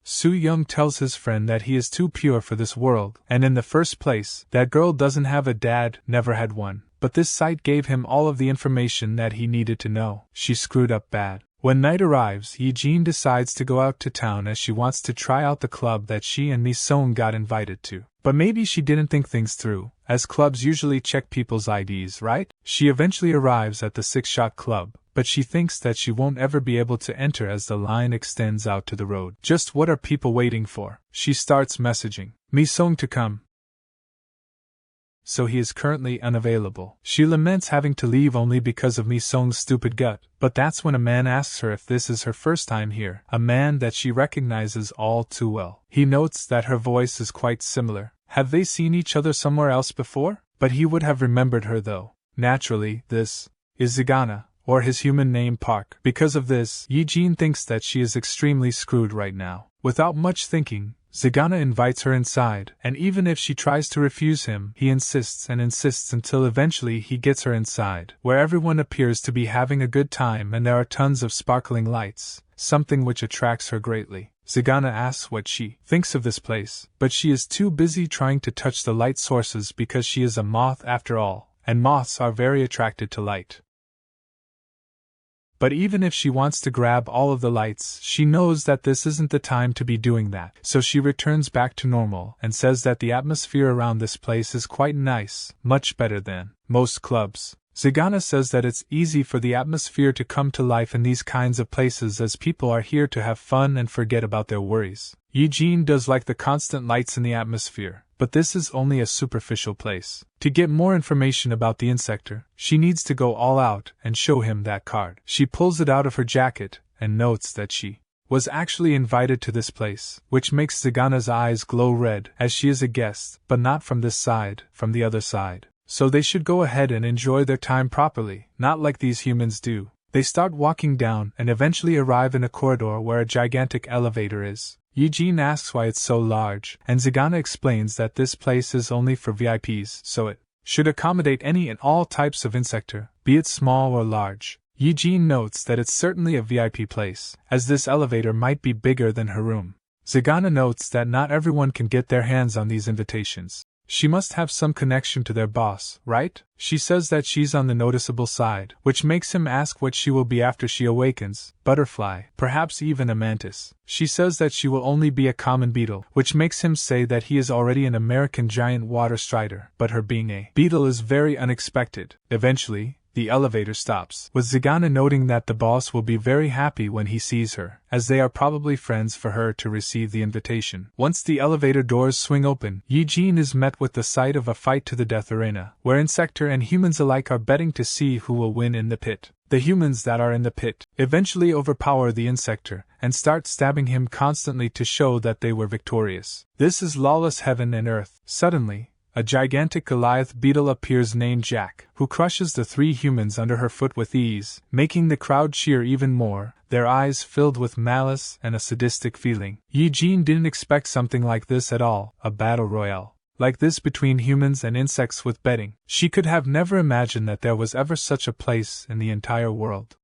S1: Soo Young tells his friend that he is too pure for this world, and in the first place, that girl doesn't have a dad, never had one. But this sight gave him all of the information that he needed to know. She screwed up bad. When night arrives, Yijin decides to go out to town as she wants to try out the club that she and Mi Song got invited to. But maybe she didn't think things through, as clubs usually check people's IDs, right? She eventually arrives at the six-shot club, but she thinks that she won't ever be able to enter as the line extends out to the road. Just what are people waiting for? She starts messaging Mi Song to come, so he is currently unavailable. She laments having to leave only because of Mi Song's stupid gut, but that's when a man asks her if this is her first time here, a man that she recognizes all too well. He notes that her voice is quite similar. Have they seen each other somewhere else before? But he would have remembered her though. Naturally, this is Zagana, or his human name Park. Because of this, Yijin thinks that she is extremely screwed right now. Without much thinking, Zagana invites her inside, and even if she tries to refuse him, he insists and insists until eventually he gets her inside, where everyone appears to be having a good time and there are tons of sparkling lights, something which attracts her greatly. Zagana asks what she thinks of this place, but she is too busy trying to touch the light sources because she is a moth after all, and moths are very attracted to light. But even if she wants to grab all of the lights, she knows that this isn't the time to be doing that, so she returns back to normal and says that the atmosphere around this place is quite nice, much better than most clubs. Zagana says that it's easy for the atmosphere to come to life in these kinds of places as people are here to have fun and forget about their worries. Yijin does like the constant lights in the atmosphere, but this is only a superficial place. To get more information about the insector, she needs to go all out and show him that card. She pulls it out of her jacket and notes that she was actually invited to this place, which makes Zagana's eyes glow red as she is a guest, but not from this side, from the other side. So they should go ahead and enjoy their time properly, not like these humans do. They start walking down and eventually arrive in a corridor where a gigantic elevator is. Yijin asks why it's so large, and Zagana explains that this place is only for VIPs, so it should accommodate any and all types of insector, be it small or large. Yijin notes that it's certainly a VIP place, as this elevator might be bigger than her room. Zagana notes that not everyone can get their hands on these invitations. She must have some connection to their boss, right? She says that she's on the noticeable side, which makes him ask what she will be after she awakens. Butterfly, perhaps even a mantis. She says that she will only be a common beetle, which makes him say that he is already an American giant water strider, but her being a beetle is very unexpected. Eventually, the elevator stops, with Zagana noting that the boss will be very happy when he sees her, as they are probably friends for her to receive the invitation. Once the elevator doors swing open, Yijin is met with the sight of a fight to the death arena, where insector and humans alike are betting to see who will win in the pit. The humans that are in the pit eventually overpower the insector and start stabbing him constantly to show that they were victorious. This is lawless heaven and earth. Suddenly, a gigantic Goliath beetle appears named Jack, who crushes the three humans under her foot with ease, making the crowd cheer even more, their eyes filled with malice and a sadistic feeling. Yijin didn't expect something like this at all, a battle royale like this between humans and insects with betting. She could have never imagined that there was ever such a place in the entire world.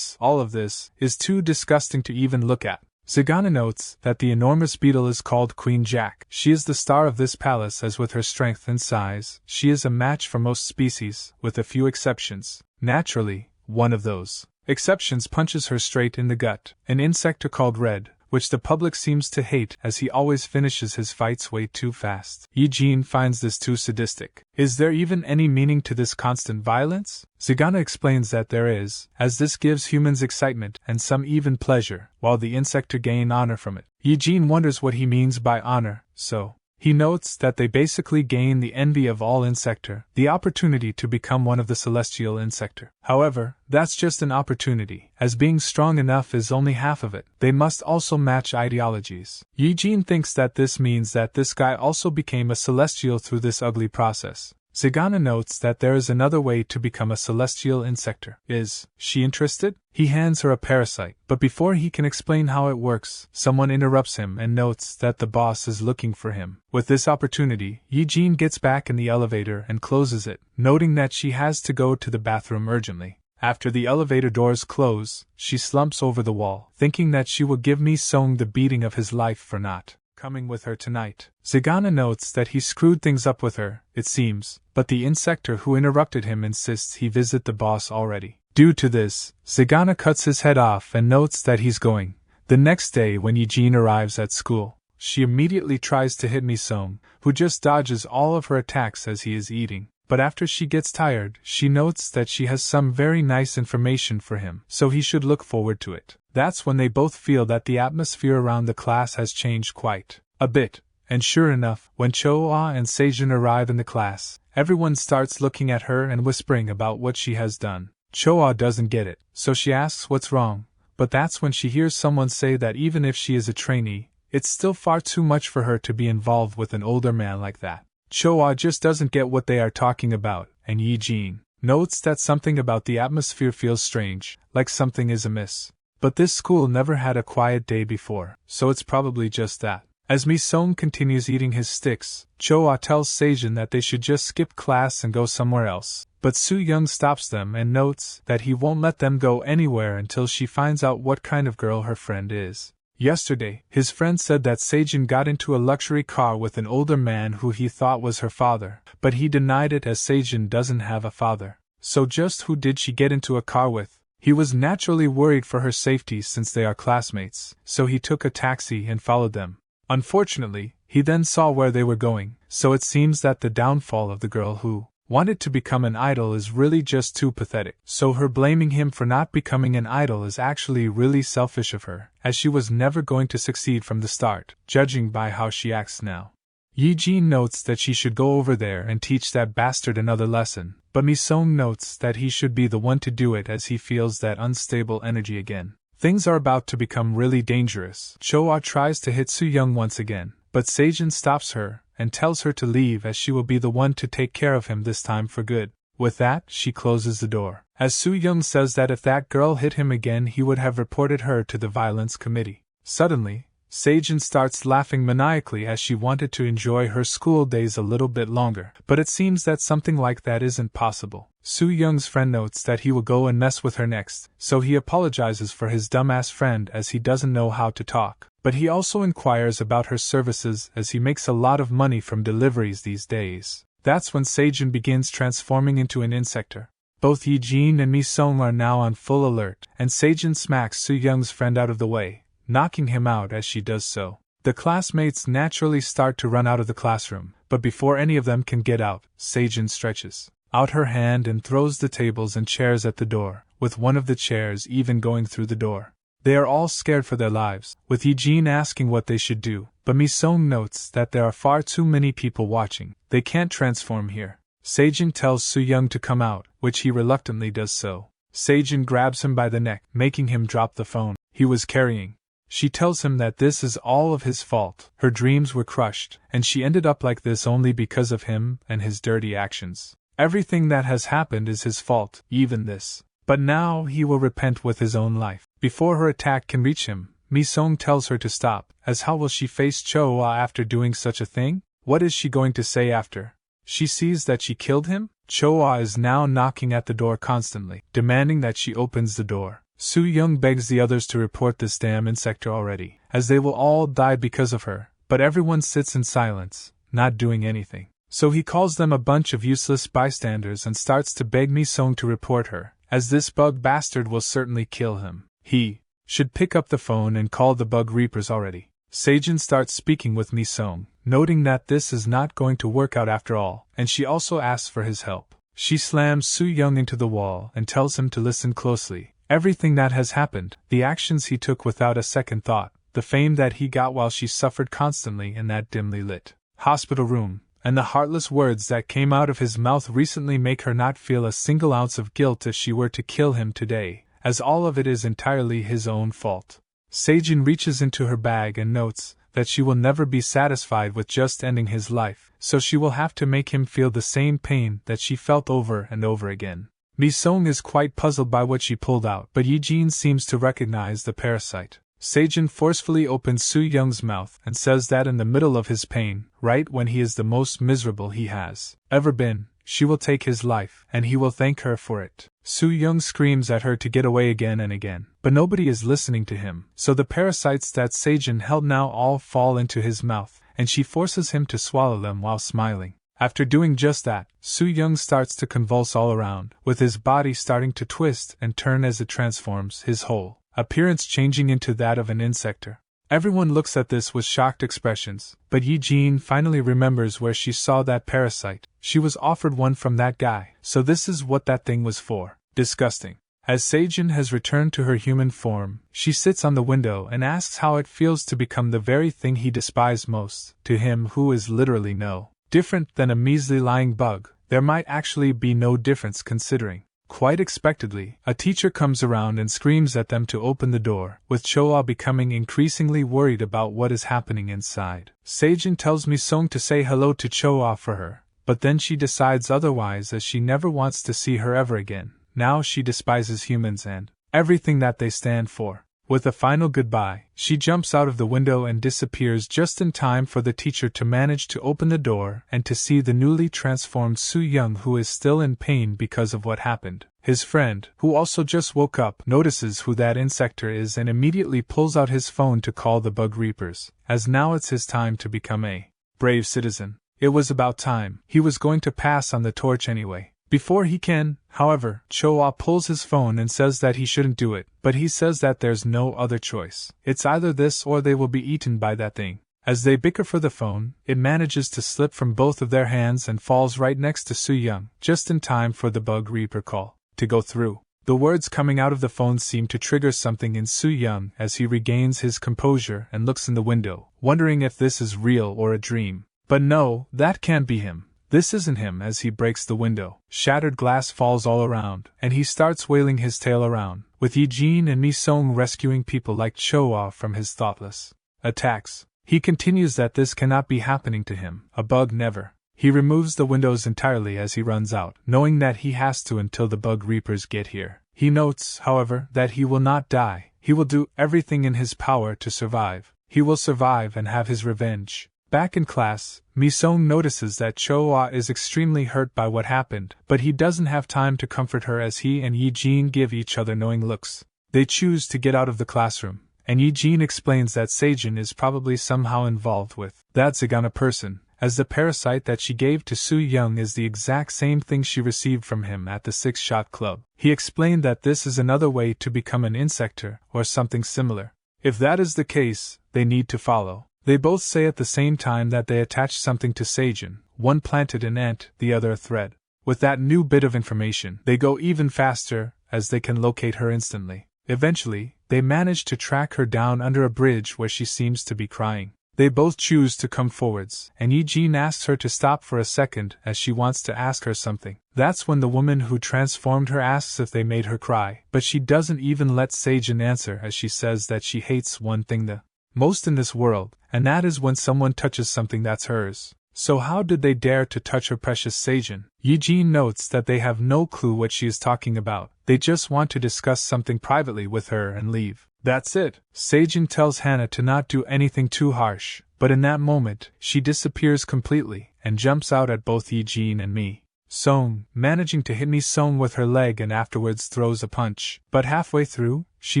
S1: All of this, is too disgusting to even look at. Zagana notes that the enormous beetle is called Queen Jack. She is the star of this palace as with her strength and size, she is a match for most species, with a few exceptions. Naturally, one of those exceptions punches her straight in the gut, an insector called Red, which the public seems to hate as he always finishes his fights way too fast. Yijin finds this too sadistic. Is there even any meaning to this constant violence? Zagana explains that there is, as this gives humans excitement and some even pleasure, while the insector gain honor from it. Yijin wonders what he means by honor, so He notes that they basically gain the envy of all insector, the opportunity to become one of the celestial insector. However, that's just an opportunity, as being strong enough is only half of it. They must also match ideologies. Eugene thinks that this means that this guy also became a celestial through this ugly process. Zagana notes that there is another way to become a celestial insector. Is she interested? He hands her a parasite, but before he can explain how it works, someone interrupts him and notes that the boss is looking for him. With this opportunity, Eugene gets back in the elevator and closes it, noting that she has to go to the bathroom urgently. After the elevator doors close, she slumps over the wall, thinking that she will give Mi-sung the beating of his life for not coming with her tonight. Zagana notes that he screwed things up with her, it seems, but the insector who interrupted him insists he visit the boss already. Due to this, Zagana cuts his head off and notes that he's going. The next day when Eugene arrives at school, she immediately tries to hit Mi-sung, who just dodges all of her attacks as he is eating. But after she gets tired, she notes that she has some very nice information for him, so he should look forward to it. That's when they both feel that the atmosphere around the class has changed quite a bit, and sure enough, when Cho-ah and Sejun arrive in the class, everyone starts looking at her and whispering about what she has done. Cho-ah doesn't get it, so she asks what's wrong, but that's when she hears someone say that even if she is a trainee, it's still far too much for her to be involved with an older man like that. Cho-ah just doesn't get what they are talking about, and Eugene notes that something about the atmosphere feels strange, like something is amiss. But this school never had a quiet day before, so it's probably just that. As Mi-sung continues eating his sticks, Cho-ah tells Sejun that they should just skip class and go somewhere else. But Soo-young stops them and notes that he won't let them go anywhere until she finds out what kind of girl her friend is. Yesterday, his friend said that Sejun got into a luxury car with an older man who he thought was her father, but he denied it as Sejun doesn't have a father. So just who did she get into a car with? He was naturally worried for her safety since they are classmates, so he took a taxi and followed them. Unfortunately, he then saw where they were going, so it seems that the downfall of the girl who wanted to become an idol is really just too pathetic. So her blaming him for not becoming an idol is actually really selfish of her, as she was never going to succeed from the start, judging by how she acts now. Eugene notes that she should go over there and teach that bastard another lesson, but Mi-sung notes that he should be the one to do it as he feels that unstable energy again. Things are about to become really dangerous. Cho-ah tries to hit Soo-young once again, but Sejun stops her and tells her to leave as she will be the one to take care of him this time for good. With that, she closes the door, as Soo-young says that if that girl hit him again he would have reported her to the violence committee. Suddenly, Sejun starts laughing maniacally as she wanted to enjoy her school days a little bit longer, but it seems that something like that isn't possible. Soo-young's friend notes that he will go and mess with her next, so he apologizes for his dumbass friend as he doesn't know how to talk. But he also inquires about her services as he makes a lot of money from deliveries these days. That's when Sejun begins transforming into an insector. Both Eugene and Mi-sung are now on full alert, and Sejun smacks Soo-young's friend out of the way, knocking him out as she does so. The classmates naturally start to run out of the classroom, but before any of them can get out, Sejun stretches out her hand and throws the tables and chairs at the door, with one of the chairs even going through the door. They are all scared for their lives, with Eugene asking what they should do, but Mi-sung notes that there are far too many people watching. They can't transform here. Sejun tells Soo-young to come out, which he reluctantly does so. Sejun grabs him by the neck, making him drop the phone he was carrying. She tells him that this is all of his fault. Her dreams were crushed, and she ended up like this only because of him and his dirty actions. Everything that has happened is his fault, even this. But now he will repent with his own life. Before her attack can reach him, Mi-sung tells her to stop, as how will she face Cho-ah after doing such a thing? What is she going to say after she sees that she killed him? Cho-ah is now knocking at the door constantly, demanding that she opens the door. Soo-young begs the others to report this damn insector already, as they will all die because of her, but everyone sits in silence, not doing anything. So he calls them a bunch of useless bystanders and starts to beg Mi-sung to report her, as this bug bastard will certainly kill him. He should pick up the phone and call the bug reapers already. Sejun starts speaking with Mi-sung, noting that this is not going to work out after all, and she also asks for his help. She slams Soo-young into the wall and tells him to listen closely. Everything that has happened, the actions he took without a second thought, the fame that he got while she suffered constantly in that dimly lit hospital room, and the heartless words that came out of his mouth recently make her not feel a single ounce of guilt if she were to kill him today, as all of it is entirely his own fault. Seijin reaches into her bag and notes that she will never be satisfied with just ending his life, so she will have to make him feel the same pain that she felt over and over again. Mi-sung is quite puzzled by what she pulled out, but Yi-jin seems to recognize the parasite. Seijin forcefully opens Soo-young's mouth and says that in the middle of his pain, right when he is the most miserable he has ever been, she will take his life, and he will thank her for it. Soo-young screams at her to get away again and again, but nobody is listening to him, so the parasites that Seijin held now all fall into his mouth, and she forces him to swallow them while smiling. After doing just that, Soo-young starts to convulse all around, with his body starting to twist and turn as it transforms, his whole appearance changing into that of an insector. Everyone looks at this with shocked expressions, but Yi-jin finally remembers where she saw that parasite. She was offered one from that guy, so this is what that thing was for. Disgusting. As Seijin has returned to her human form, she sits on the window and asks how it feels to become the very thing he despised most. To him, who is literally no different than a measly lying bug, there might actually be no difference considering. Quite expectedly, a teacher comes around and screams at them to open the door, with Choa becoming increasingly worried about what is happening inside. Seijin tells Mi-sung to say hello to Choa for her, but then she decides otherwise as she never wants to see her ever again. Now she despises humans and everything that they stand for. With a final goodbye, she jumps out of the window and disappears just in time for the teacher to manage to open the door and to see the newly transformed Soo-young, who is still in pain because of what happened. His friend, who also just woke up, notices who that insector is and immediately pulls out his phone to call the bug reapers, as now it's his time to become a brave citizen. It was about time. He was going to pass on the torch anyway. Before he can, however, Choa pulls his phone and says that he shouldn't do it, but he says that there's no other choice. It's either this or they will be eaten by that thing. As they bicker for the phone, it manages to slip from both of their hands and falls right next to Soo-young, just in time for the bug reaper call to go through. The words coming out of the phone seem to trigger something in Soo-young as he regains his composure and looks in the window, wondering if this is real or a dream. But no, that can't be him. This isn't him. As he breaks the window, shattered glass falls all around, and he starts wailing his tail around, with Yi-jin and Mi-sung rescuing people like Choa from his thoughtless attacks. He continues that this cannot be happening to him, a bug never. He removes the windows entirely as he runs out, knowing that he has to until the bug reapers get here. He notes, however, that he will not die. He will do everything in his power to survive. He will survive and have his revenge. Back in class, Mi-sung notices that Choa is extremely hurt by what happened, but he doesn't have time to comfort her as he and Yi-jin give each other knowing looks. They choose to get out of the classroom, and Yi-jin explains that Seijin is probably somehow involved with that Zagana person, as the parasite that she gave to Soo-young is the exact same thing she received from him at the six-shot club. He explained that this is another way to become an insector, or something similar. If that is the case, they need to follow. They both say at the same time that they attached something to Seijin, one planted an ant, the other a thread. With that new bit of information, they go even faster, as they can locate her instantly. Eventually, they manage to track her down under a bridge where she seems to be crying. They both choose to come forwards, and Yi-jin asks her to stop for a second as she wants to ask her something. That's when the woman who transformed her asks if they made her cry, but she doesn't even let Seijin answer as she says that she hates one thing the most in this world, and that is when someone touches something that's hers. So how did they dare to touch her precious Seijin? Yi-jin notes that they have no clue what she is talking about. They just want to discuss something privately with her and leave. That's it. Seijin tells Hana to not do anything too harsh, but in that moment, she disappears completely and jumps out at both Yi-jin and Mi-sung, managing to hit Mi-sung with her leg and afterwards throws a punch. But halfway through, she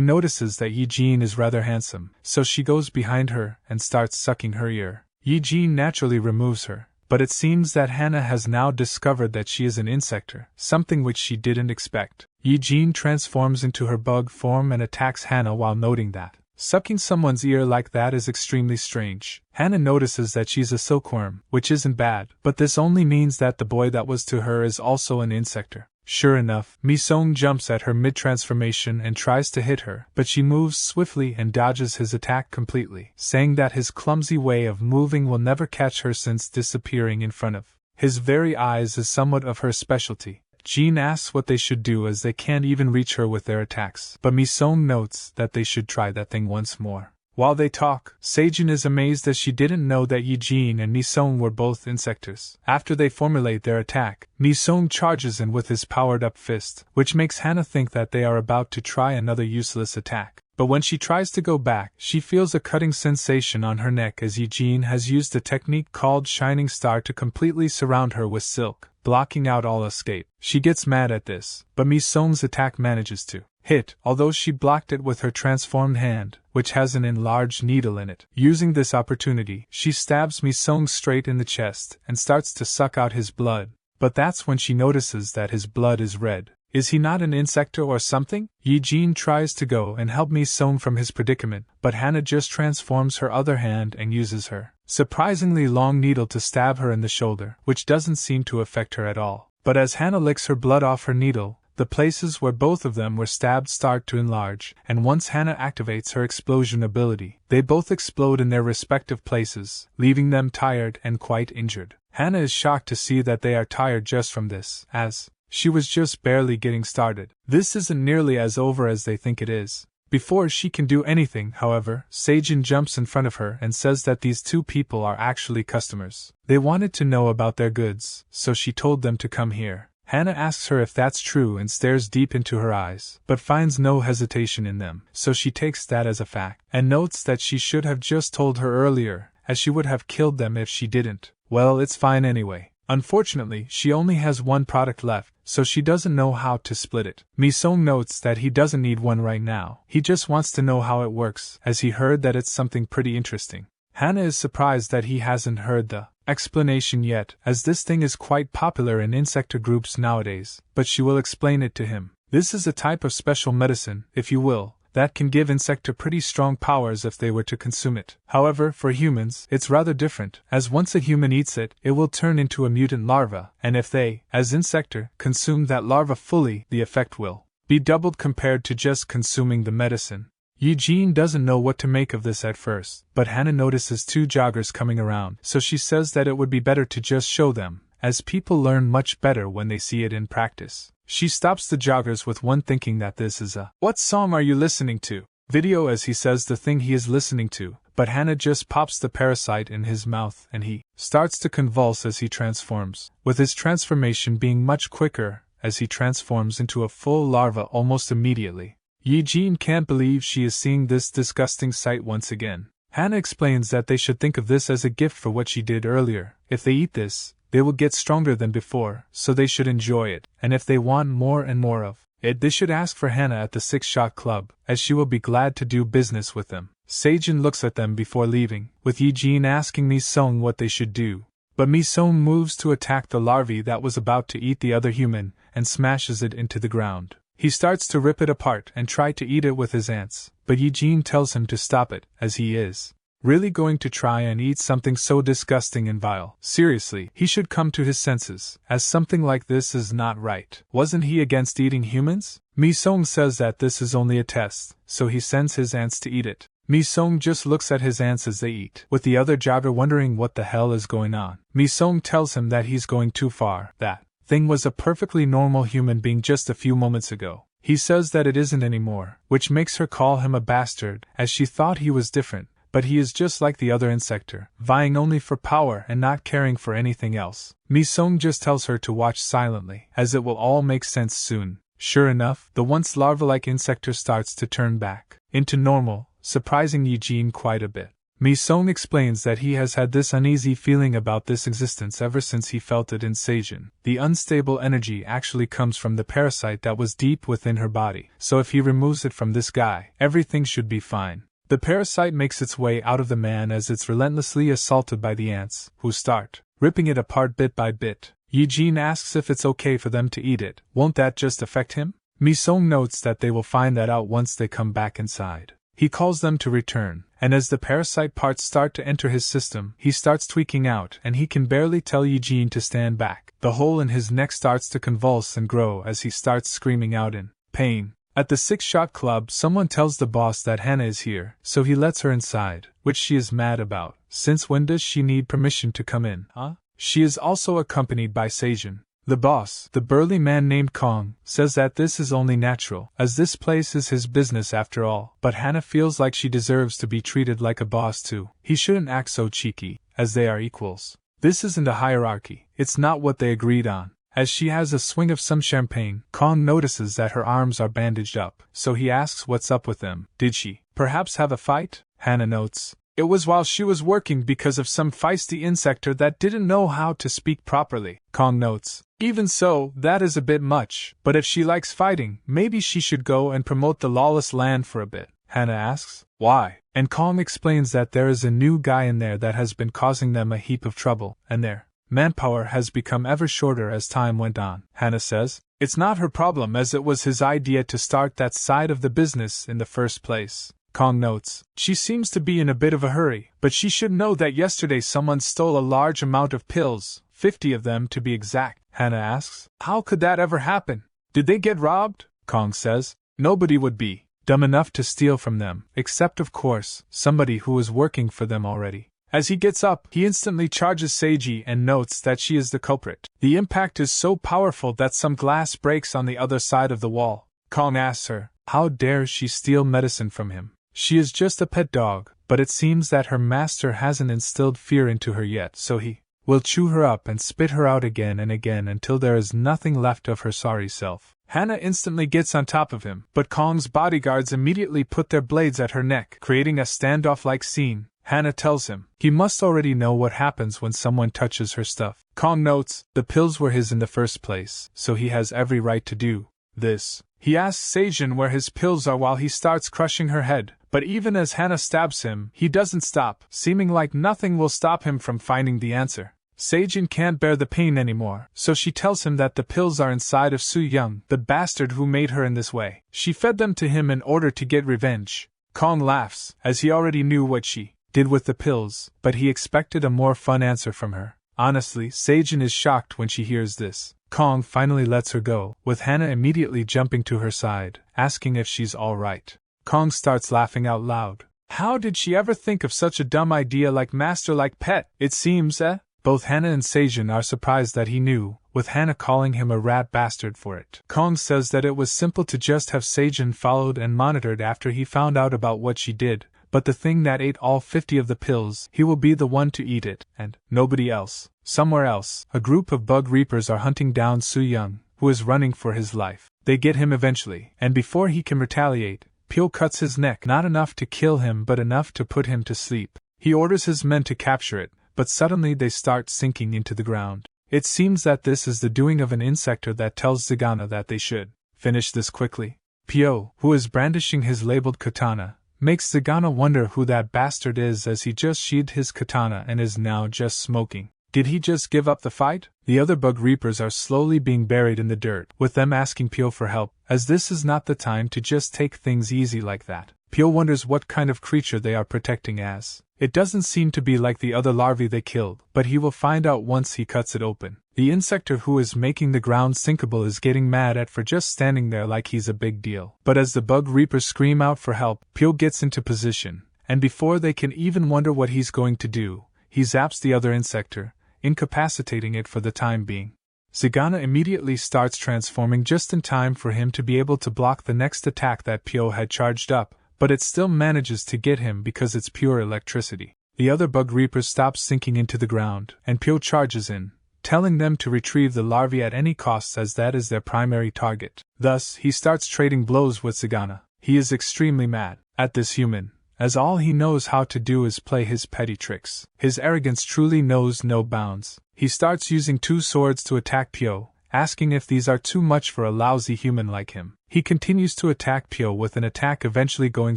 S1: notices that Yi-jin is rather handsome, so she goes behind her and starts sucking her ear. Yi-jin naturally removes her, but it seems that Hana has now discovered that she is an insector, something which she didn't expect. Yi-jin transforms into her bug form and attacks Hana while noting that sucking someone's ear like that is extremely strange. Hana notices that she's a silkworm, which isn't bad, but this only means that the boy that was to her is also an insector. Sure enough, Mi-sung jumps at her mid-transformation and tries to hit her, but she moves swiftly and dodges his attack completely, saying that his clumsy way of moving will never catch her since disappearing in front of his very eyes is somewhat of her specialty. Jean asks what they should do as they can't even reach her with their attacks, but Mi-sung notes that they should try that thing once more. While they talk, Sejin is amazed as she didn't know that Yi-jin and Mi-sung were both insectors. After they formulate their attack, Mi-sung charges in with his powered-up fist, which makes Hana think that they are about to try another useless attack. But when she tries to go back, she feels a cutting sensation on her neck as Yi-jin has used a technique called Shining Star to completely surround her with silk, blocking out all escape. She gets mad at this, but Mi-sung's attack manages to hit, although she blocked it with her transformed hand, which has an enlarged needle in it. Using this opportunity, she stabs Mi-sung straight in the chest and starts to suck out his blood, but that's when she notices that his blood is red. Is he not an insector or something? Yi-jin tries to go and help Mi-sung from his predicament, but Hana just transforms her other hand and uses her surprisingly long needle to stab her in the shoulder, which doesn't seem to affect her at all. But as Hana licks her blood off her needle, the places where both of them were stabbed start to enlarge, and once Hana activates her explosion ability, they both explode in their respective places, leaving them tired and quite injured. Hana is shocked to see that they are tired just from this, as she was just barely getting started. This isn't nearly as over as they think it is. Before she can do anything, however, Sejin jumps in front of her and says that these two people are actually customers. They wanted to know about their goods, so she told them to come here. Hana asks her if that's true and stares deep into her eyes, but finds no hesitation in them, so she takes that as a fact, and notes that she should have just told her earlier, as she would have killed them if she didn't. Well, it's fine anyway. Unfortunately, she only has one product left, so she doesn't know how to split it. Mi-sung notes that he doesn't need one right now, he just wants to know how it works, as he heard that it's something pretty interesting. Hana is surprised that he hasn't heard the explanation yet, as this thing is quite popular in insector groups nowadays, but she will explain it to him. This is a type of special medicine, if you will, that can give insector pretty strong powers if they were to consume it. However, for humans, it's rather different, as once a human eats it, it will turn into a mutant larva, and if they, as insector, consume that larva fully, the effect will be doubled compared to just consuming the medicine. Yi-jin doesn't know what to make of this at first, but Hana notices two joggers coming around, so she says that it would be better to just show them, as people learn much better when they see it in practice. She stops the joggers with one thinking that this is a "What song are you listening to?" video as he says the thing he is listening to, but Hana just pops the parasite in his mouth and he starts to convulse as he transforms, with his transformation being much quicker as he transforms into a full larva almost immediately. Yi-jin can't believe she is seeing this disgusting sight once again. Hana explains that they should think of this as a gift for what she did earlier. If they eat this, they will get stronger than before, so they should enjoy it, and if they want more and more of it, they should ask for Hana at the Six-Shot Club, as she will be glad to do business with them. Sejin looks at them before leaving, with Yi-jin asking Mi-sung what they should do. But Mi-sung moves to attack the larvae that was about to eat the other human, and smashes it into the ground. He starts to rip it apart and try to eat it with his ants, but Yi-jin tells him to stop it, as he is really going to try and eat something so disgusting and vile. Seriously, he should come to his senses, as something like this is not right. Wasn't he against eating humans? Mi-sung says that this is only a test, so he sends his ants to eat it. Mi-sung just looks at his ants as they eat, with the other jogger wondering what the hell is going on. Mi-sung tells him that he's going too far, that thing was a perfectly normal human being just a few moments ago. He says that it isn't anymore, which makes her call him a bastard, as she thought he was different, but he is just like the other insector, vying only for power and not caring for anything else. Mi-sung just tells her to watch silently, as it will all make sense soon. Sure enough, the once larva-like insector starts to turn back into normal, surprising Yi-jin quite a bit. Mi-sung explains that he has had this uneasy feeling about this existence ever since he felt it in Sejin. The unstable energy actually comes from the parasite that was deep within her body, so if he removes it from this guy, everything should be fine. The parasite makes its way out of the man as it's relentlessly assaulted by the ants, who start ripping it apart bit by bit. Yi-jin asks if it's okay for them to eat it. Won't that just affect him? Mi-sung notes that they will find that out once they come back inside. He calls them to return, and as the parasite parts start to enter his system, he starts tweaking out and he can barely tell Eugene to stand back. The hole in his neck starts to convulse and grow as he starts screaming out in pain. At the six-shot club, someone tells the boss that Hannah is here, so he lets her inside, which she is mad about. Since when does she need permission to come in, huh? She is also accompanied by Seijin. The boss, the burly man named Kong, says that this is only natural, as this place is his business after all, but Hannah feels like she deserves to be treated like a boss too. He shouldn't act so cheeky, as they are equals. This isn't a hierarchy, it's not what they agreed on. As she has a swing of some champagne, Kong notices that her arms are bandaged up, so he asks what's up with them. Did she, perhaps, have a fight? Hannah notes. It was while she was working because of some feisty insector that didn't know how to speak properly, Kong notes. Even so, that is a bit much, but if she likes fighting, maybe she should go and promote the lawless land for a bit, Hannah asks. Why? And Kong explains that there is a new guy in there that has been causing them a heap of trouble, and their manpower has become ever shorter as time went on, Hannah says. It's not her problem as it was his idea to start that side of the business in the first place, Kong notes. She seems to be in a bit of a hurry, but she should know that yesterday someone stole a large amount of pills, 50 of them to be exact, Hannah asks. How could that ever happen? Did they get robbed? Kong says. Nobody would be dumb enough to steal from them, except of course, somebody who was working for them already. As he gets up, he instantly charges Seiji and notes that she is the culprit. The impact is so powerful that some glass breaks on the other side of the wall. Kong asks her, how dare she steal medicine from him? She is just a pet dog, but it seems that her master hasn't instilled fear into her yet, so he will chew her up and spit her out again and again until there is nothing left of her sorry self. Hannah instantly gets on top of him, but Kong's bodyguards immediately put their blades at her neck, creating a standoff-like scene. Hannah tells him he must already know what happens when someone touches her stuff. Kong notes the pills were his in the first place, so he has every right to do this. He asks Seijin where his pills are while he starts crushing her head, but even as Hannah stabs him, he doesn't stop, seeming like nothing will stop him from finding the answer. Seijin can't bear the pain anymore, so she tells him that the pills are inside of Su Young, the bastard who made her in this way. She fed them to him in order to get revenge. Kong laughs, as he already knew what she did with the pills, but he expected a more fun answer from her. Honestly, Seijin is shocked when she hears this. Kong finally lets her go, with Hannah immediately jumping to her side, asking if she's alright. Kong starts laughing out loud. How did she ever think of such a dumb idea like master like pet? It seems, Both Hannah and Seijin are surprised that he knew, with Hannah calling him a rat bastard for it. Kong says that it was simple to just have Seijin followed and monitored after he found out about what she did, but the thing that ate all 50 of the pills, he will be the one to eat it, and nobody else. Somewhere else, a group of bug reapers are hunting down Su Young, who is running for his life. They get him eventually, and before he can retaliate, Pyo cuts his neck, not enough to kill him but enough to put him to sleep. He orders his men to capture it, but suddenly they start sinking into the ground. It seems that this is the doing of an insector that tells Zagana that they should finish this quickly. Pyo, who is brandishing his labeled katana, makes Zagana wonder who that bastard is as he just sheathed his katana and is now just smoking. Did he just give up the fight? The other bug reapers are slowly being buried in the dirt, with them asking Pyo for help, as this is not the time to just take things easy like that. Pyo wonders what kind of creature they are protecting as. It doesn't seem to be like the other larvae they killed, but he will find out once he cuts it open. The insector who is making the ground sinkable is getting mad at for just standing there like he's a big deal. But as the bug reapers scream out for help, Pyo gets into position, and before they can even wonder what he's going to do, he zaps the other insector, incapacitating it for the time being. Zagana immediately starts transforming just in time for him to be able to block the next attack that Pyo had charged up, but it still manages to get him because it's pure electricity. The other bug reapers stop sinking into the ground, and Pyo charges in, telling them to retrieve the larvae at any cost as that is their primary target. Thus, he starts trading blows with Zagana. He is extremely mad at this human, as all he knows how to do is play his petty tricks. His arrogance truly knows no bounds. He starts using two swords to attack Pyo, asking if these are too much for a lousy human like him. He continues to attack Pyo with an attack eventually going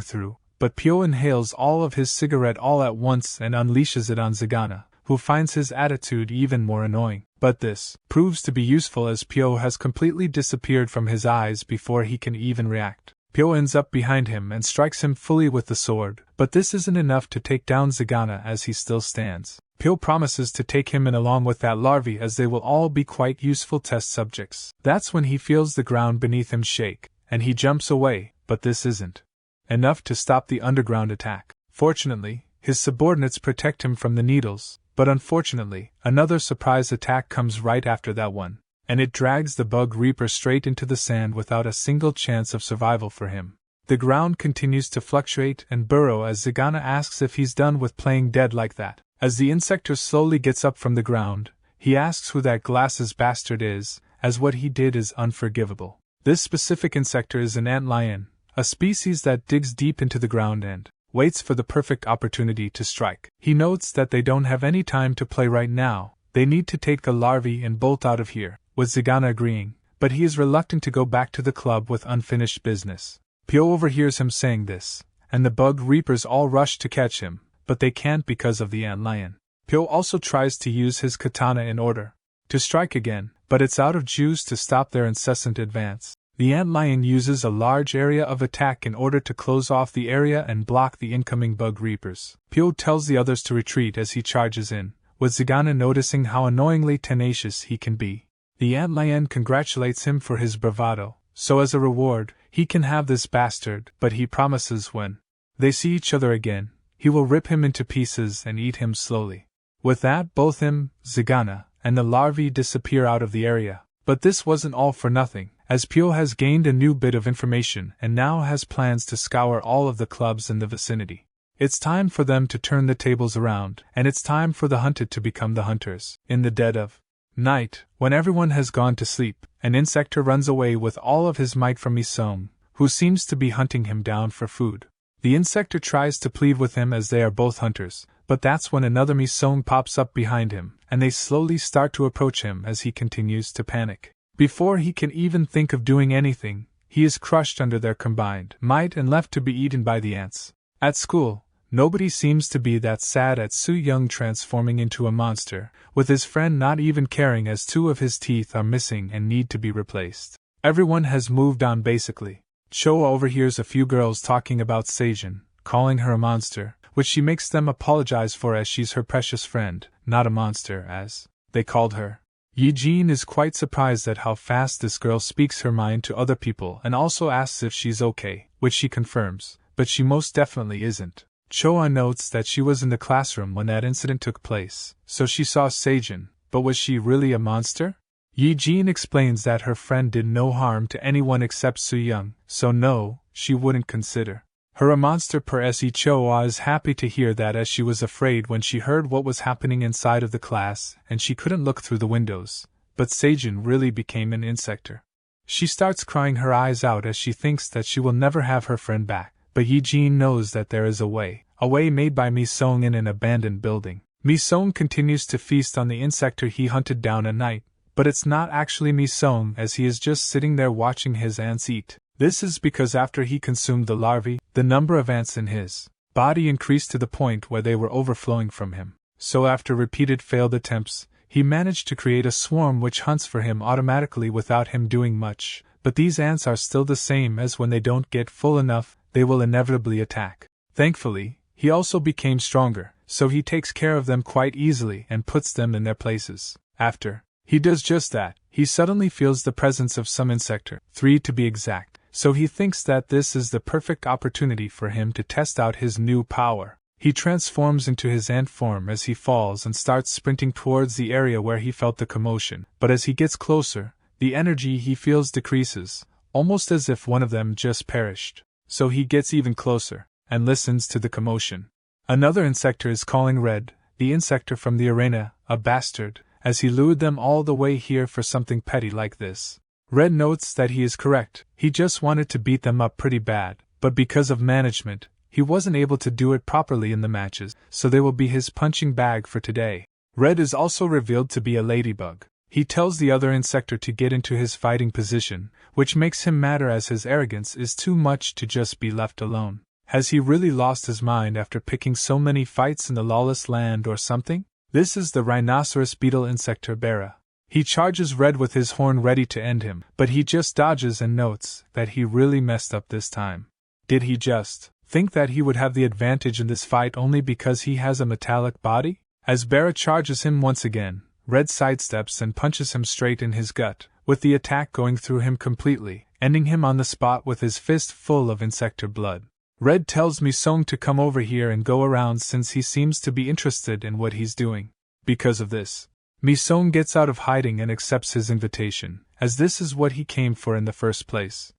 S1: through, but Pyo inhales all of his cigarette all at once and unleashes it on Zagana, who finds his attitude even more annoying. But this proves to be useful as Pyo has completely disappeared from his eyes before he can even react. Pyo ends up behind him and strikes him fully with the sword, but this isn't enough to take down Zagana as he still stands. Pyo promises to take him in along with that larvae as they will all be quite useful test subjects. That's when he feels the ground beneath him shake, and he jumps away, but this isn't enough to stop the underground attack. Fortunately, his subordinates protect him from the needles, but unfortunately, another surprise attack comes right after that one, and it drags the bug reaper straight into the sand without a single chance of survival for him. The ground continues to fluctuate and burrow as Zagana asks if he's done with playing dead like that. As the insector slowly gets up from the ground, he asks who that glasses bastard is, as what he did is unforgivable. This specific insector is an antlion, a species that digs deep into the ground and waits for the perfect opportunity to strike. He notes that they don't have any time to play right now, they need to take the larvae and bolt out of here, with Zagana agreeing, but he is reluctant to go back to the club with unfinished business. Pyo overhears him saying this, and the bug reapers all rush to catch him, but they can't because of the antlion. Pyo also tries to use his katana in order to strike again, but it's out of juice to stop their incessant advance. The antlion uses a large area of attack in order to close off the area and block the incoming bug reapers. Pyo tells the others to retreat as he charges in, with Zagana noticing how annoyingly tenacious he can be. The antlion congratulates him for his bravado, so as a reward, he can have this bastard, but he promises when they see each other again, he will rip him into pieces and eat him slowly. With that, both him, Zagana, and the larvae disappear out of the area. But this wasn't all for nothing, as Pyo has gained a new bit of information and now has plans to scour all of the clubs in the vicinity. It's time for them to turn the tables around, and it's time for the hunted to become the hunters. In the dead of night, when everyone has gone to sleep, an insector runs away with all of his might from Misong, who seems to be hunting him down for food. The insector tries to plead with him as they are both hunters, but that's when another Misong pops up behind him, and they slowly start to approach him as he continues to panic. Before he can even think of doing anything, he is crushed under their combined might and left to be eaten by the ants. At school, nobody seems to be that sad at Su Young transforming into a monster, with his friend not even caring as 2 of his teeth are missing and need to be replaced. Everyone has moved on basically. Cho overhears a few girls talking about Seijin, calling her a monster, which she makes them apologize for as she's her precious friend, not a monster as they called her. Yi-jin is quite surprised at how fast this girl speaks her mind to other people and also asks if she's okay, which she confirms, but she most definitely isn't. Choa notes that she was in the classroom when that incident took place, so she saw Seijin, but was she really a monster? Yi-jin explains that her friend did no harm to anyone except Su-young, so no, she wouldn't consider her a monster per se. Choa is happy to hear that as she was afraid when she heard what was happening inside of the class and she couldn't look through the windows, but Seijin really became an insector. She starts crying her eyes out as she thinks that she will never have her friend back, but Yi-jin knows that there is a way made by Mi-song in an abandoned building. Mi-song continues to feast on the insector he hunted down at night, but it's not actually Mi-song as he is just sitting there watching his ants eat. This is because after he consumed the larvae, the number of ants in his body increased to the point where they were overflowing from him. So after repeated failed attempts, he managed to create a swarm which hunts for him automatically without him doing much, but these ants are still the same as when they don't get full enough, they will inevitably attack. Thankfully, he also became stronger, so he takes care of them quite easily and puts them in their places. After he does just that, he suddenly feels the presence of some insector, 3 to be exact, so he thinks that this is the perfect opportunity for him to test out his new power. He transforms into his ant form as he falls and starts sprinting towards the area where he felt the commotion, but as he gets closer, the energy he feels decreases, almost as if one of them just perished. So he gets even closer, and listens to the commotion. Another insector is calling Red, the insector from the arena, a bastard, as he lured them all the way here for something petty like this. Red notes that he is correct, he just wanted to beat them up pretty bad, but because of management, he wasn't able to do it properly in the matches, so they will be his punching bag for today. Red is also revealed to be a ladybug. He tells the other insector to get into his fighting position, which makes him madder as his arrogance is too much to just be left alone. Has he really lost his mind after picking so many fights in the lawless land or something? This is the rhinoceros beetle insector Bera. He charges Red with his horn ready to end him, but he just dodges and notes that he really messed up this time. Did he just think that he would have the advantage in this fight only because he has a metallic body? As Bara charges him once again, Red sidesteps and punches him straight in his gut, with the attack going through him completely, ending him on the spot with his fist full of insector blood. Red tells Mi-sung to come over here and go around since he seems to be interested in what he's doing. Because of this, Mi-sung gets out of hiding and accepts his invitation, as this is what he came for in the first place.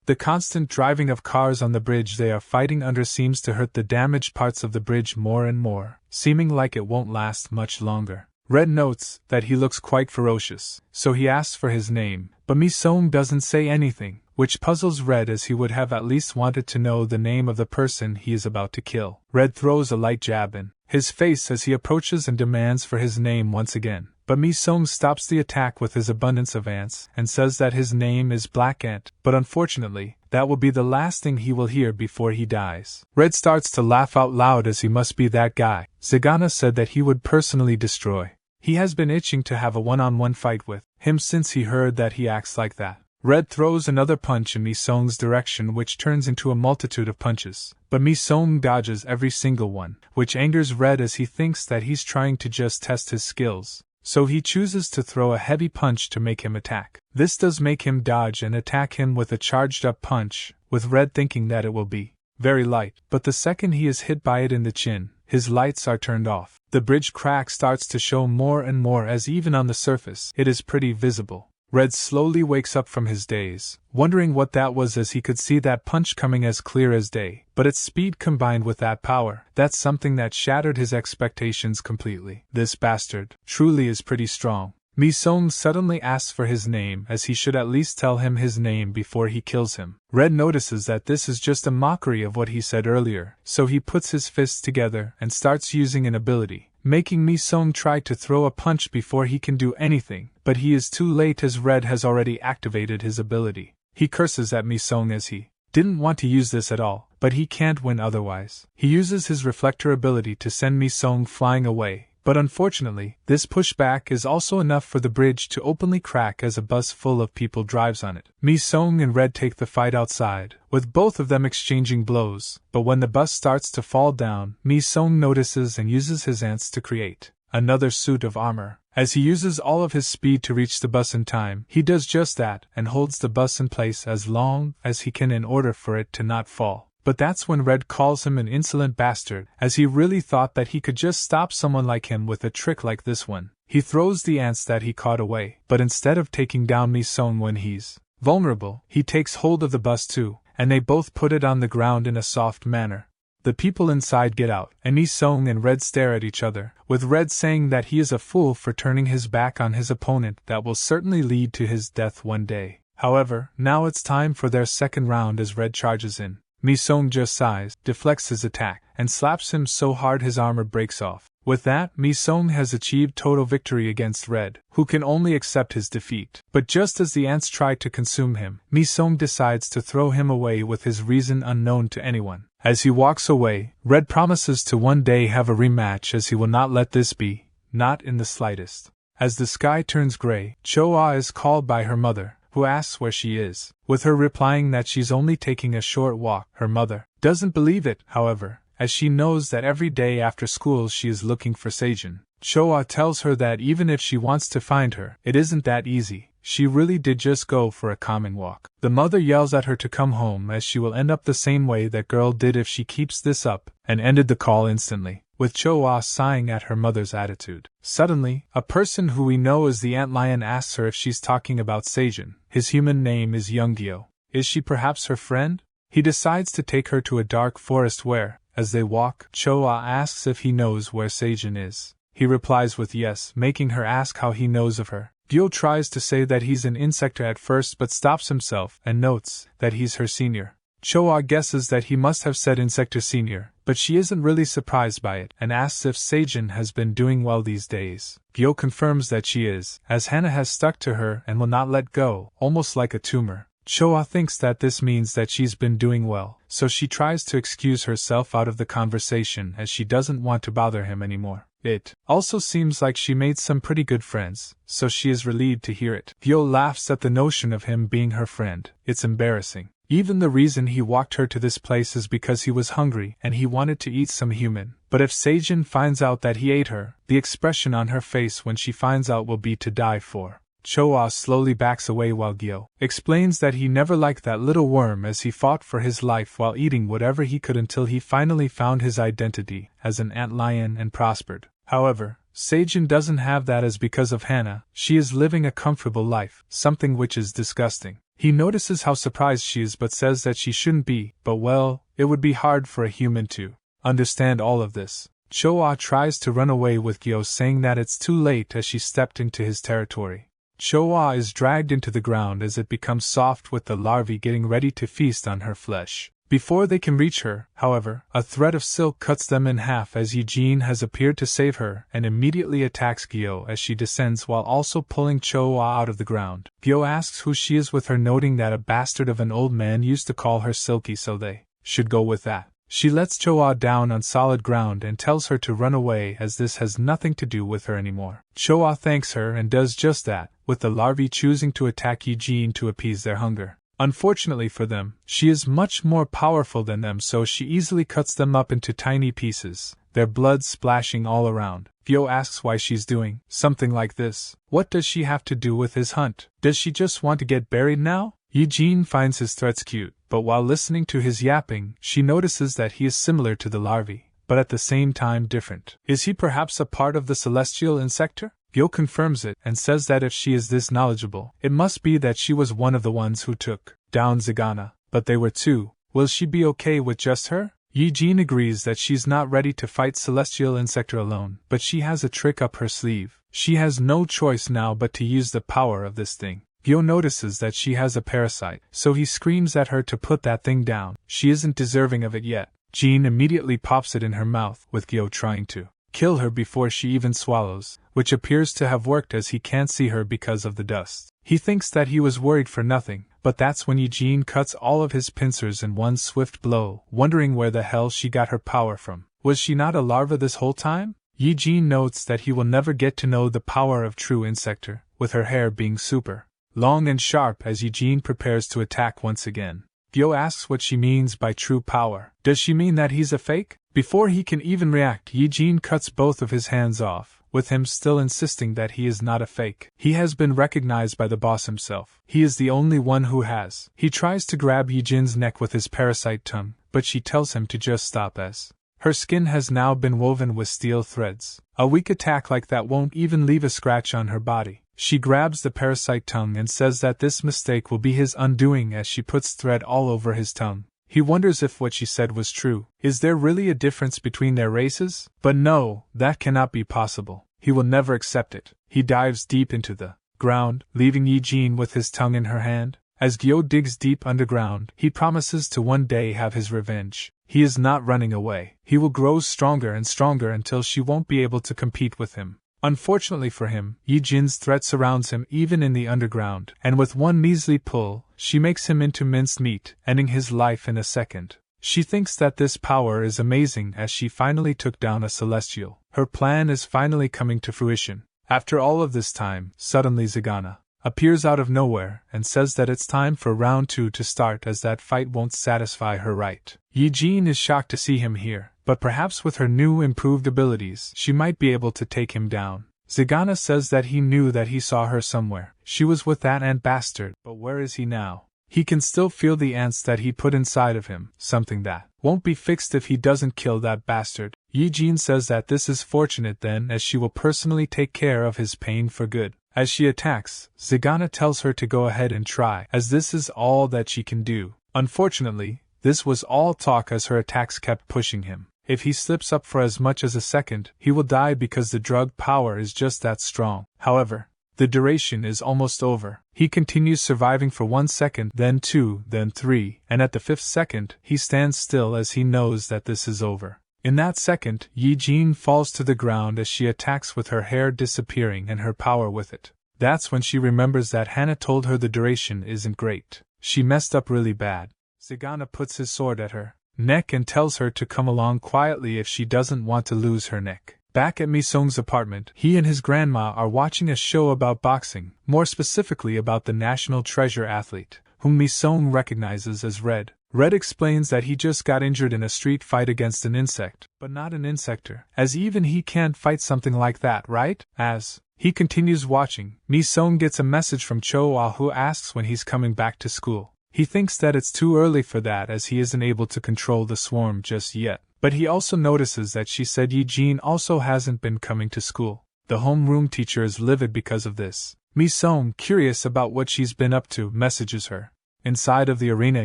S1: The constant driving of cars on the bridge they are fighting under seems to hurt the damaged parts of the bridge more and more, seeming like it won't last much longer. Red notes that he looks quite ferocious, so he asks for his name, but Mi-sung doesn't say anything, which puzzles Red as he would have at least wanted to know the name of the person he is about to kill. Red throws a light jab in his face as he approaches and demands for his name once again, but Mi-sung stops the attack with his abundance of ants and says that his name is Black Ant, but unfortunately, that will be the last thing he will hear before he dies. Red starts to laugh out loud as he must be that guy Zagana said that he would personally destroy. He has been itching to have a one-on-one fight with him since he heard that he acts like that. Red throws another punch in Mi-sung's direction which turns into a multitude of punches, but Mi-sung dodges every single one, which angers Red as he thinks that he's trying to just test his skills. So he chooses to throw a heavy punch to make him attack. This does make him dodge and attack him with a charged-up punch, with Red thinking that it will be very light, but the second he is hit by it in the chin, his lights are turned off. The bridge crack starts to show more and more as even on the surface it is pretty visible. Red slowly wakes up from his daze, wondering what that was as he could see that punch coming as clear as day, but its speed combined with that power, that's something that shattered his expectations completely. This bastard truly is pretty strong. Mi-sung suddenly asks for his name as he should at least tell him his name before he kills him. Red notices that this is just a mockery of what he said earlier, so he puts his fists together and starts using an ability, making Mi-sung try to throw a punch before he can do anything, but he is too late as Red has already activated his ability. He curses at Mi-sung as he didn't want to use this at all, but he can't win otherwise. He uses his reflector ability to send Mi-sung flying away, but unfortunately, this pushback is also enough for the bridge to openly crack as a bus full of people drives on it. Mi-sung and Red take the fight outside, with both of them exchanging blows, but when the bus starts to fall down, Mi-sung notices and uses his ants to create another suit of armor. As he uses all of his speed to reach the bus in time, he does just that and holds the bus in place as long as he can in order for it to not fall. But that's when Red calls him an insolent bastard, as he really thought that he could just stop someone like him with a trick like this one. He throws the ants that he caught away, but instead of taking down Mi-sung when he's vulnerable, he takes hold of the bus too, and they both put it on the ground in a soft manner. The people inside get out, and Mi-sung and Red stare at each other, with Red saying that he is a fool for turning his back on his opponent that will certainly lead to his death one day. However, now it's time for their second round as Red charges in. Mi-sung just sighs, deflects his attack, and slaps him so hard his armor breaks off. With that, Mi-sung has achieved total victory against Red, who can only accept his defeat. But just as the ants try to consume him, Mi-sung decides to throw him away with his reason unknown to anyone. As he walks away, Red promises to one day have a rematch as he will not let this be, not in the slightest. As the sky turns gray, Cho-ah is called by her mother, who asks where she is, with her replying that she's only taking a short walk. Her mother doesn't believe it, however, as she knows that every day after school she is looking for Seijin. Cho-ah tells her that even if she wants to find her, it isn't that easy. She really did just go for a calming walk. The mother yells at her to come home as she will end up the same way that girl did if she keeps this up, and ended the call instantly, with Cho-ah sighing at her mother's attitude. Suddenly, a person who we know as the antlion asks her if she's talking about Seijin. His human name is Younggyo. Is she perhaps her friend? He decides to take her to a dark forest where, as they walk, Cho-ah asks if he knows where Seijin is. He replies with yes, making her ask how he knows of her. Gyo tries to say that he's an insector at first but stops himself and notes that he's her senior. Cho-ah guesses that he must have said insector senior, but she isn't really surprised by it and asks if Seijin has been doing well these days. Gyo confirms that she is, as Hana has stuck to her and will not let go, almost like a tumor. Cho-ah thinks that this means that she's been doing well, so she tries to excuse herself out of the conversation as she doesn't want to bother him anymore. It also seems like she made some pretty good friends, so she is relieved to hear it. Gyo laughs at the notion of him being her friend. It's embarrassing. Even the reason he walked her to this place is because he was hungry and he wanted to eat some human. But if Seijin finds out that he ate her, the expression on her face when she finds out will be to die for. Choa slowly backs away while Gyo explains that he never liked that little worm as he fought for his life while eating whatever he could until he finally found his identity as an antlion and prospered. However, Seijin doesn't have that as because of Hana. She is living a comfortable life, something which is disgusting. He notices how surprised she is but says that she shouldn't be, but well, it would be hard for a human to understand all of this. Choa tries to run away with Gyo saying that it's too late as she stepped into his territory. Choa is dragged into the ground as it becomes soft with the larvae getting ready to feast on her flesh. Before they can reach her, however, a thread of silk cuts them in half as Eugene has appeared to save her and immediately attacks Gyo as she descends while also pulling Choa out of the ground. Gyo asks who she is with her noting that a bastard of an old man used to call her Silky so they should go with that. She lets Choa down on solid ground and tells her to run away as this has nothing to do with her anymore. Choa thanks her and does just that, with the larvae choosing to attack Eugene to appease their hunger. Unfortunately for them, she is much more powerful than them so she easily cuts them up into tiny pieces, their blood splashing all around. Gyo asks why she's doing something like this. What does she have to do with his hunt? Does she just want to get buried now? Eugene finds his threats cute, but while listening to his yapping, she notices that he is similar to the larvae, but at the same time different. Is he perhaps a part of the celestial insector? Gyo confirms it and says that if she is this knowledgeable, it must be that she was one of the ones who took down Zagana, but they were two. Will she be okay with just her? Eugene agrees that she's not ready to fight Celestial Insector alone, but she has a trick up her sleeve. She has no choice now but to use the power of this thing. Gyo notices that she has a parasite, so he screams at her to put that thing down. She isn't deserving of it yet. Jean immediately pops it in her mouth, with Gyo trying to kill her before she even swallows, which appears to have worked as he can't see her because of the dust. He thinks that he was worried for nothing, but that's when Eugene cuts all of his pincers in one swift blow, wondering where the hell she got her power from. Was she not a larva this whole time? Eugene notes that he will never get to know the power of true insector, with her hair being super long and sharp as Eugene prepares to attack once again. Gyo asks what she means by true power. Does she mean that he's a fake? Before he can even react, Eugene cuts both of his hands off, with him still insisting that he is not a fake. He has been recognized by the boss himself. He is the only one who has. He tries to grab Eugene's neck with his parasite tongue, but she tells him to just stop as her skin has now been woven with steel threads. A weak attack like that won't even leave a scratch on her body. She grabs the parasite tongue and says that this mistake will be his undoing as she puts thread all over his tongue. He wonders if what she said was true. Is there really a difference between their races? But no, that cannot be possible. He will never accept it. He dives deep into the ground, leaving Eugene with his tongue in her hand. As Gyo digs deep underground, he promises to one day have his revenge. He is not running away. He will grow stronger and stronger until she won't be able to compete with him. Unfortunately for him, Eugene's threat surrounds him even in the underground, and with one measly pull, she makes him into minced meat, ending his life in a second. She thinks that this power is amazing as she finally took down a celestial. Her plan is finally coming to fruition. After all of this time, suddenly Zagana appears out of nowhere and says that it's time for round 2 to start as that fight won't satisfy her right. Eugene is shocked to see him here, but perhaps with her new improved abilities she might be able to take him down. Zagana says that he knew that he saw her somewhere. She was with that ant bastard, but where is he now? He can still feel the ants that he put inside of him, something that won't be fixed if he doesn't kill that bastard. Eugene says that this is fortunate then as she will personally take care of his pain for good. As she attacks, Zagana tells her to go ahead and try, as this is all that she can do. Unfortunately, this was all talk as her attacks kept pushing him. If he slips up for as much as a second, he will die because the drug power is just that strong. However, the duration is almost over. He continues surviving for 1 second, then 2, then 3, and at the 5th second, he stands still as he knows that this is over. In that second, Eugene falls to the ground as she attacks with her hair disappearing and her power with it. That's when she remembers that Hana told her the duration isn't great. She messed up really bad. Zagana puts his sword at her neck and tells her to come along quietly if she doesn't want to lose her neck. Back at Mi-sung's apartment, he and his grandma are watching a show about boxing, more specifically about the national treasure athlete, whom Mi-sung recognizes as Red. Red explains that he just got injured in a street fight against an insect, but not an insector, as even he can't fight something like that, right? As he continues watching, Mi-sung gets a message from Cho-ah who asks when he's coming back to school. He thinks that it's too early for that as he isn't able to control the swarm just yet, but he also notices that she said Yi-jin also hasn't been coming to school. The homeroom teacher is livid because of this. Mi-sung, curious about what she's been up to, messages her. Inside of the arena,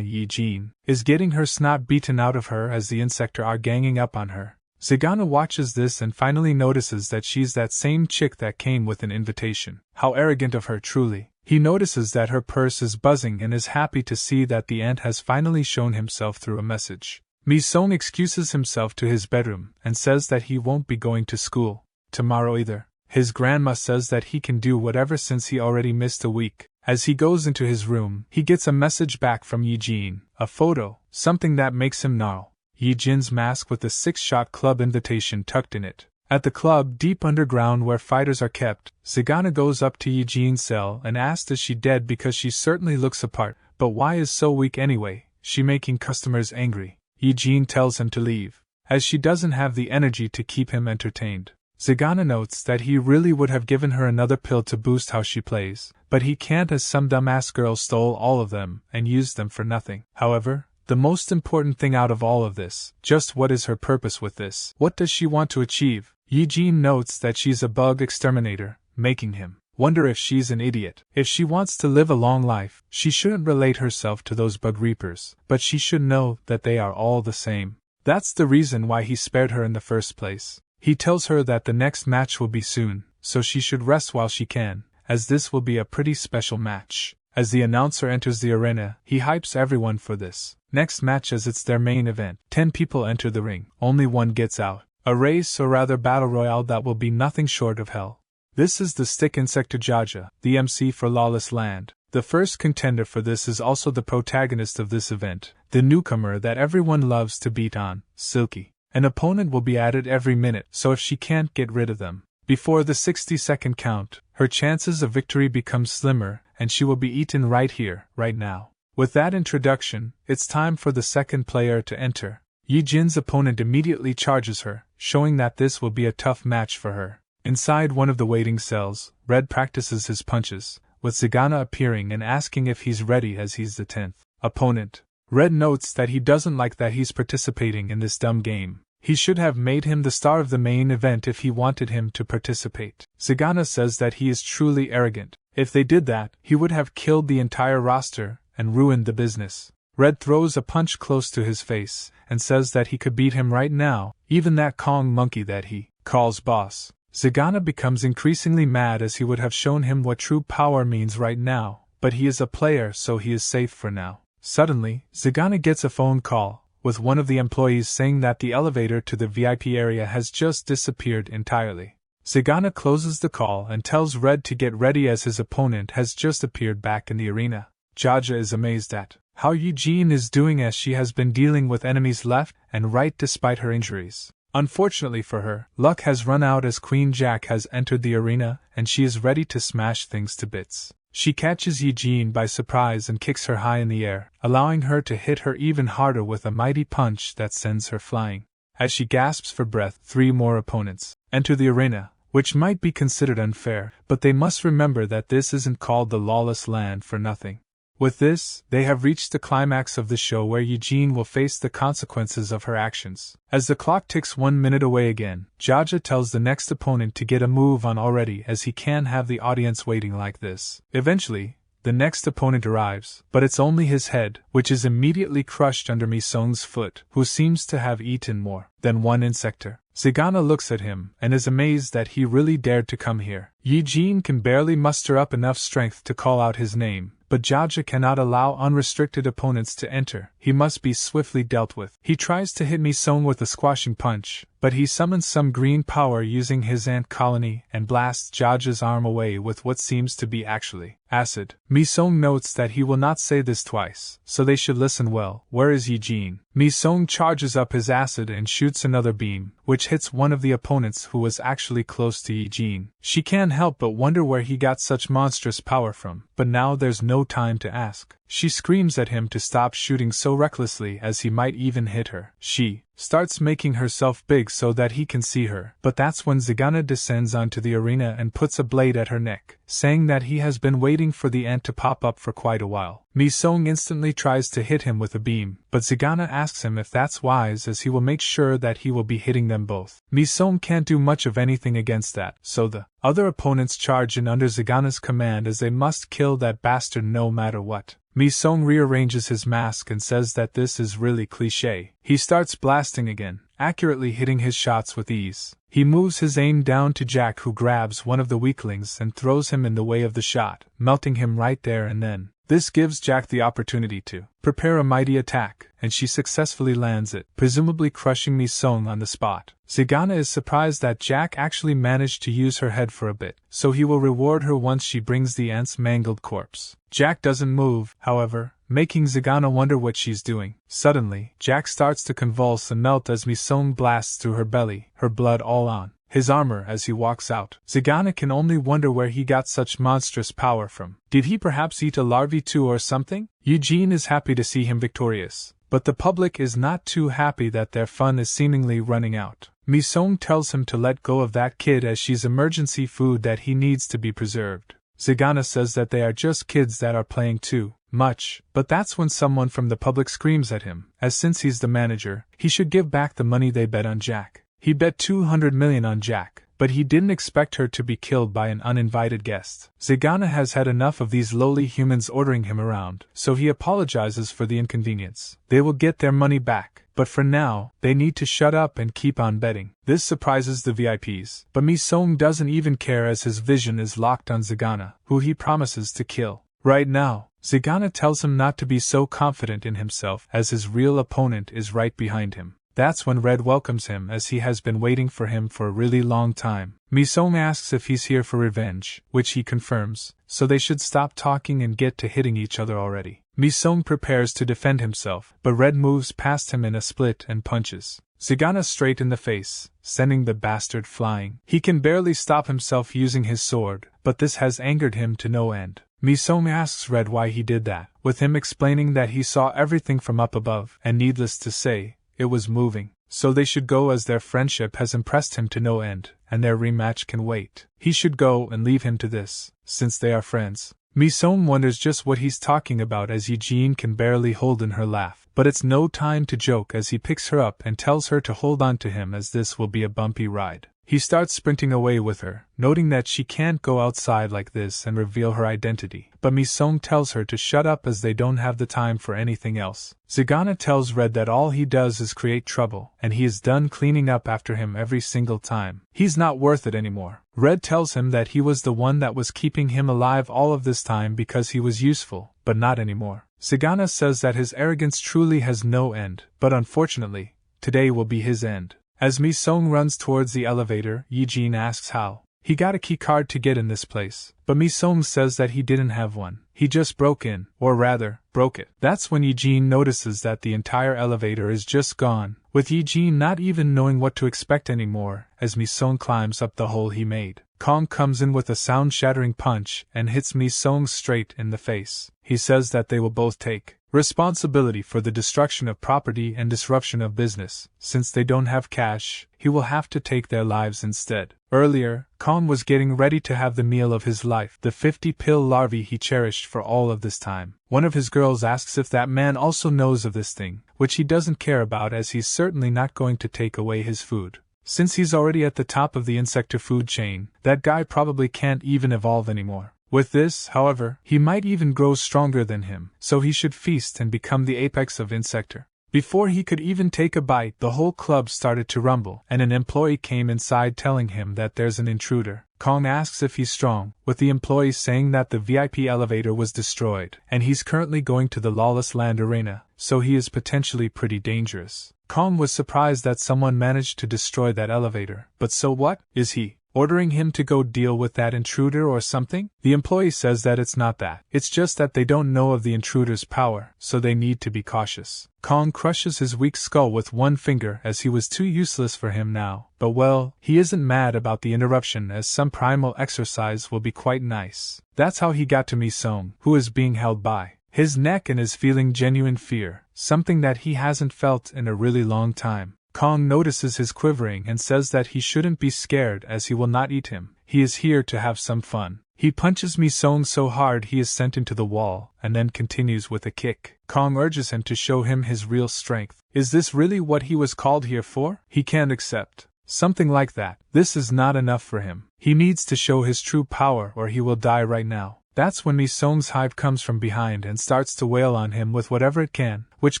S1: Yi-jin is getting her snot beaten out of her as the insector are ganging up on her. Zagana watches this and finally notices that she's that same chick that came with an invitation. How arrogant of her, truly. He notices that her purse is buzzing and is happy to see that the ant has finally shown himself through a message. Mi-sung excuses himself to his bedroom and says that he won't be going to school tomorrow either. His grandma says that he can do whatever since he already missed a week. As he goes into his room, he gets a message back from Yi-jin, a photo, something that makes him gnarl. Yi-jin's mask with the 6-shot club invitation tucked in it. At the club deep underground where fighters are kept, Zagana goes up to Yi-jin's cell and asks is she dead because she certainly looks apart, but why is so weak anyway, she making customers angry. Yi-jin tells him to leave, as she doesn't have the energy to keep him entertained. Zagana notes that he really would have given her another pill to boost how she plays, but he can't as some dumbass girl stole all of them and used them for nothing. However, the most important thing out of all of this, just what is her purpose with this? What does she want to achieve? Yi-jin notes that she's a bug exterminator, making him wonder if she's an idiot. If she wants to live a long life, she shouldn't relate herself to those bug reapers, but she should know that they are all the same. That's the reason why he spared her in the first place. He tells her that the next match will be soon, so she should rest while she can, as this will be a pretty special match. As the announcer enters the arena, he hypes everyone for this next match as it's their main event. 10 people enter the ring, only one gets out. A race or rather battle royale that will be nothing short of hell. This is the stick insector Jaja, the MC for Lawless Land. The first contender for this is also the protagonist of this event, the newcomer that everyone loves to beat on, Silky. An opponent will be added every minute, so if she can't get rid of them before the 60-second count, her chances of victory become slimmer, and she will be eaten right here, right now. With that introduction, it's time for the second player to enter. Yi-jin's opponent immediately charges her, showing that this will be a tough match for her. Inside one of the waiting cells, Red practices his punches, with Zagana appearing and asking if he's ready as he's the 10th opponent. Red notes that he doesn't like that he's participating in this dumb game. He should have made him the star of the main event if he wanted him to participate. Zagana says that he is truly arrogant. If they did that, he would have killed the entire roster and ruined the business. Red throws a punch close to his face and says that he could beat him right now, even that Kong monkey that he calls boss. Zagana becomes increasingly mad as he would have shown him what true power means right now, but he is a player so he is safe for now. Suddenly, Zagana gets a phone call, with one of the employees saying that the elevator to the VIP area has just disappeared entirely. Zagana closes the call and tells Red to get ready as his opponent has just appeared back in the arena. Jaja is amazed at how Yi-jin is doing as she has been dealing with enemies left and right despite her injuries. Unfortunately for her, luck has run out as Queen Jack has entered the arena and she is ready to smash things to bits. She catches Yi-jin by surprise and kicks her high in the air, allowing her to hit her even harder with a mighty punch that sends her flying. As she gasps for breath, 3 more opponents enter the arena, which might be considered unfair, but they must remember that this isn't called the Lawless Land for nothing. With this, they have reached the climax of the show where Yi-jin will face the consequences of her actions. As the clock ticks 1 minute away again, Jaja tells the next opponent to get a move on already as he can't have the audience waiting like this. Eventually, the next opponent arrives, but it's only his head, which is immediately crushed under Mi-sung's foot, who seems to have eaten more than one insector. Zagana looks at him and is amazed that he really dared to come here. Yi-jin can barely muster up enough strength to call out his name, but Jaja cannot allow unrestricted opponents to enter, he must be swiftly dealt with. He tries to hit Mi-sung with a squashing punch, but he summons some green power using his ant colony and blasts Jaja's arm away with what seems to be actually acid. Mi-sung notes that he will not say this twice, so they should listen well. Where is Eugene? Mi-sung charges up his acid and shoots another beam, which hits one of the opponents who was actually close to Eugene. She can't help but wonder where he got such monstrous power from, but now there's no time to ask. She screams at him to stop shooting so recklessly as he might even hit her. She starts making herself big so that he can see her, but that's when Zagana descends onto the arena and puts a blade at her neck, saying that he has been waiting for the ant to pop up for quite a while. Mi-sung instantly tries to hit him with a beam, but Zagana asks him if that's wise as he will make sure that he will be hitting them both. Mi-sung can't do much of anything against that, so the other opponents charge in under Zagana's command as they must kill that bastard no matter what. Mi-sung rearranges his mask and says that this is really cliché. He starts blasting again, accurately hitting his shots with ease. He moves his aim down to Jack, who grabs one of the weaklings and throws him in the way of the shot, melting him right there and then. This gives Jack the opportunity to prepare a mighty attack, and she successfully lands it, presumably crushing Mi-sung on the spot. Zagana is surprised that Jack actually managed to use her head for a bit, so he will reward her once she brings the ant's mangled corpse. Jack doesn't move, however, making Zagana wonder what she's doing. Suddenly, Jack starts to convulse and melt as Mi-sung blasts through her belly, her blood all on his armor as he walks out. Zagana can only wonder where he got such monstrous power from. Did he perhaps eat a larvae too or something? Eugene is happy to see him victorious, but the public is not too happy that their fun is seemingly running out. Mi-sung tells him to let go of that kid as she's emergency food that he needs to be preserved. Zagana says that they are just kids that are playing too much, but that's when someone from the public screams at him, as since he's the manager, he should give back the money they bet on Jack. He bet 200 million on Jack, but he didn't expect her to be killed by an uninvited guest. Zagana has had enough of these lowly humans ordering him around, so he apologizes for the inconvenience. They will get their money back, but for now, they need to shut up and keep on betting. This surprises the VIPs, but Mi-sung doesn't even care as his vision is locked on Zagana, who he promises to kill. Right now, Zagana tells him not to be so confident in himself as his real opponent is right behind him. That's when Red welcomes him as he has been waiting for him for a really long time. Mi-sung asks if he's here for revenge, which he confirms, so they should stop talking and get to hitting each other already. Mi-sung prepares to defend himself, but Red moves past him in a split and punches Zagana straight in the face, sending the bastard flying. He can barely stop himself using his sword, but this has angered him to no end. Mi-sung asks Red why he did that, with him explaining that he saw everything from up above, and needless to say, it was moving, so they should go as their friendship has impressed him to no end, and their rematch can wait. He should go and leave him to this, since they are friends. Mi-sung wonders just what he's talking about as Eugene can barely hold in her laugh, but it's no time to joke as he picks her up and tells her to hold on to him as this will be a bumpy ride. He starts sprinting away with her, noting that she can't go outside like this and reveal her identity, but Mi-sung tells her to shut up as they don't have the time for anything else. Zagana tells Red that all he does is create trouble, and he is done cleaning up after him every single time. He's not worth it anymore. Red tells him that he was the one that was keeping him alive all of this time because he was useful, but not anymore. Zagana says that his arrogance truly has no end, but unfortunately, today will be his end. As Mi-sung runs towards the elevator, Eugene asks how he got a keycard to get in this place, but Mi-sung says that he didn't have one. He just broke in, or rather, broke it. That's when Eugene notices that the entire elevator is just gone, with Eugene not even knowing what to expect anymore, as Mi-sung climbs up the hole he made. Kong comes in with a sound-shattering punch and hits Mi-sung straight in the face. He says that they will both take responsibility for the destruction of property and disruption of business. Since they don't have cash, he will have to take their lives instead. Earlier, Kong was getting ready to have the meal of his life, the 50-pill larvae he cherished for all of this time. One of his girls asks if that man also knows of this thing, which he doesn't care about as he's certainly not going to take away his food. Since he's already at the top of the insector food chain, that guy probably can't even evolve anymore. With this, however, he might even grow stronger than him, so he should feast and become the apex of insector. Before he could even take a bite, the whole club started to rumble, and an employee came inside telling him that there's an intruder. Kong asks if he's strong, with the employee saying that the VIP elevator was destroyed, and he's currently going to the Lawless Land Arena, so he is potentially pretty dangerous. Kong was surprised that someone managed to destroy that elevator, but so what? Is he ordering him to go deal with that intruder or something? The employee says that it's not that. It's just that they don't know of the intruder's power, so they need to be cautious. Kong crushes his weak skull with one finger as he was too useless for him now, but well, he isn't mad about the interruption as some primal exercise will be quite nice. That's how he got to Mi Song, who is being held by his neck and is feeling genuine fear, something that he hasn't felt in a really long time. Kong notices his quivering and says that he shouldn't be scared as he will not eat him. He is here to have some fun. He punches Mi Song so hard he is sent into the wall, and then continues with a kick. Kong urges him to show him his real strength. Is this really what he was called here for? He can't accept something like that. This is not enough for him. He needs to show his true power or he will die right now. That's when Mi Song's hive comes from behind and starts to wail on him with whatever it can, which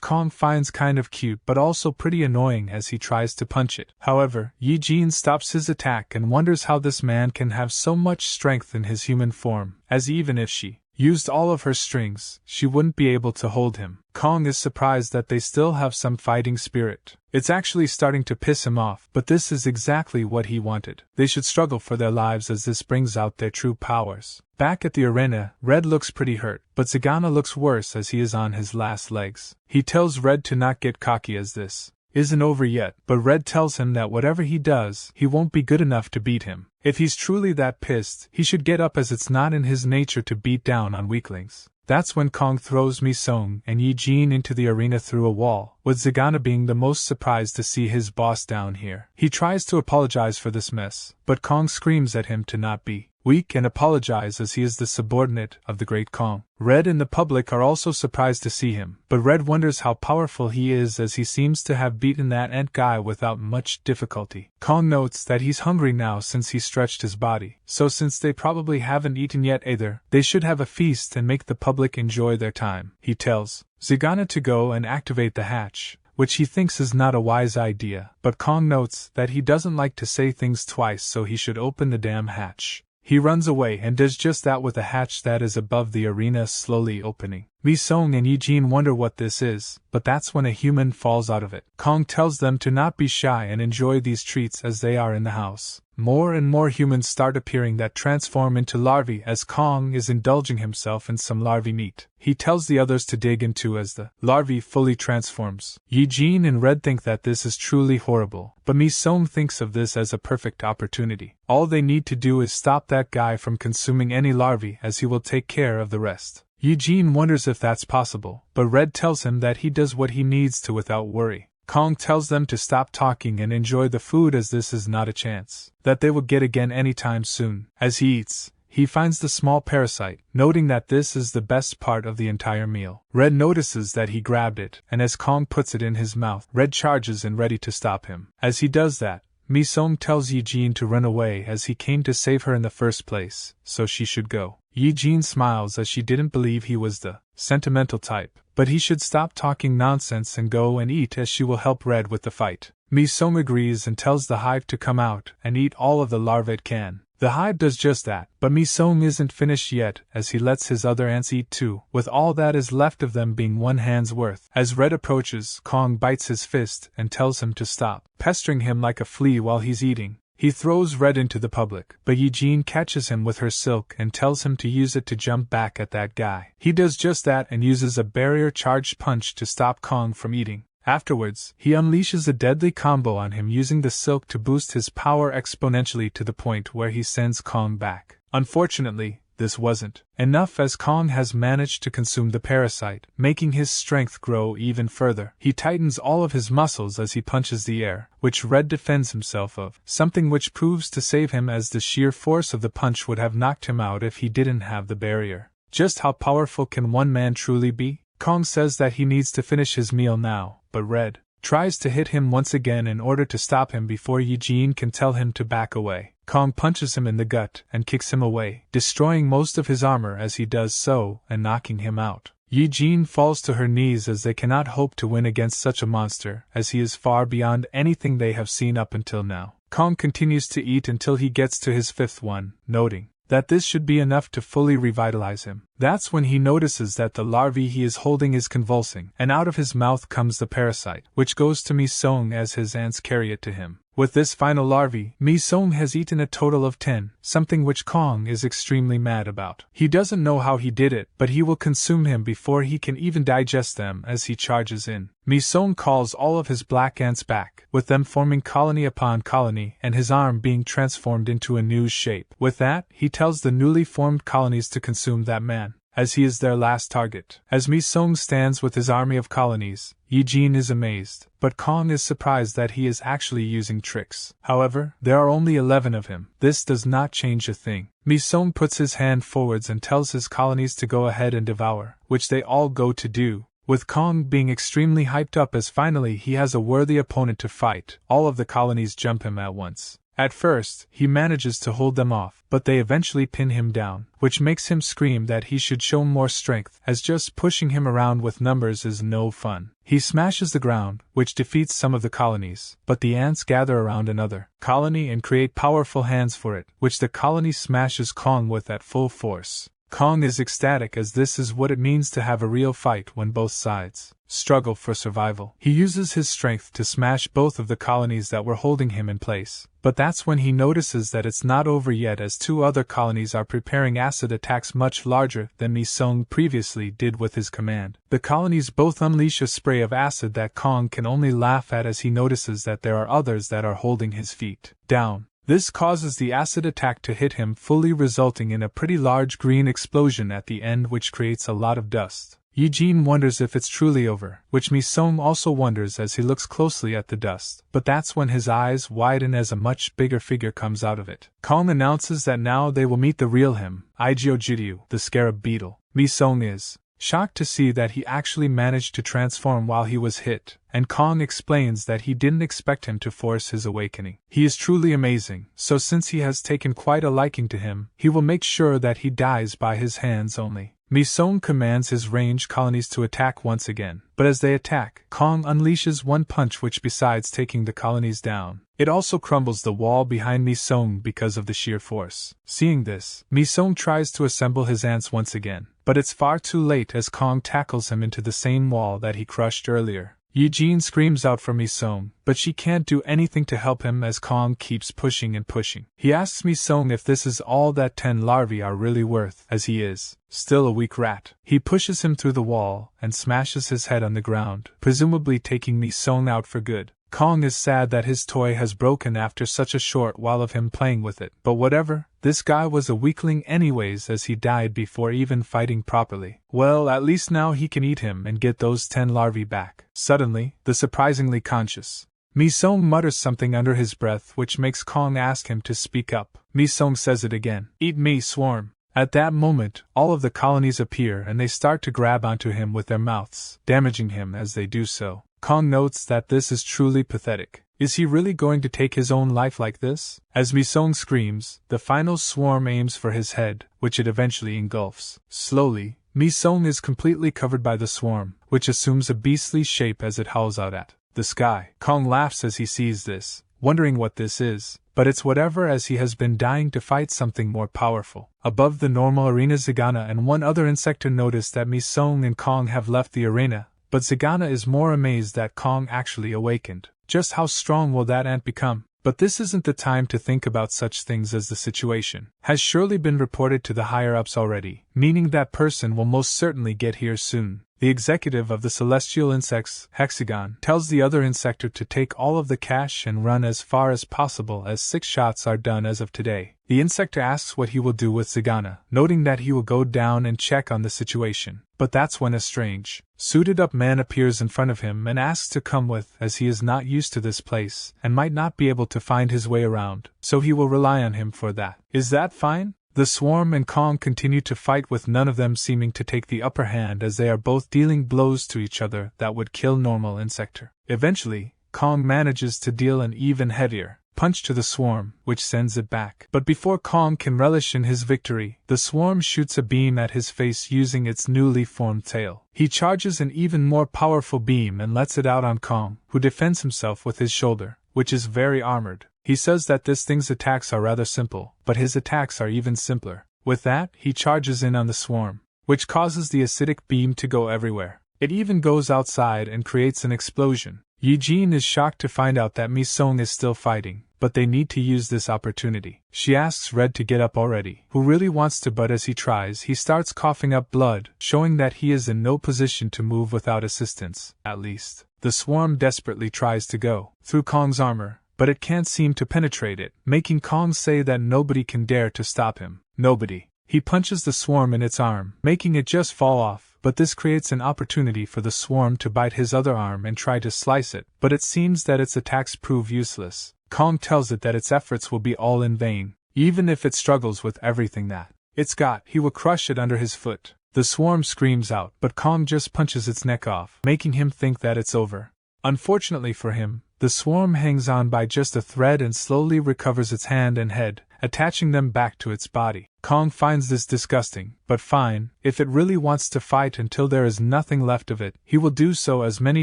S1: Kong finds kind of cute but also pretty annoying as he tries to punch it. However, Yi Jin stops his attack and wonders how this man can have so much strength in his human form, as even if she used all of her strings, she wouldn't be able to hold him. Kong is surprised that they still have some fighting spirit. It's actually starting to piss him off, but this is exactly what he wanted. They should struggle for their lives as this brings out their true powers. Back at the arena, Red looks pretty hurt, but Zagana looks worse as he is on his last legs. He tells Red to not get cocky as this isn't over yet, but Red tells him that whatever he does, he won't be good enough to beat him. If he's truly that pissed, he should get up as it's not in his nature to beat down on weaklings. That's when Kong throws Mi Song and Yi Jin into the arena through a wall, with Zagana being the most surprised to see his boss down here. He tries to apologize for this mess, but Kong screams at him to not be weak and apologize as he is the subordinate of the Great Kong. Red and the public are also surprised to see him, but Red wonders how powerful he is as he seems to have beaten that ant guy without much difficulty. Kong notes that he's hungry now since he stretched his body, so since they probably haven't eaten yet either, they should have a feast and make the public enjoy their time. He tells Zagana to go and activate the hatch, which he thinks is not a wise idea, but Kong notes that he doesn't like to say things twice, so he should open the damn hatch. He runs away and does just that with a hatch that is above the arena slowly opening. Mi Song and Yi Jin wonder what this is, but that's when a human falls out of it. Kong tells them to not be shy and enjoy these treats as they are in the house. More and more humans start appearing that transform into larvae as Kong is indulging himself in some larvae meat. He tells the others to dig into as the larvae fully transforms. Yi Jin and Red think that this is truly horrible, but Mi Song thinks of this as a perfect opportunity. All they need to do is stop that guy from consuming any larvae as he will take care of the rest. Yi Jin wonders if that's possible, but Red tells him that he does what he needs to without worry. Kong tells them to stop talking and enjoy the food as this is not a chance that they will get again anytime soon. As he eats, he finds the small parasite, noting that this is the best part of the entire meal. Red notices that he grabbed it, and as Kong puts it in his mouth, Red charges in ready to stop him. As he does that, Mi Song tells Yi Jin to run away as he came to save her in the first place, so she should go. Yi Jin smiles as she didn't believe he was the sentimental type, but he should stop talking nonsense and go and eat as she will help Red with the fight. Mi Song agrees and tells the hive to come out and eat all of the larvae it can. The hive does just that, but Mi Song isn't finished yet as he lets his other ants eat too, with all that is left of them being one hand's worth. As Red approaches, Kong bites his fist and tells him to stop pestering him like a flea while he's eating. He throws Red into the public, but Yi Jin catches him with her silk and tells him to use it to jump back at that guy. He does just that and uses a barrier-charged punch to stop Kong from eating. Afterwards, he unleashes a deadly combo on him using the silk to boost his power exponentially to the point where he sends Kong back. Unfortunately, this wasn't enough as Kong has managed to consume the parasite, making his strength grow even further. He tightens all of his muscles as he punches the air, which Red defends himself of, something which proves to save him as the sheer force of the punch would have knocked him out if he didn't have the barrier. Just how powerful can one man truly be? Kong says that he needs to finish his meal now, but Red tries to hit him once again in order to stop him before Yi Jin can tell him to back away. Kong punches him in the gut and kicks him away, destroying most of his armor as he does so and knocking him out. Yi Jin falls to her knees as they cannot hope to win against such a monster, as he is far beyond anything they have seen up until now. Kong continues to eat until he gets to his fifth one, noting that this should be enough to fully revitalize him. That's when he notices that the larvae he is holding is convulsing, and out of his mouth comes the parasite, which goes to Mi-sung as his ants carry it to him. With this final larvae, Mi-sung has eaten a total of 10, something which Kong is extremely mad about. He doesn't know how he did it, but he will consume him before he can even digest them as he charges in. Mi-sung calls all of his black ants back, with them forming colony upon colony and his arm being transformed into a new shape. With that, he tells the newly formed colonies to consume that man, as he is their last target. As Mi-sung stands with his army of colonies, Yi-jin is amazed, but Kong is surprised that he is actually using tricks. However, there are only 11 of him. This does not change a thing. Mi-sung puts his hand forwards and tells his colonies to go ahead and devour, which they all go to do, with Kong being extremely hyped up as finally he has a worthy opponent to fight. All of the colonies jump him at once. At first, he manages to hold them off, but they eventually pin him down, which makes him scream that he should show more strength, as just pushing him around with numbers is no fun. He smashes the ground, which defeats some of the colonies, but the ants gather around another colony and create powerful hands for it, which the colony smashes Kong with at full force. Kong is ecstatic as this is what it means to have a real fight when both sides struggle for survival. He uses his strength to smash both of the colonies that were holding him in place, but that's when he notices that it's not over yet as two other colonies are preparing acid attacks much larger than Mi-sung previously did with his command. The colonies both unleash a spray of acid that Kong can only laugh at as he notices that there are others that are holding his feet down. This causes the acid attack to hit him fully, resulting in a pretty large green explosion at the end which creates a lot of dust. Yi-jin wonders if it's truly over, which Mi-sung also wonders as he looks closely at the dust, but that's when his eyes widen as a much bigger figure comes out of it. Kong announces that now they will meet the real him, Igeojiryu, the scarab beetle. Mi-sung is shocked to see that he actually managed to transform while he was hit, and Kong explains that he didn't expect him to force his awakening. He is truly amazing, so since he has taken quite a liking to him, he will make sure that he dies by his hands only. Mi-sung commands his range colonies to attack once again, but as they attack, Kong unleashes one punch which besides taking the colonies down, it also crumbles the wall behind Mi-sung because of the sheer force. Seeing this, Mi-sung tries to assemble his ants once again, but it's far too late as Kong tackles him into the same wall that he crushed earlier. Yi-jin screams out for Mi-sung, but she can't do anything to help him as Kong keeps pushing and pushing. He asks Mi-sung if this is all that 10 larvae are really worth, as he is still a weak rat. He pushes him through the wall and smashes his head on the ground, presumably taking Mi-sung out for good. Kong is sad that his toy has broken after such a short while of him playing with it, but whatever, this guy was a weakling anyways as he died before even fighting properly. Well, at least now he can eat him and get those 10 larvae back. Suddenly, the surprisingly conscious Mi-sung mutters something under his breath which makes Kong ask him to speak up. Mi-sung says it again. Eat me, swarm. At that moment, all of the colonies appear and they start to grab onto him with their mouths, damaging him as they do so. Kong notes that this is truly pathetic. Is he really going to take his own life like this? As Mi-sung screams, the final swarm aims for his head, which it eventually engulfs. Slowly, Mi-sung is completely covered by the swarm, which assumes a beastly shape as it howls out at the sky. Kong laughs as he sees this, wondering what this is, but it's whatever as he has been dying to fight something more powerful. Above the normal arena, Zagana and one other insector notice that Mi-sung and Kong have left the arena, but Zagana is more amazed that Kong actually awakened. Just how strong will that ant become? But this isn't the time to think about such things as the situation has surely been reported to the higher-ups already, meaning that person will most certainly get here soon. The executive of the celestial insects, Hexagon, tells the other insector to take all of the cash and run as far as possible as 6 shots are done as of today. The insector asks what he will do with Zagana, noting that he will go down and check on the situation. But that's when a strange, suited-up man appears in front of him and asks to come with, as he is not used to this place and might not be able to find his way around, so he will rely on him for that. Is that fine? The swarm and Kong continue to fight with none of them seeming to take the upper hand as they are both dealing blows to each other that would kill normal insector. Eventually, Kong manages to deal an even heavier punch to the swarm, which sends it back. But before Kong can relish in his victory, the swarm shoots a beam at his face using its newly formed tail. He charges an even more powerful beam and lets it out on Kong, who defends himself with his shoulder, which is very armored. He says that this thing's attacks are rather simple, but his attacks are even simpler. With that, he charges in on the swarm, which causes the acidic beam to go everywhere. It even goes outside and creates an explosion. Yi-jin is shocked to find out that Mi-sung is still fighting, but they need to use this opportunity. She asks Red to get up already, who really wants to, but as he tries, he starts coughing up blood, showing that he is in no position to move without assistance, at least. The swarm desperately tries to go through Kong's armor, but it can't seem to penetrate it, making Kong say that nobody can dare to stop him. Nobody. He punches the swarm in its arm, making it just fall off, but this creates an opportunity for the swarm to bite his other arm and try to slice it, but it seems that its attacks prove useless. Kong tells it that its efforts will be all in vain, even if it struggles with everything that it's got, he will crush it under his foot. The swarm screams out, but Kong just punches its neck off, making him think that it's over. Unfortunately for him, the swarm hangs on by just a thread and slowly recovers its hand and head, attaching them back to its body. Kong finds this disgusting, but fine. If it really wants to fight until there is nothing left of it, he will do so as many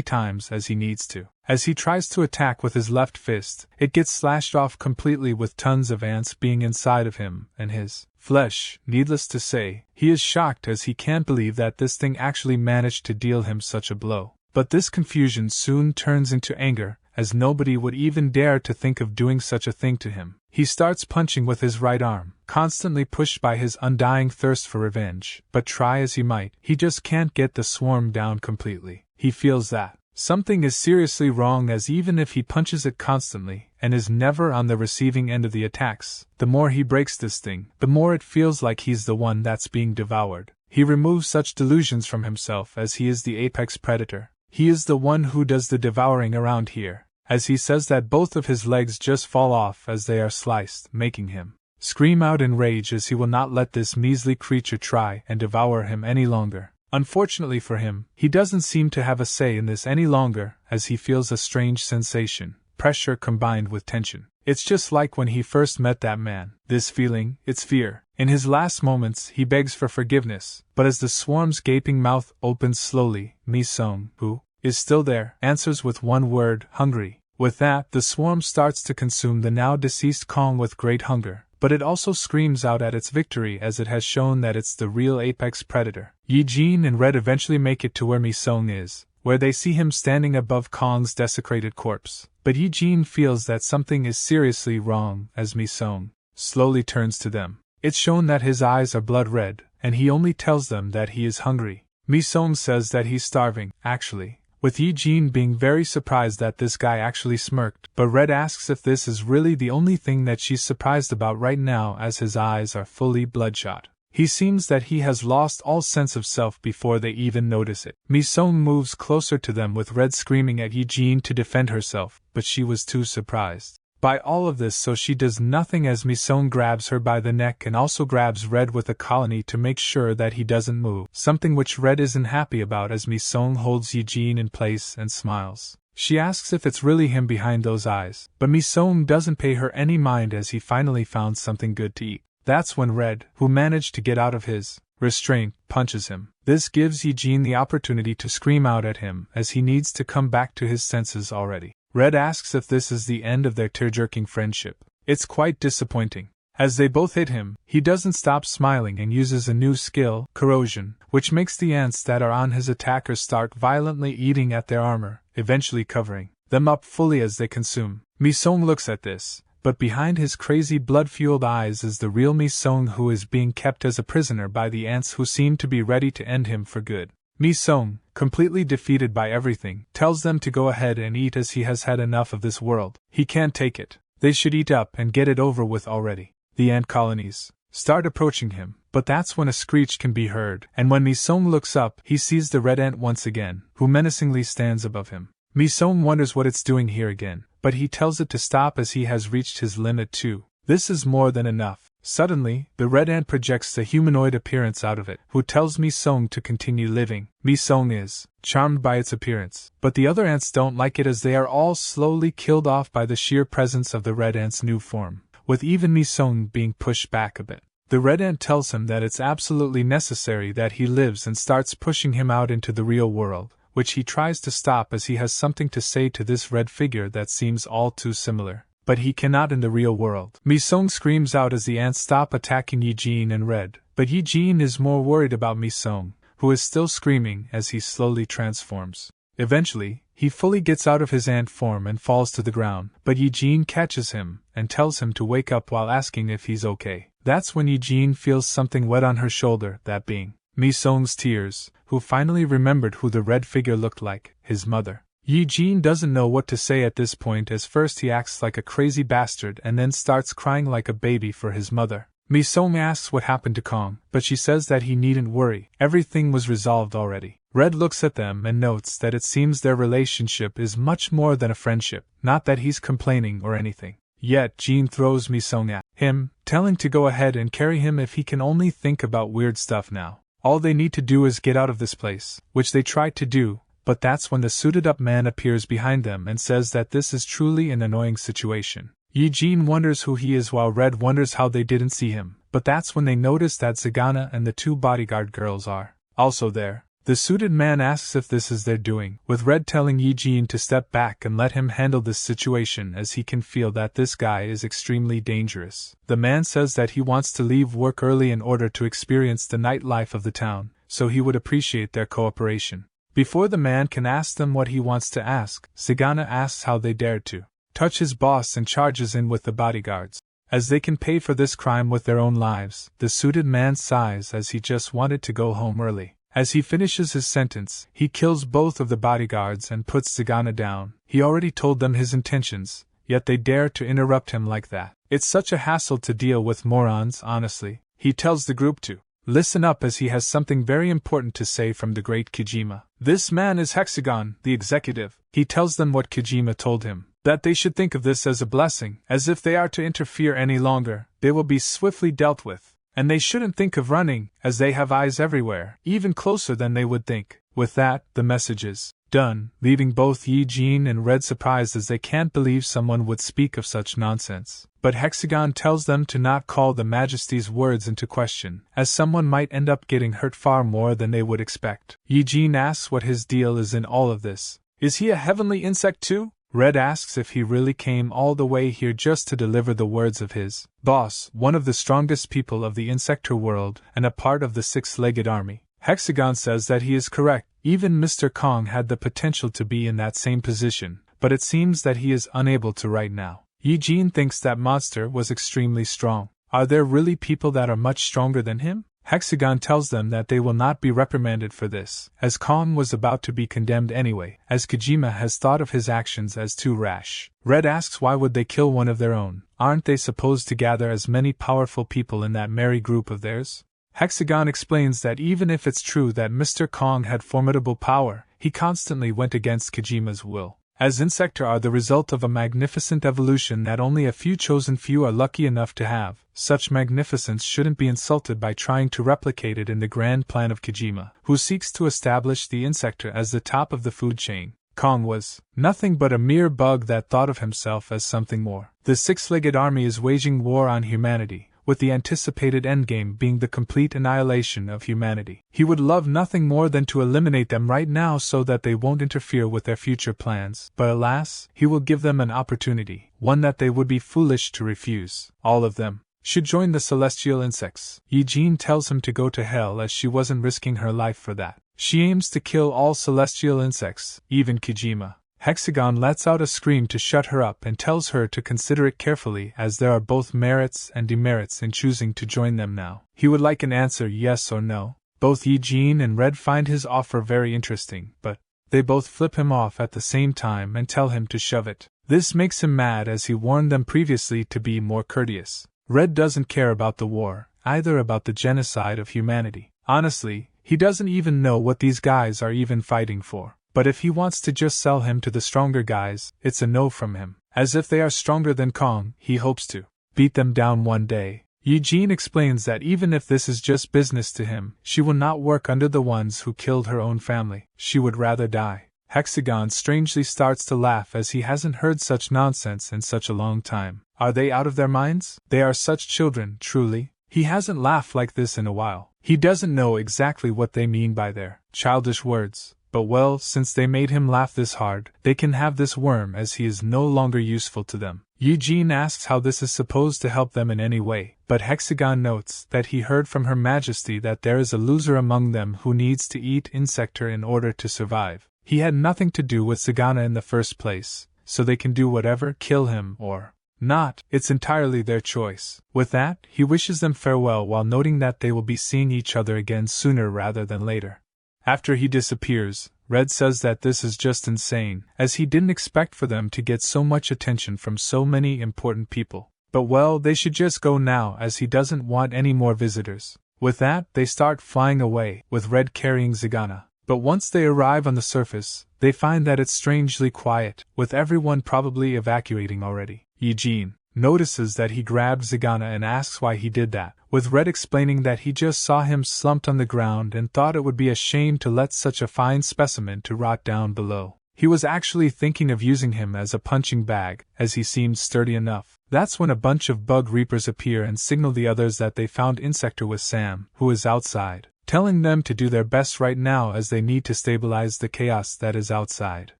S1: times as he needs to. As he tries to attack with his left fist, it gets slashed off completely with tons of ants being inside of him and his flesh. Needless to say, he is shocked as he can't believe that this thing actually managed to deal him such a blow. But this confusion soon turns into anger, as nobody would even dare to think of doing such a thing to him. He starts punching with his right arm, constantly pushed by his undying thirst for revenge, but try as he might, he just can't get the swarm down completely. He feels that something is seriously wrong, as even if he punches it constantly, and is never on the receiving end of the attacks, the more he breaks this thing, the more it feels like he's the one that's being devoured. He removes such delusions from himself, as he is the apex predator. He is the one who does the devouring around here, as he says that both of his legs just fall off as they are sliced, making him scream out in rage as he will not let this measly creature try and devour him any longer. Unfortunately for him, he doesn't seem to have a say in this any longer, as he feels a strange sensation, pressure combined with tension. It's just like when he first met that man. This feeling, it's fear. In his last moments, he begs for forgiveness, but as the swarm's gaping mouth opens slowly, Mi-sung, who is still there, answers with one word, hungry. With that, the swarm starts to consume the now deceased Kong with great hunger, but it also screams out at its victory as it has shown that it's the real apex predator. Yi-jin and Red eventually make it to where Mi-sung is, where they see him standing above Kong's desecrated corpse. But Yi-jin feels that something is seriously wrong as Mi-sung slowly turns to them. It's shown that his eyes are blood red, and he only tells them that he is hungry. Mi-sung says that he's starving, actually, with Yi-jin being very surprised that this guy actually smirked, but Red asks if this is really the only thing that she's surprised about right now, as his eyes are fully bloodshot. He seems that he has lost all sense of self before they even notice it. Mi-sung moves closer to them with Red screaming at Yi-jin to defend herself, but she was too surprised by all of this, so she does nothing as Mi-sung grabs her by the neck and also grabs Red with a colony to make sure that he doesn't move, something which Red isn't happy about as Mi-sung holds Yi-jin in place and smiles. She asks if it's really him behind those eyes, but Mi-sung doesn't pay her any mind as he finally found something good to eat. That's when Red, who managed to get out of his restraint, punches him. This gives Yi-jin the opportunity to scream out at him as he needs to come back to his senses already. Red asks if this is the end of their tear-jerking friendship. It's quite disappointing. As they both hit him, he doesn't stop smiling and uses a new skill, corrosion, which makes the ants that are on his attackers start violently eating at their armor, eventually covering them up fully as they consume. Mi-sung looks at this, but behind his crazy blood-fueled eyes is the real Mi-sung, who is being kept as a prisoner by the ants who seem to be ready to end him for good. Mi-sung, completely defeated by everything, tells them to go ahead and eat as he has had enough of this world. He can't take it. They should eat up and get it over with already. The ant colonies start approaching him, but that's when a screech can be heard, and when Mi-sung looks up, he sees the red ant once again, who menacingly stands above him. Mi-sung wonders what it's doing here again, but he tells it to stop as he has reached his limit too. This is more than enough. Suddenly, the red ant projects the humanoid appearance out of it, who tells Mi-sung to continue living. Mi-sung is charmed by its appearance, but the other ants don't like it as they are all slowly killed off by the sheer presence of the red ant's new form, with even Mi-sung being pushed back a bit. The red ant tells him that it's absolutely necessary that he lives and starts pushing him out into the real world, which he tries to stop as he has something to say to this red figure that seems all too similar. but he cannot in the real world. Mi-sung screams out as the ants stop attacking Eugene and Red, but Eugene is more worried about Mi-sung, who is still screaming as he slowly transforms. Eventually, he fully gets out of his ant form and falls to the ground, but Eugene catches him and tells him to wake up while asking if he's okay. That's when Eugene feels something wet on her shoulder, that being Mi-sung's tears, who finally remembered who the red figure looked like, his mother. Eugene doesn't know what to say at this point, as first he acts like a crazy bastard and then starts crying like a baby for his mother. Mi-sung asks what happened to Kong, but she says that he needn't worry, everything was resolved already. Red looks at them and notes that it seems their relationship is much more than a friendship, not that he's complaining or anything. Yet Jean throws Mi-sung at him, telling to go ahead and carry him if he can only think about weird stuff now. All they need to do is get out of this place, which they try to do, but that's when the suited-up man appears behind them and says that this is truly an annoying situation. Eugene wonders who he is while Red wonders how they didn't see him, but that's when they notice that Zagana and the two bodyguard girls are also there. The suited man asks if this is their doing, with Red telling Eugene to step back and let him handle this situation as he can feel that this guy is extremely dangerous. The man says that he wants to leave work early in order to experience the nightlife of the town, so he would appreciate their cooperation. Before the man can ask them what he wants to ask, Zagana asks how they dared to touch his boss and charges in with the bodyguards. As they can pay for this crime with their own lives, the suited man sighs as he just wanted to go home early. As he finishes his sentence, he kills both of the bodyguards and puts Zagana down. He already told them his intentions, yet they dare to interrupt him like that. It's such a hassle to deal with morons, honestly. He tells the group to listen up as he has something very important to say from the great Kojima. This man is Hexagon, the executive. He tells them what Kojima told him, that they should think of this as a blessing, as if they are to interfere any longer, they will be swiftly dealt with. And they shouldn't think of running, as they have eyes everywhere, even closer than they would think. With that, the message is done, leaving both Eugene and Red surprised as they can't believe someone would speak of such nonsense. But Hexagon tells them to not call the Majesty's words into question, as someone might end up getting hurt far more than they would expect. Eugene asks what his deal is in all of this. Is he a heavenly insect too? Red asks if he really came all the way here just to deliver the words of his boss, one of the strongest people of the insector world and a part of the six-legged army. Hexagon says that he is correct. Even Mr. Kong had the potential to be in that same position, but it seems that he is unable to right now. Eugene thinks that monster was extremely strong. Are there really people that are much stronger than him? Hexagon tells them that they will not be reprimanded for this, as Kong was about to be condemned anyway, as Kojima has thought of his actions as too rash. Red asks why would they kill one of their own? Aren't they supposed to gather as many powerful people in that merry group of theirs? Hexagon explains that even if it's true that Mr. Kong had formidable power, he constantly went against Kojima's will. As insector are the result of a magnificent evolution that only a few chosen few are lucky enough to have, such magnificence shouldn't be insulted by trying to replicate it in the grand plan of Kojima, who seeks to establish the insector as the top of the food chain. Kong was nothing but a mere bug that thought of himself as something more. The six-legged army is waging war on humanity, with the anticipated endgame being the complete annihilation of humanity. He would love nothing more than to eliminate them right now so that they won't interfere with their future plans, but alas, he will give them an opportunity, one that they would be foolish to refuse. All of them should join the celestial insects. Eugene tells him to go to hell as she wasn't risking her life for that. She aims to kill all celestial insects, even Kojima. Hexagon lets out a scream to shut her up and tells her to consider it carefully as there are both merits and demerits in choosing to join them now. He would like an answer yes or no. Both Eugene and Red find his offer very interesting, but they both flip him off at the same time and tell him to shove it. This makes him mad as he warned them previously to be more courteous. Red doesn't care about the war, either about the genocide of humanity. Honestly, he doesn't even know what these guys are even fighting for. But if he wants to just sell him to the stronger guys, it's a no from him. As if they are stronger than Kong, he hopes to beat them down one day. Eugene explains that even if this is just business to him, she will not work under the ones who killed her own family. She would rather die. Hexagon strangely starts to laugh as he hasn't heard such nonsense in such a long time. Are they out of their minds? They are such children, truly. He hasn't laughed like this in a while. He doesn't know exactly what they mean by their childish words. But well, since they made him laugh this hard, they can have this worm as he is no longer useful to them. Eugene asks how this is supposed to help them in any way, but Hexagon notes that he heard from Her Majesty that there is a loser among them who needs to eat insector in order to survive. He had nothing to do with Sagana in the first place, so they can do whatever, kill him or not, it's entirely their choice. With that, he wishes them farewell while noting that they will be seeing each other again sooner rather than later. After he disappears, Red says that this is just insane, as he didn't expect for them to get so much attention from so many important people. But well, they should just go now as he doesn't want any more visitors. With that, they start flying away, with Red carrying Sagana. But once they arrive on the surface, they find that it's strangely quiet, with everyone probably evacuating already. Eugene notices that he grabbed Sagana and asks why he did that, with Red explaining that he just saw him slumped on the ground and thought it would be a shame to let such a fine specimen to rot down below. He was actually thinking of using him as a punching bag, as he seemed sturdy enough. That's when a bunch of bug reapers appear and signal the others that they found Insector with Sam, who is outside, telling them to do their best right now as they need to stabilize the chaos that is outside.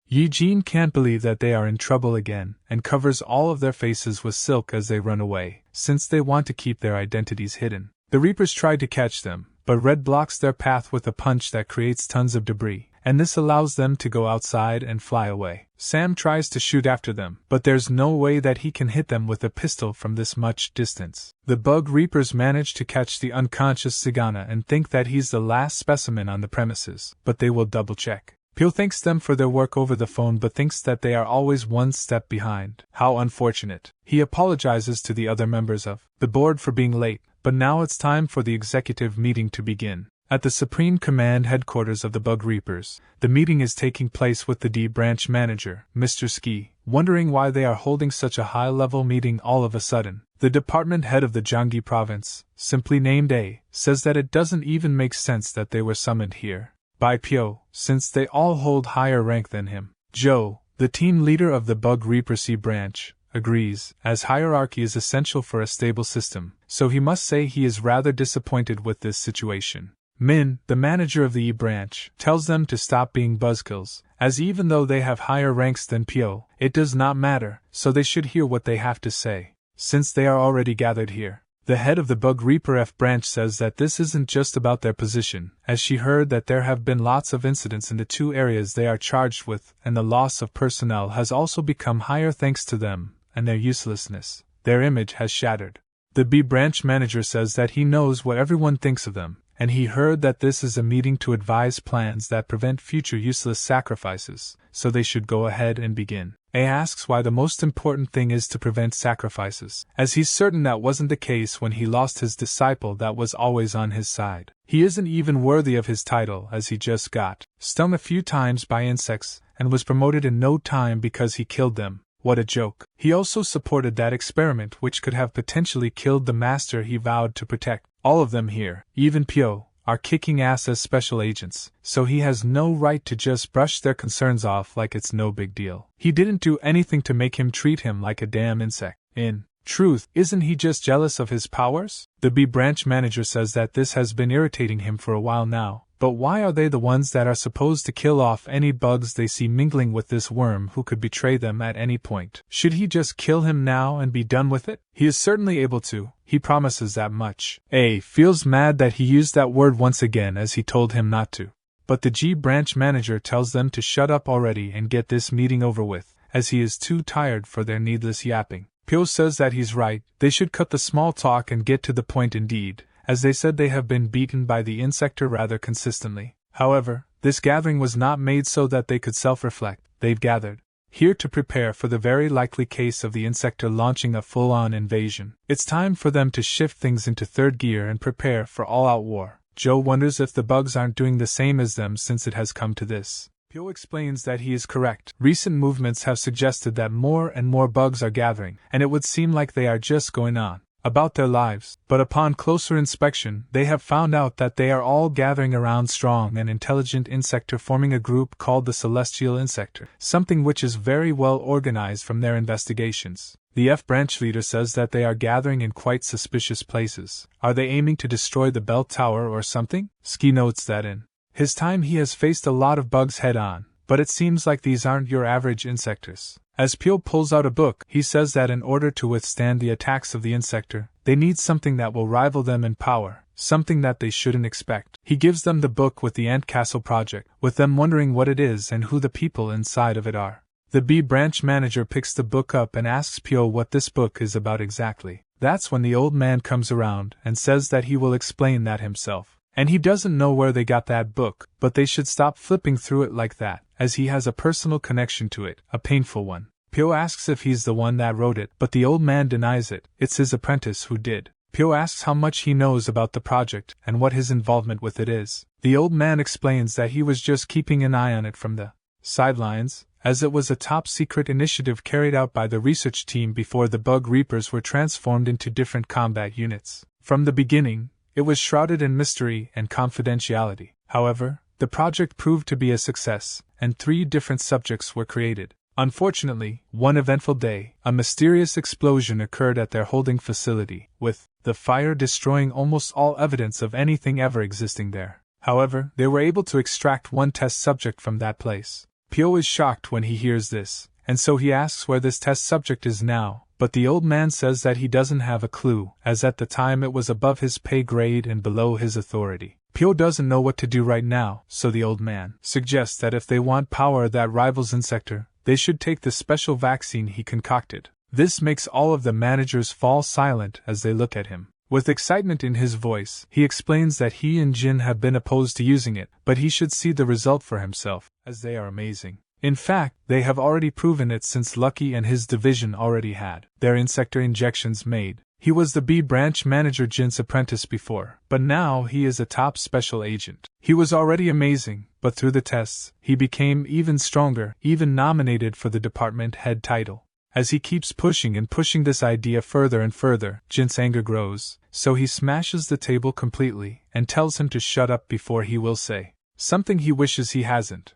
S1: Eugene can't believe that they are in trouble again, and covers all of their faces with silk as they run away, since they want to keep their identities hidden. The Reapers try to catch them, but Red blocks their path with a punch that creates tons of debris, and this allows them to go outside and fly away. Sam tries to shoot after them, but there's no way that he can hit them with a pistol from this much distance. The Bug Reapers manage to catch the unconscious Sagana and think that he's the last specimen on the premises, but they will double-check. Pyo thanks them for their work over the phone but thinks that they are always one step behind. How unfortunate. He apologizes to the other members of the board for being late, but now it's time for the executive meeting to begin. At the Supreme Command headquarters of the Bug Reapers, the meeting is taking place with the D branch manager, Mr. Ski, wondering why they are holding such a high-level meeting all of a sudden. The department head of the Gyeonggi province, simply named A, says that it doesn't even make sense that they were summoned here by Pyo, since they all hold higher rank than him. Joe, the team leader of the Bug Reaper C branch, agrees, as hierarchy is essential for a stable system, so he must say he is rather disappointed with this situation. Min, the manager of the E branch, tells them to stop being buzzkills, as even though they have higher ranks than Pyo, it does not matter, so they should hear what they have to say, since they are already gathered here. The head of the Bug Reaper F branch says that this isn't just about their position, as she heard that there have been lots of incidents in the two areas they are charged with, and the loss of personnel has also become higher thanks to them, and their uselessness. Their image has shattered. The B branch manager says that he knows what everyone thinks of them, and he heard that this is a meeting to advise plans that prevent future useless sacrifices, so they should go ahead and begin. A asks why the most important thing is to prevent sacrifices, as he's certain that wasn't the case when he lost his disciple that was always on his side. He isn't even worthy of his title as he just got stung a few times by insects and was promoted in no time because he killed them. What a joke. He also supported that experiment which could have potentially killed the master he vowed to protect. All of them here, even Pyo, are kicking ass as special agents, so he has no right to just brush their concerns off like it's no big deal. He didn't do anything to make him treat him like a damn insect. In truth, isn't he just jealous of his powers? The B branch manager says that this has been irritating him for a while now. But why are they the ones that are supposed to kill off any bugs they see mingling with this worm who could betray them at any point? Should he just kill him now and be done with it? He is certainly able to, he promises that much. A feels mad that he used that word once again as he told him not to. But the G branch manager tells them to shut up already and get this meeting over with, as he is too tired for their needless yapping. Pyo says that he's right, they should cut the small talk and get to the point indeed, as they said they have been beaten by the insector rather consistently. However, this gathering was not made so that they could self-reflect. They've gathered here to prepare for the very likely case of the insector launching a full-on invasion. It's time for them to shift things into third gear and prepare for all-out war. Joe wonders if the bugs aren't doing the same as them since it has come to this. Pyo explains that he is correct. Recent movements have suggested that more and more bugs are gathering, and it would seem like they are just going on about their lives, but upon closer inspection, they have found out that they are all gathering around strong and intelligent insector forming a group called the Celestial Insector, something which is very well organized from their investigations. The F branch leader says that they are gathering in quite suspicious places. Are they aiming to destroy the bell tower or something? Ski notes that in his time he has faced a lot of bugs head-on, but it seems like these aren't your average insectors. As Pyo pulls out a book, he says that in order to withstand the attacks of the insector, they need something that will rival them in power, something that they shouldn't expect. He gives them the book with the Ant Castle project, with them wondering what it is and who the people inside of it are. The bee branch manager picks the book up and asks Pyo what this book is about exactly. That's when the old man comes around and says that he will explain that himself. And he doesn't know where they got that book, but they should stop flipping through it like that, as he has a personal connection to it, a painful one. Pyo asks if he's the one that wrote it, but the old man denies it. It's his apprentice who did. Pyo asks how much he knows about the project and what his involvement with it is. The old man explains that he was just keeping an eye on it from the sidelines, as it was a top-secret initiative carried out by the research team before the bug reapers were transformed into different combat units. From the beginning, it was shrouded in mystery and confidentiality. However, the project proved to be a success, and 3 different subjects were created. Unfortunately, one eventful day, a mysterious explosion occurred at their holding facility, with the fire destroying almost all evidence of anything ever existing there. However, they were able to extract one test subject from that place. Pyo is shocked when he hears this, and so he asks where this test subject is now, but the old man says that he doesn't have a clue, as at the time it was above his pay grade and below his authority. Pyo doesn't know what to do right now, so the old man suggests that if they want power that rivals Insector, they should take the special vaccine he concocted. This makes all of the managers fall silent as they look at him. With excitement in his voice, he explains that he and Jin have been opposed to using it, but he should see the result for himself, as they are amazing. In fact, they have already proven it since Lucky and his division already had their insector injections made. He was the B branch manager Jin's apprentice before, but now he is a top special agent. He was already amazing, but through the tests, he became even stronger, even nominated for the department head title. As he keeps pushing and pushing this idea further and further, Jin's anger grows, so he smashes the table completely and tells him to shut up before he will say something he wishes he hasn't.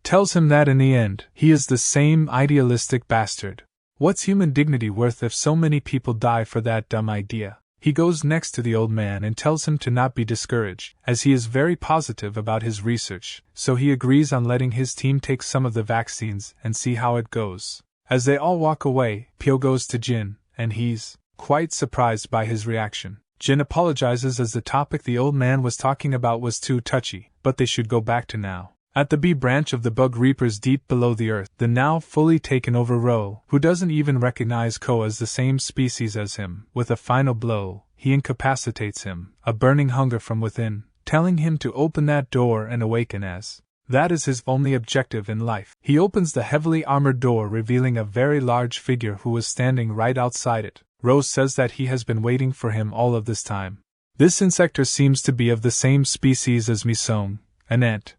S1: Tells him that in the end, he is the same idealistic bastard. What's human dignity worth if so many people die for that dumb idea? He goes next to the old man and tells him to not be discouraged, as he is very positive about his research, so he agrees on letting his team take some of the vaccines and see how it goes. As they all walk away, Pyo goes to Jin, and he's quite surprised by his reaction. Jin apologizes as the topic the old man was talking about was too touchy, but they should go back to now. At the B branch of the Bug Reapers deep below the earth, the now fully taken over Ro, who doesn't even recognize Ko as the same species as him, with a final blow, he incapacitates him, a burning hunger from within, telling him to open that door and awaken as that is his only objective in life. He opens the heavily armored door, revealing a very large figure who is standing right outside it. Rose says that he has been waiting for him all of this time. This insector seems to be of the same species as Misong, an ant.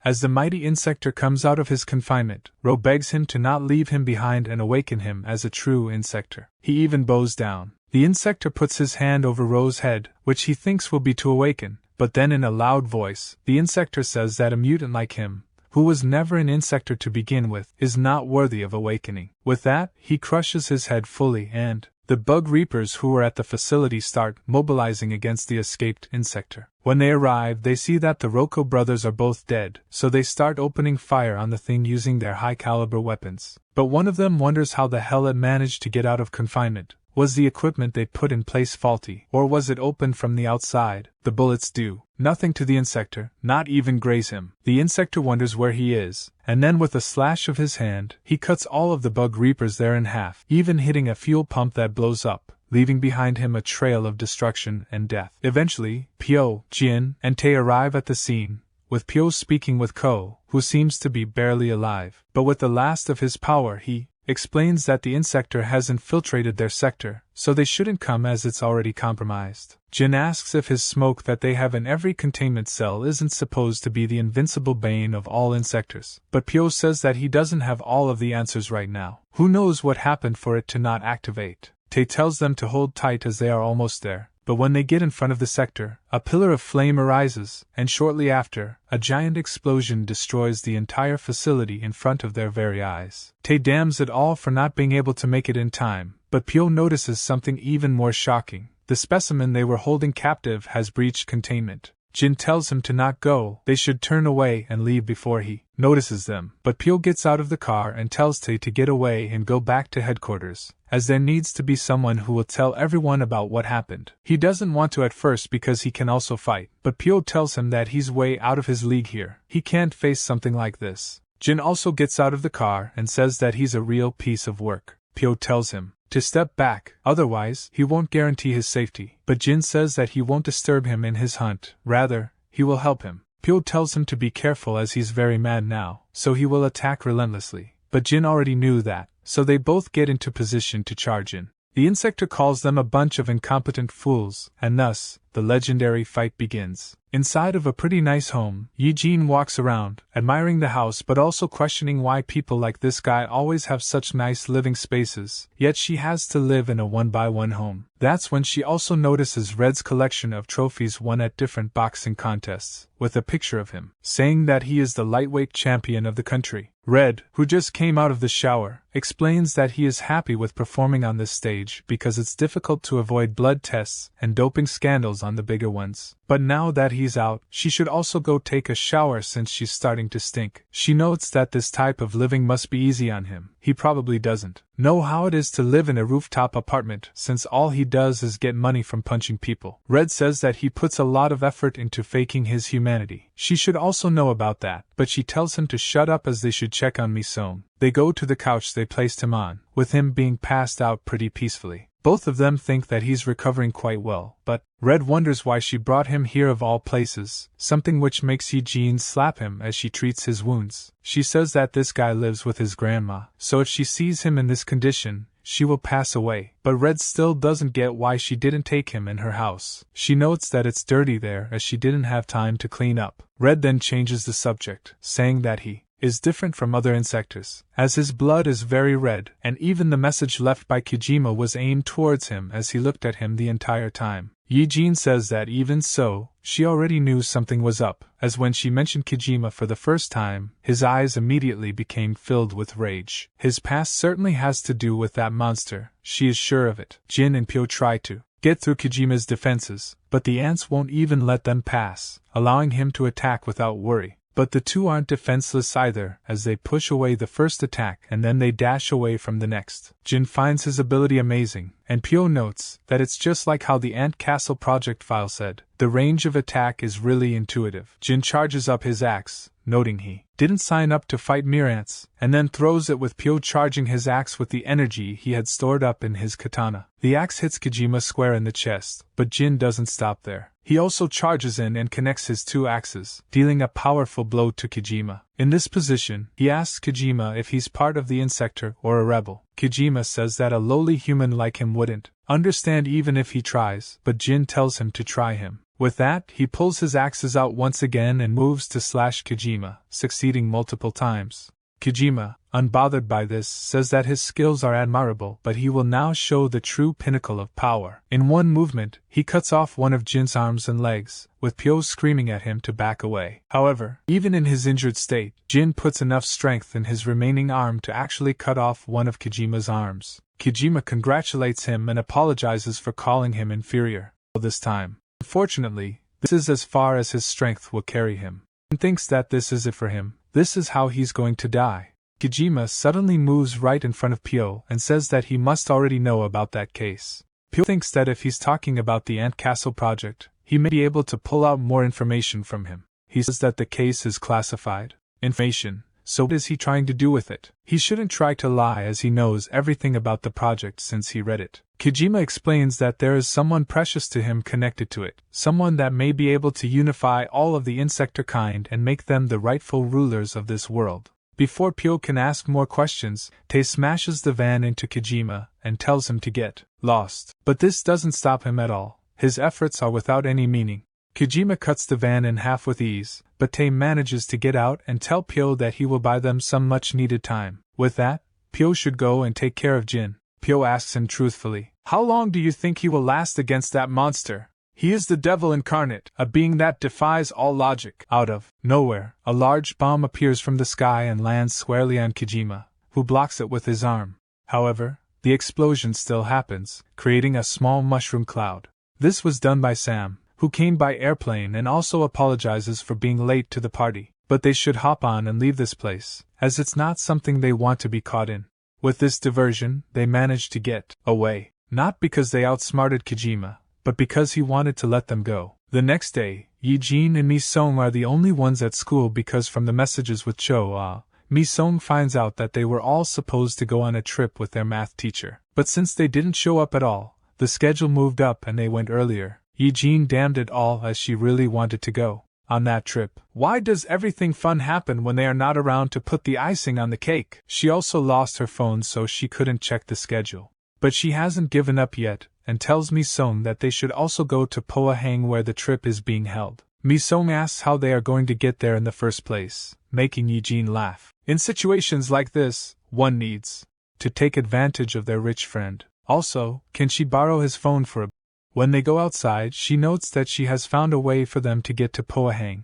S1: As the mighty insector comes out of his confinement, Ro begs him to not leave him behind and awaken him as a true insector. He even bows down. The insector puts his hand over Ro's head, which he thinks will be to awaken, but then in a loud voice, the insector says that a mutant like him, who was never an insector to begin with, is not worthy of awakening. With that, he crushes his head fully and the Bug Reapers who are at the facility start mobilizing against the escaped insector. When they arrive, they see that the Roko brothers are both dead, so they start opening fire on the thing using their high-caliber weapons. But one of them wonders how the hell it managed to get out of confinement. Was the equipment they put in place faulty, or was it opened from the outside? The bullets do nothing to the insector, not even graze him. The insector wonders where he is, and then with a slash of his hand, he cuts all of the Bug Reapers there in half, even hitting a fuel pump that blows up, leaving behind him a trail of destruction and death. Eventually, Pyo, Jin, and Tae arrive at the scene, with Pyo speaking with Ko, who seems to be barely alive. But with the last of his power he explains that the insector has infiltrated their sector, so they shouldn't come as it's already compromised. Jin asks if his smoke that they have in every containment cell isn't supposed to be the invincible bane of all insectors, but Pyo says that he doesn't have all of the answers right now. Who knows what happened for it to not activate? Tae tells them to hold tight as they are almost there. But when they get in front of the sector, a pillar of flame arises, and shortly after, a giant explosion destroys the entire facility in front of their very eyes. Tae damns it all for not being able to make it in time, but Pyo notices something even more shocking. The specimen they were holding captive has breached containment. Jin tells him to not go, they should turn away and leave before he notices them. But Pyo gets out of the car and tells Tae to get away and go back to headquarters, as there needs to be someone who will tell everyone about what happened. He doesn't want to at first because he can also fight, but Pyo tells him that he's way out of his league here. He can't face something like this. Jin also gets out of the car and says that he's a real piece of work. Pyo tells him to step back, otherwise he won't guarantee his safety. But Jin says that he won't disturb him in his hunt, rather, he will help him. Pyo tells him to be careful as he's very mad now, so he will attack relentlessly. But Jin already knew that, so they both get into position to charge in. The insector calls them a bunch of incompetent fools, and thus, the legendary fight begins. Inside of a pretty nice home, Yi-jin walks around, admiring the house but also questioning why people like this guy always have such nice living spaces, yet she has to live in a one-by-one home. That's when she also notices Red's collection of trophies won at different boxing contests, with a picture of him, saying that he is the lightweight champion of the country. Red, who just came out of the shower, explains that he is happy with performing on this stage because it's difficult to avoid blood tests and doping scandals on the bigger ones. But now that he's out, she should also go take a shower since she's starting to stink. She notes that this type of living must be easy on him. He probably doesn't know how it is to live in a rooftop apartment since all he does is get money from punching people. Red says that he puts a lot of effort into faking his humanity. She should also know about that, but she tells him to shut up as they should check on Mi-seon. They go to the couch they placed him on, with him being passed out pretty peacefully. Both of them think that he's recovering quite well, but Red wonders why she brought him here of all places, something which makes Yi-jin slap him as she treats his wounds. She says that this guy lives with his grandma, so if she sees him in this condition, she will pass away. But Red still doesn't get why she didn't take him in her house. She notes that it's dirty there as she didn't have time to clean up. Red then changes the subject, saying that he is different from other insectors, as his blood is very red, and even the message left by Kojima was aimed towards him as he looked at him the entire time. Yi-jin says that even so, she already knew something was up, as when she mentioned Kojima for the first time, his eyes immediately became filled with rage. His past certainly has to do with that monster, she is sure of it. Jin and Pyo try to get through Kojima's defenses, but the ants won't even let them pass, allowing him to attack without worry. But the two aren't defenseless either, as they push away the first attack and then they dash away from the next. Jin finds his ability amazing, and Pyo notes that it's just like how the Ant Castle project file said. The range of attack is really intuitive. Jin charges up his axe, noting he didn't sign up to fight mere ants, and then throws it with Pyo charging his axe with the energy he had stored up in his katana. The axe hits Kojima square in the chest, but Jin doesn't stop there. He also charges in and connects his two axes, dealing a powerful blow to Kojima. In this position, he asks Kojima if he's part of the insector or a rebel. Kojima says that a lowly human like him wouldn't understand even if he tries, but Jin tells him to try him. With that, he pulls his axes out once again and moves to slash Kojima, succeeding multiple times. Kojima, unbothered by this, says that his skills are admirable, but he will now show the true pinnacle of power. In one movement, he cuts off one of Jin's arms and legs, with Pyo screaming at him to back away. However, even in his injured state, Jin puts enough strength in his remaining arm to actually cut off one of Kojima's arms. Kojima congratulates him and apologizes for calling him inferior. This time, unfortunately, this is as far as his strength will carry him. He thinks that this is it for him. This is how he's going to die. Kojima suddenly moves right in front of Pyo and says that he must already know about that case. Pyo thinks that if he's talking about the Ant Castle project, he may be able to pull out more information from him. He says that the case is classified information, so what is he trying to do with it? He shouldn't try to lie as he knows everything about the project since he read it. Kojima explains that there is someone precious to him connected to it, someone that may be able to unify all of the insector kind and make them the rightful rulers of this world. Before Pyo can ask more questions, Tae smashes the van into Kojima and tells him to get lost. But this doesn't stop him at all. His efforts are without any meaning. Kojima cuts the van in half with ease, but Tae manages to get out and tell Pyo that he will buy them some much-needed time. With that, Pyo should go and take care of Jin. Pyo asks him truthfully, "How long do you think he will last against that monster? He is the devil incarnate, a being that defies all logic." Out of nowhere, a large bomb appears from the sky and lands squarely on Kojima, who blocks it with his arm. However, the explosion still happens, creating a small mushroom cloud. This was done by Sam, who came by airplane and also apologizes for being late to the party, but they should hop on and leave this place, as it's not something they want to be caught in. With this diversion, they managed to get away, not because they outsmarted Kojima, but because he wanted to let them go. The next day, Yi-jin and Mi-sung are the only ones at school because from the messages with Cho-ah, Mi-sung finds out that they were all supposed to go on a trip with their math teacher. But since they didn't show up at all, the schedule moved up and they went earlier. Yi-jin damned it all as she really wanted to go on that trip. Why does everything fun happen when they are not around to put the icing on the cake? She also lost her phone so she couldn't check the schedule. But she hasn't given up yet, and tells Mi-sung that they should also go to Pohang where the trip is being held. Mi-sung asks how they are going to get there in the first place, making Yi-jin laugh. In situations like this, one needs to take advantage of their rich friend. Also, can she borrow his phone for a... When they go outside, she notes that she has found a way for them to get to Pohang,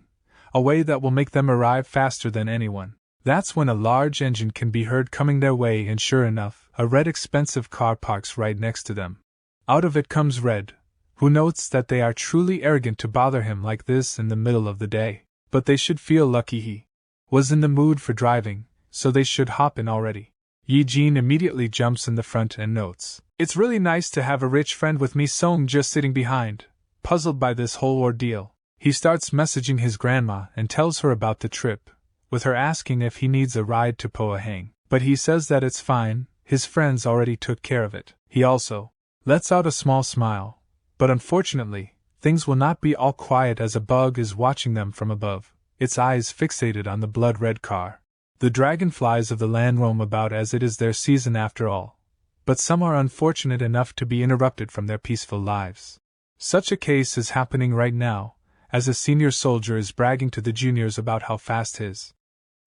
S1: a way that will make them arrive faster than anyone. That's when a large engine can be heard coming their way, and sure enough, a red expensive car parks right next to them. Out of it comes Red, who notes that they are truly arrogant to bother him like this in the middle of the day. But they should feel lucky he was in the mood for driving, so they should hop in already. Yi-jin immediately jumps in the front and notes, "It's really nice to have a rich friend with Mi-sung just sitting behind." Puzzled by this whole ordeal, he starts messaging his grandma and tells her about the trip, with her asking if he needs a ride to Pohang. But he says that it's fine, his friends already took care of it. He also lets out a small smile, but unfortunately, things will not be all quiet as a bug is watching them from above, its eyes fixated on the blood-red car. The dragonflies of the land roam about as it is their season after all, but some are unfortunate enough to be interrupted from their peaceful lives. Such a case is happening right now, as a senior soldier is bragging to the juniors about how fast his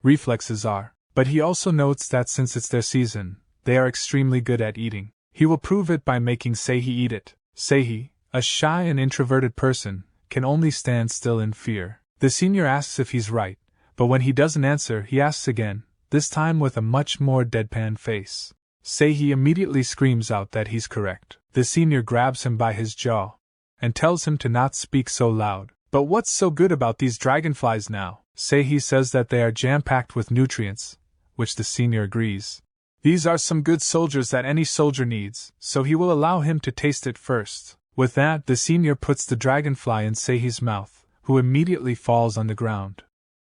S1: reflexes are. But he also notes that since it's their season, they are extremely good at eating. He will prove it by making Seihi eat it. Seihi, a shy and introverted person, can only stand still in fear. The senior asks if he's right, but when he doesn't answer, he asks again, this time with a much more deadpan face. Seihi immediately screams out that he's correct. The senior grabs him by his jaw and tells him to not speak so loud. But what's so good about these dragonflies now? Seihi says that they are jam-packed with nutrients, which the senior agrees. These are some good soldiers that any soldier needs, so he will allow him to taste it first. With that, the senior puts the dragonfly in Seihi's mouth, who immediately falls on the ground.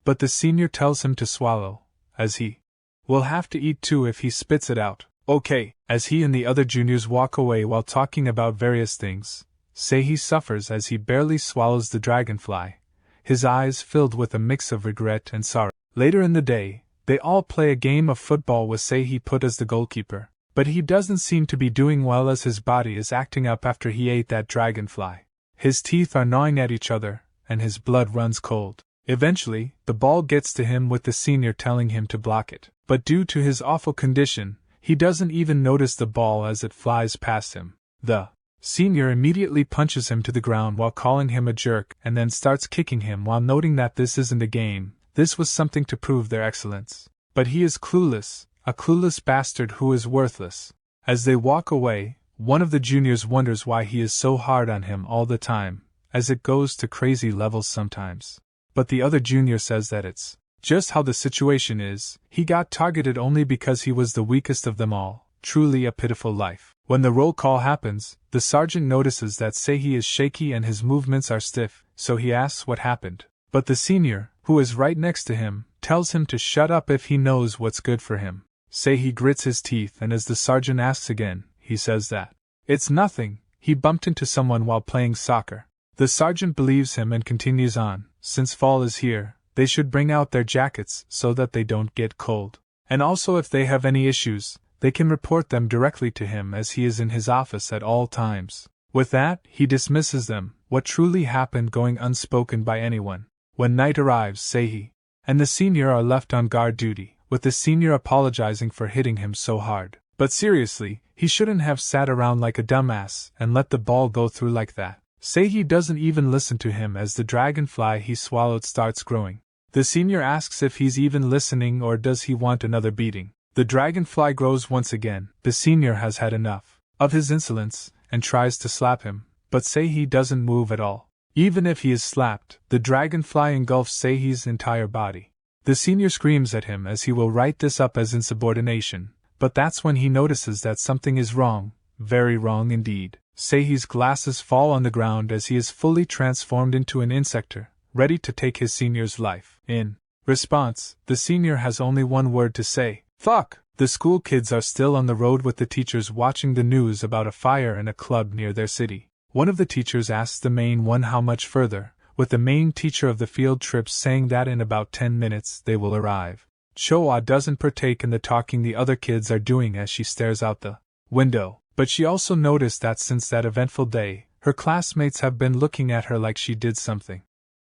S1: But the senior tells him to swallow, as he will have to eat too if he spits it out. Okay, as he and the other juniors walk away while talking about various things, Seihi suffers as he barely swallows the dragonfly, his eyes filled with a mix of regret and sorrow. Later in the day, they all play a game of football with Seihi put as the goalkeeper, but he doesn't seem to be doing well as his body is acting up after he ate that dragonfly. His teeth are gnawing at each other, and his blood runs cold. Eventually, the ball gets to him with the senior telling him to block it, but due to his awful condition, he doesn't even notice the ball as it flies past him. The senior immediately punches him to the ground while calling him a jerk and then starts kicking him while noting that this isn't a game. This was something to prove their excellence. But he is clueless, a clueless bastard who is worthless. As they walk away, one of the juniors wonders why he is so hard on him all the time, as it goes to crazy levels sometimes. But the other junior says that it's just how the situation is. He got targeted only because he was the weakest of them all. Truly a pitiful life. When the roll call happens, the sergeant notices that Seihi is shaky and his movements are stiff, so he asks what happened. But the senior, who is right next to him, tells him to shut up if he knows what's good for him. Seihi grits his teeth, and as the sergeant asks again, he says that it's nothing, he bumped into someone while playing soccer. The sergeant believes him and continues on. Since fall is here, they should bring out their jackets so that they don't get cold. And also if they have any issues, they can report them directly to him as he is in his office at all times. With that, he dismisses them, what truly happened going unspoken by anyone. When night arrives, Seihi and the senior are left on guard duty, with the senior apologizing for hitting him so hard. But seriously, he shouldn't have sat around like a dumbass and let the ball go through like that. Seihi doesn't even listen to him as the dragonfly he swallowed starts growing. The senior asks if he's even listening or does he want another beating. The dragonfly grows once again. The senior has had enough of his insolence and tries to slap him, but Seihi doesn't move at all. Even if he is slapped, the dragonfly engulfs Seihi's entire body. The senior screams at him as he will write this up as insubordination, but that's when he notices that something is wrong, very wrong indeed. Seihi's glasses fall on the ground as he is fully transformed into an insector, ready to take his senior's life. In response, the senior has only one word to say: fuck! The school kids are still on the road with the teachers watching the news about a fire in a club near their city. One of the teachers asks the main one how much further, with the main teacher of the field trips saying that in about 10 minutes they will arrive. Choa doesn't partake in the talking the other kids are doing as she stares out the window, but she also noticed that since that eventful day, her classmates have been looking at her like she did something.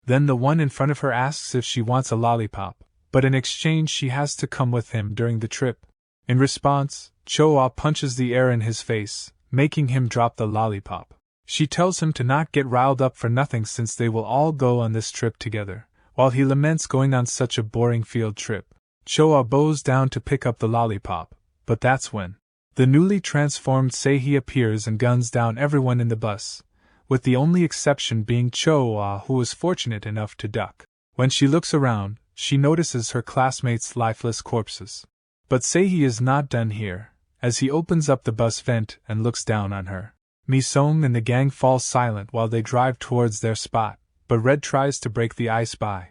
S1: Then the one in front of her asks if she wants a lollipop, but in exchange she has to come with him during the trip. In response, Choa punches the air in his face, making him drop the lollipop. She tells him to not get riled up for nothing since they will all go on this trip together, while he laments going on such a boring field trip. Choa bows down to pick up the lollipop, but that's when the newly transformed Seihi appears and guns down everyone in the bus, with the only exception being Choa, who was fortunate enough to duck. When she looks around, she notices her classmates' lifeless corpses. But Seihi is not done here, as he opens up the bus vent and looks down on her. Mi-sung and the gang fall silent while they drive towards their spot, but Red tries to break the ice by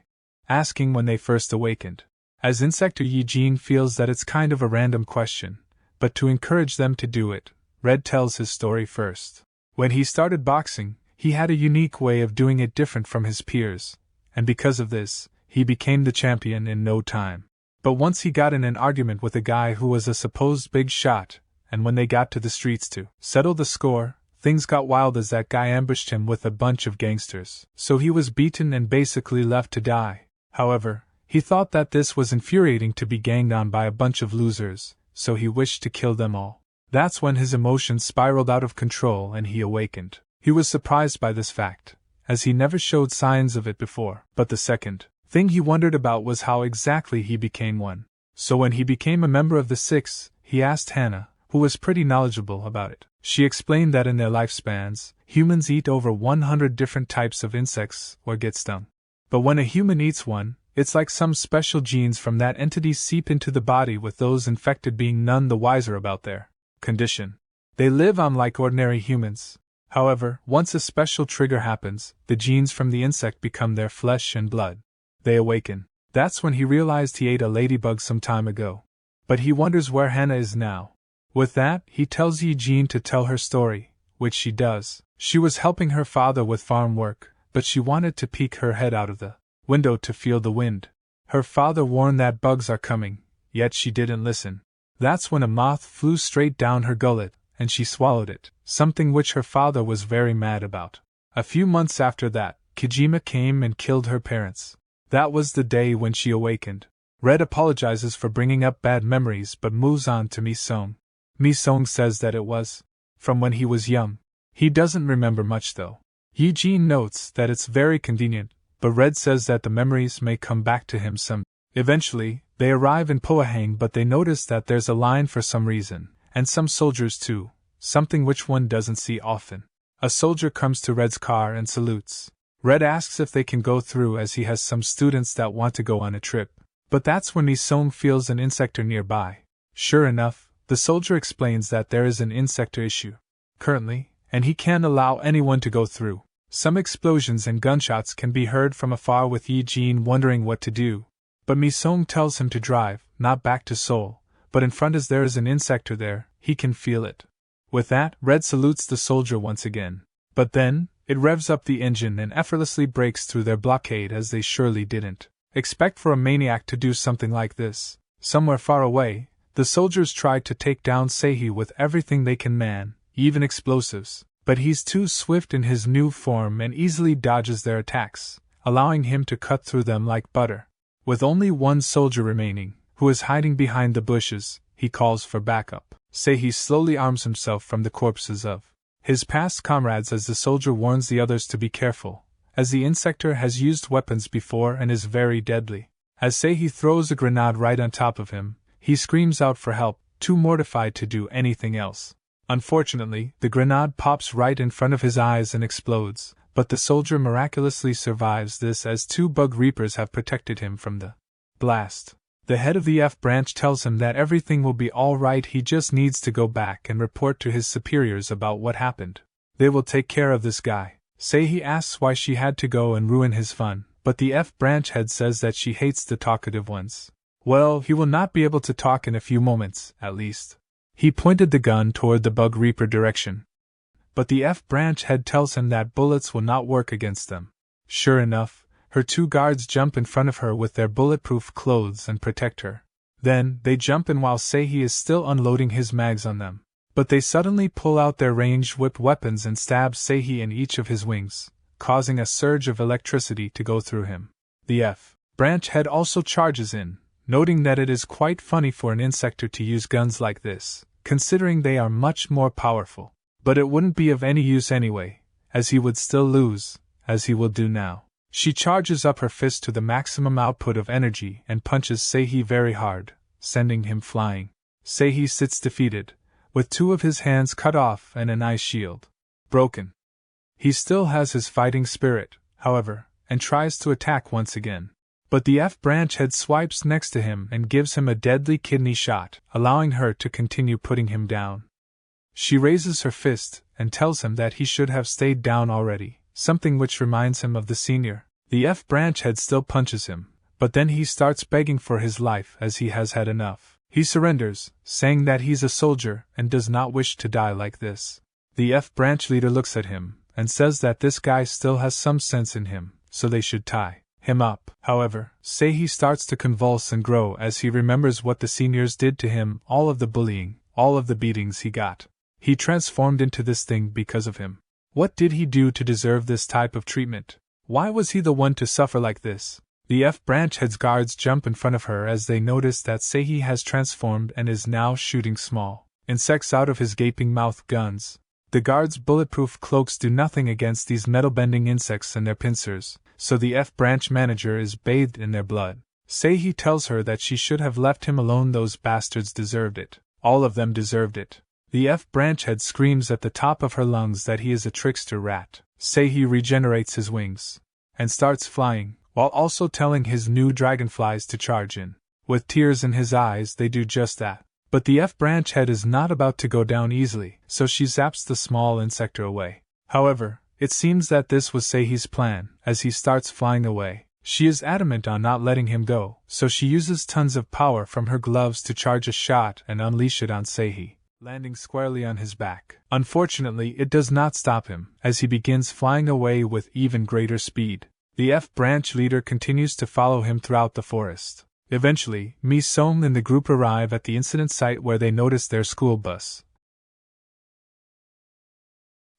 S1: asking when they first awakened. As Insector Yi-jin feels that it's kind of a random question, but to encourage them to do it, Red tells his story first. When he started boxing, he had a unique way of doing it different from his peers, and because of this, he became the champion in no time. But once he got in an argument with a guy who was a supposed big shot, and when they got to the streets to settle the score, things got wild as that guy ambushed him with a bunch of gangsters. So he was beaten and basically left to die. However, he thought that this was infuriating to be ganged on by a bunch of losers, so he wished to kill them all. That's when his emotions spiraled out of control and he awakened. He was surprised by this fact, as he never showed signs of it before. But the second thing he wondered about was how exactly he became one. So when he became a member of the Six, he asked Hannah, who was pretty knowledgeable about it. She explained that in their lifespans, humans eat over 100 different types of insects or get stung. But when a human eats one, it's like some special genes from that entity seep into the body, with those infected being none the wiser about their condition. They live on like ordinary humans. However, once a special trigger happens, the genes from the insect become their flesh and blood. They awaken. That's when he realized he ate a ladybug some time ago. But he wonders where Hannah is now. With that, he tells Yi-jin to tell her story, which she does. She was helping her father with farm work, but she wanted to peek her head out of the window to feel the wind. Her father warned that bugs are coming, yet she didn't listen. That's when a moth flew straight down her gullet, and she swallowed it, something which her father was very mad about. A few months after that, Kijima came and killed her parents. That was the day when she awakened. Red apologizes for bringing up bad memories but moves on to Mi-sung. Mi-sung says that it was from when he was young. He doesn't remember much though. Yi-jin notes that it's very convenient, but Red says that the memories may come back to him some. Eventually, they arrive in Pohang, but they notice that there's a line for some reason, and some soldiers too, something which one doesn't see often. A soldier comes to Red's car and salutes. Red asks if they can go through as he has some students that want to go on a trip. But that's when Mi-sung feels an insector nearby. Sure enough, the soldier explains that there is an insector issue currently, and he can't allow anyone to go through. Some explosions and gunshots can be heard from afar, with Yi-jin wondering what to do. But Mi-sung tells him to drive, not back to Seoul, but in front, as there is an insector there, he can feel it. With that, Red salutes the soldier once again. But then, it revs up the engine and effortlessly breaks through their blockade, as they surely didn't expect for a maniac to do something like this. Somewhere far away, the soldiers tried to take down Seihi with everything they can man, even explosives, but he's too swift in his new form and easily dodges their attacks, allowing him to cut through them like butter. With only one soldier remaining, who is hiding behind the bushes, he calls for backup. Seihi slowly arms himself from the corpses of his past comrades as the soldier warns the others to be careful, as the insector has used weapons before and is very deadly. As Seihi throws a grenade right on top of him, he screams out for help, too mortified to do anything else. Unfortunately, the grenade pops right in front of his eyes and explodes, but the soldier miraculously survives this as 2 bug reapers have protected him from the blast. The head of the F branch tells him that everything will be alright, he just needs to go back and report to his superiors about what happened. They will take care of this guy. He asks why she had to go and ruin his fun, but the F branch head says that she hates the talkative ones. Well, he will not be able to talk in a few moments, at least. He pointed the gun toward the bug reaper direction. But the F branch head tells him that bullets will not work against them. Sure enough, her 2 guards jump in front of her with their bulletproof clothes and protect her. Then, they jump in while he is still unloading his mags on them. But they suddenly pull out their ranged whipped weapons and stab Seihi in each of his wings, causing a surge of electricity to go through him. The F branch head also charges in, noting that it is quite funny for an insector to use guns like this, considering they are much more powerful. But it wouldn't be of any use anyway, as he would still lose, as he will do now. She charges up her fist to the maximum output of energy and punches Seihi very hard, sending him flying. Seihi sits defeated, with 2 of his hands cut off and an eye shield broken. He still has his fighting spirit, however, and tries to attack once again. But the F branch head swipes next to him and gives him a deadly kidney shot, allowing her to continue putting him down. She raises her fist and tells him that he should have stayed down already, something which reminds him of the senior. The F branch head still punches him, but then he starts begging for his life as he has had enough. He surrenders, saying that he's a soldier and does not wish to die like this. The F branch leader looks at him and says that this guy still has some sense in him, so they should tie him up. However, Seihi starts to convulse and grow as he remembers what the seniors did to him, all of the bullying, all of the beatings he got. He transformed into this thing because of him. What did he do to deserve this type of treatment? Why was he the one to suffer like this? The F branch head's guards jump in front of her as they notice that Seihi has transformed and is now shooting small insects out of his gaping mouth guns. The guards' bulletproof cloaks do nothing against these metal-bending insects and their pincers, so the F branch manager is bathed in their blood. Seihi tells her that she should have left him alone, those bastards deserved it. All of them deserved it. The F branch head screams at the top of her lungs that he is a trickster rat. Seihi regenerates his wings and starts flying, while also telling his new dragonflies to charge in. With tears in his eyes, they do just that. But the F branch head is not about to go down easily, so she zaps the small insector away. However, it seems that this was Seihi's plan. As he starts flying away, she is adamant on not letting him go, so she uses tons of power from her gloves to charge a shot and unleash it on Seihi, landing squarely on his back. Unfortunately, it does not stop him, as he begins flying away with even greater speed. The F branch leader continues to follow him throughout the forest. Eventually, Mi-sung and the group arrive at the incident site where they notice their school bus.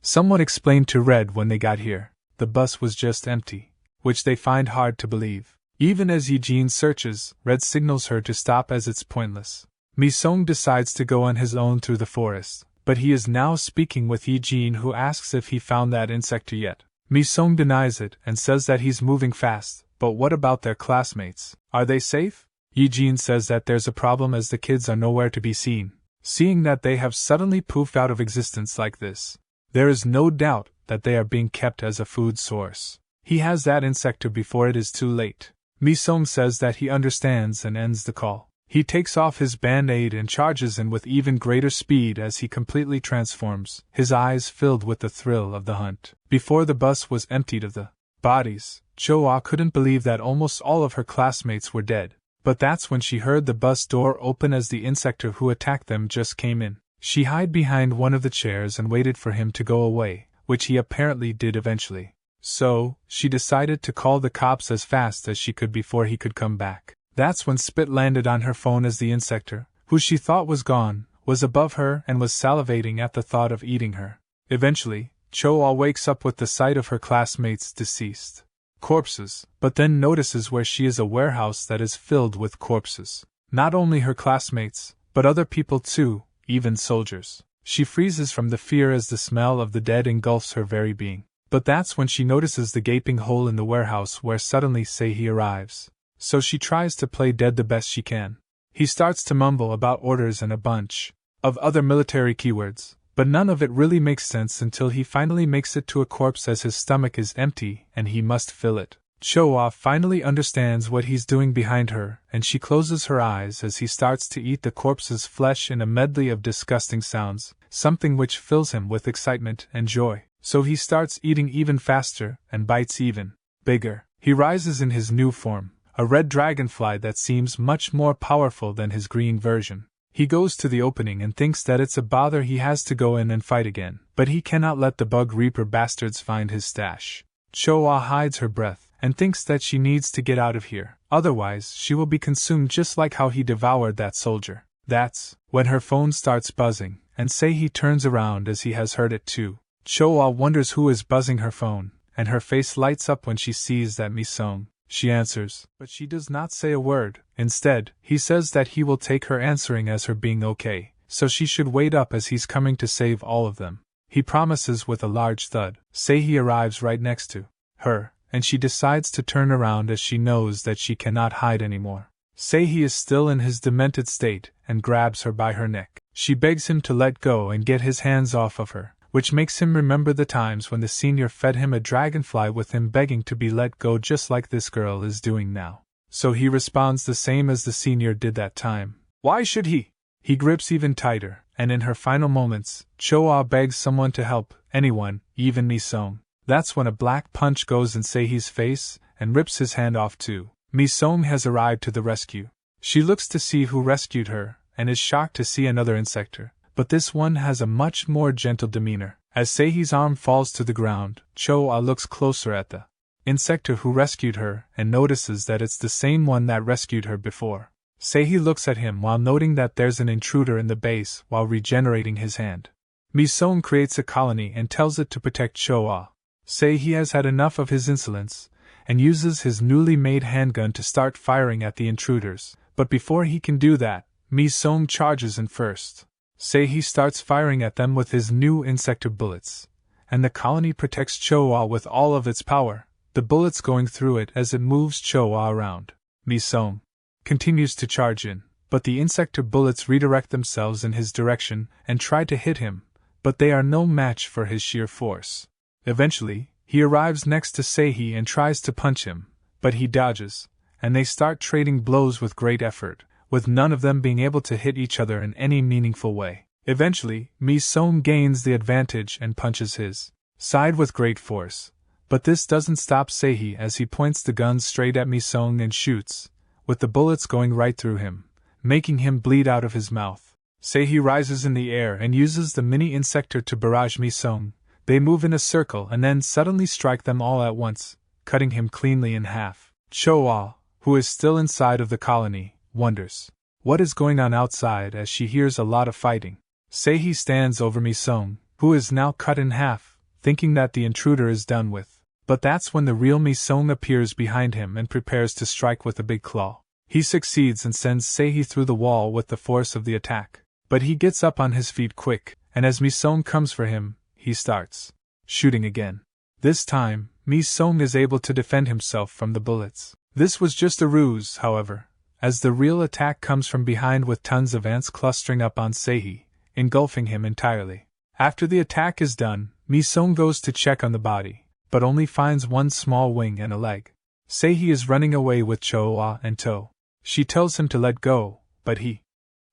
S1: Someone explained to Red when they got here, the bus was just empty, which they find hard to believe. Even as Eugene searches, Red signals her to stop as it's pointless. Mi-sung decides to go on his own through the forest, but he is now speaking with Eugene, who asks if he found that insector yet. Mi-sung denies it and says that he's moving fast. But what about their classmates? Are they safe? Eugene says that there's a problem as the kids are nowhere to be seen, seeing that they have suddenly poofed out of existence like this. There is no doubt that they are being kept as a food source. He has that insector before it is too late. Mi-sung says that he understands and ends the call. He takes off his band-aid and charges in with even greater speed as he completely transforms, his eyes filled with the thrill of the hunt. Before the bus was emptied of the bodies, Choa couldn't believe that almost all of her classmates were dead. But that's when she heard the bus door open as the insector who attacked them just came in. She hid behind one of the chairs and waited for him to go away, which he apparently did eventually. So, she decided to call the cops as fast as she could before he could come back. That's when Spit landed on her phone as the insector, who she thought was gone, was above her and was salivating at the thought of eating her. Eventually, Choa wakes up with the sight of her classmates deceased. Corpses, but then notices where she is a warehouse that is filled with corpses. Not only her classmates, but other people too, even soldiers. She freezes from the fear as the smell of the dead engulfs her very being. But that's when she notices the gaping hole in the warehouse where suddenly Seihi arrives. So she tries to play dead the best she can. He starts to mumble about orders and a bunch of other military keywords, But none of it really makes sense until he finally makes it to a corpse as his stomach is empty and he must fill it. Choa finally understands what he's doing behind her, and she closes her eyes as he starts to eat the corpse's flesh in a medley of disgusting sounds, something which fills him with excitement and joy. So he starts eating even faster and bites even bigger. He rises in his new form, a red dragonfly that seems much more powerful than his green version. He goes to the opening and thinks that it's a bother he has to go in and fight again, but he cannot let the bug reaper bastards find his stash. Choa hides her breath and thinks that she needs to get out of here, otherwise she will be consumed just like how he devoured that soldier. That's when her phone starts buzzing, and Sei turns around as he has heard it too. Choa wonders who is buzzing her phone, and her face lights up when she sees that Mi-sung. She answers, but she does not say a word. Instead, he says that he will take her answering as her being okay, so she should wait up as he's coming to save all of them. He promises with a large thud. Sei arrives right next to her, and she decides to turn around as she knows that she cannot hide anymore. Sei is still in his demented state and grabs her by her neck. She begs him to let go and get his hands off of her, which makes him remember the times when the senior fed him a dragonfly with him begging to be let go just like this girl is doing now. So he responds the same as the senior did that time. Why should he? He grips even tighter, and in her final moments, Choa begs someone to help, anyone, even Mi-sung. That's when a black punch goes in Sei's face and rips his hand off too. Mi-sung has arrived to the rescue. She looks to see who rescued her, and is shocked to see another insector, but this one has a much more gentle demeanor. As Sei's arm falls to the ground, Choa looks closer at the insector who rescued her and notices that it's the same one that rescued her before. Sei looks at him while noting that there's an intruder in the base while regenerating his hand. Mi-sung creates a colony and tells it to protect Choa. Sei has had enough of his insolence and uses his newly made handgun to start firing at the intruders, but before he can do that, Mi-sung charges in first. Sei starts firing at them with his new insector bullets, and the colony protects Choa with all of its power, the bullets going through it as it moves Choa around. Mi-sung continues to charge in, but the insector bullets redirect themselves in his direction and try to hit him, but they are no match for his sheer force. Eventually, he arrives next to Sei and tries to punch him, but he dodges, and they start trading blows with great effort, with none of them being able to hit each other in any meaningful way. Eventually, Mi-sung gains the advantage and punches his side with great force, but this doesn't stop Sei as he points the gun straight at Mi-sung and shoots, with the bullets going right through him, making him bleed out of his mouth. Sei rises in the air and uses the mini insector to barrage Mi-sung. They move in a circle and then suddenly strike them all at once, cutting him cleanly in half. Choa, who is still inside of the colony, wonders what is going on outside as she hears a lot of fighting. Sei stands over Mi-sung, who is now cut in half, thinking that the intruder is done with. But that's when the real Mi-sung appears behind him and prepares to strike with a big claw. He succeeds and sends Sei through the wall with the force of the attack. But he gets up on his feet quick, and as Mi-sung comes for him, he starts shooting again. This time, Mi-sung is able to defend himself from the bullets. This was just a ruse, however, as the real attack comes from behind with tons of ants clustering up on Sei, engulfing him entirely. After the attack is done, Mi-sung goes to check on the body, but only finds one small wing and a leg. Sei is running away with Choa and To. She tells him to let go, but he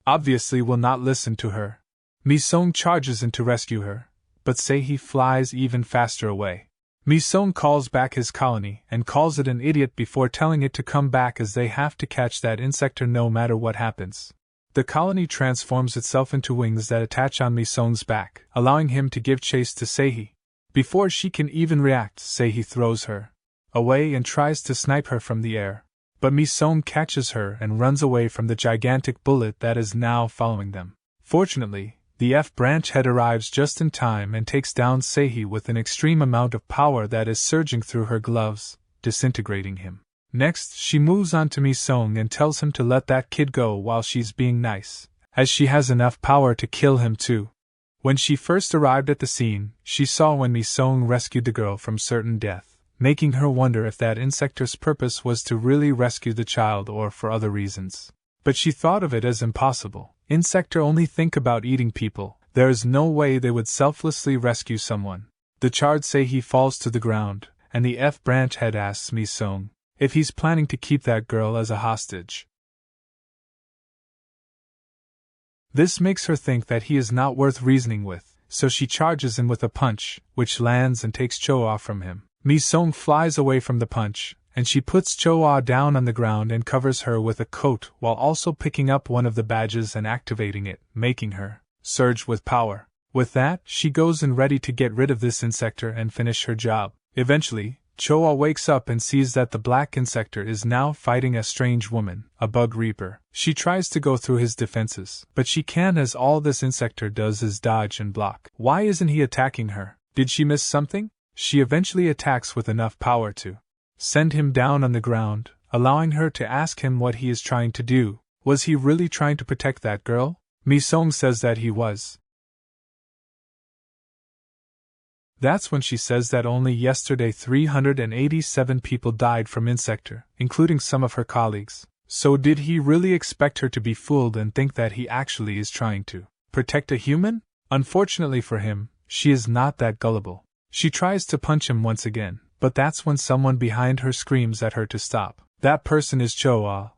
S1: obviously will not listen to her. Mi-sung charges in to rescue her, but Sei flies even faster away. Mi-sung calls back his colony and calls it an idiot before telling it to come back as they have to catch that insector no matter what happens. The colony transforms itself into wings that attach on Mi-sung's back, allowing him to give chase to Sei. Before she can even react, Sei throws her away and tries to snipe her from the air. But Mi-sung catches her and runs away from the gigantic bullet that is now following them. Fortunately, the F-branch head arrives just in time and takes down Sei with an extreme amount of power that is surging through her gloves, disintegrating him. Next, she moves on to Mi-sung and tells him to let that kid go while she's being nice, as she has enough power to kill him too. When she first arrived at the scene, she saw when Mi-sung rescued the girl from certain death, making her wonder if that insector's purpose was to really rescue the child or for other reasons. But she thought of it as impossible. Insector only think about eating people, There is no way they would selflessly rescue someone. The chards say he falls to the ground, and the F branch head asks Mi-sung if he's planning to keep that girl as a hostage. This makes her think that he is not worth reasoning with, so she charges in with a punch, which lands and takes Cho-ah from him. Mi-sung flies away from the punch, and she puts Cho-ah down on the ground and covers her with a coat while also picking up one of the badges and activating it, making her surge with power. With that, she goes in ready to get rid of this insector and finish her job. Eventually, Cho-ah wakes up and sees that the black insector is now fighting a strange woman, a bug reaper. She tries to go through his defenses, but she can't, as all this insector does is dodge and block. Why isn't he attacking her? Did she miss something? She eventually attacks with enough power to send him down on the ground, allowing her to ask him what he is trying to do. Was he really trying to protect that girl? Mi-sung says that he was. That's when she says that only yesterday 387 people died from insector, including some of her colleagues. So did he really expect her to be fooled and think that he actually is trying to protect a human? Unfortunately for him, she is not that gullible. She tries to punch him once again, but that's when someone behind her screams at her to stop. That person is Cho-ah.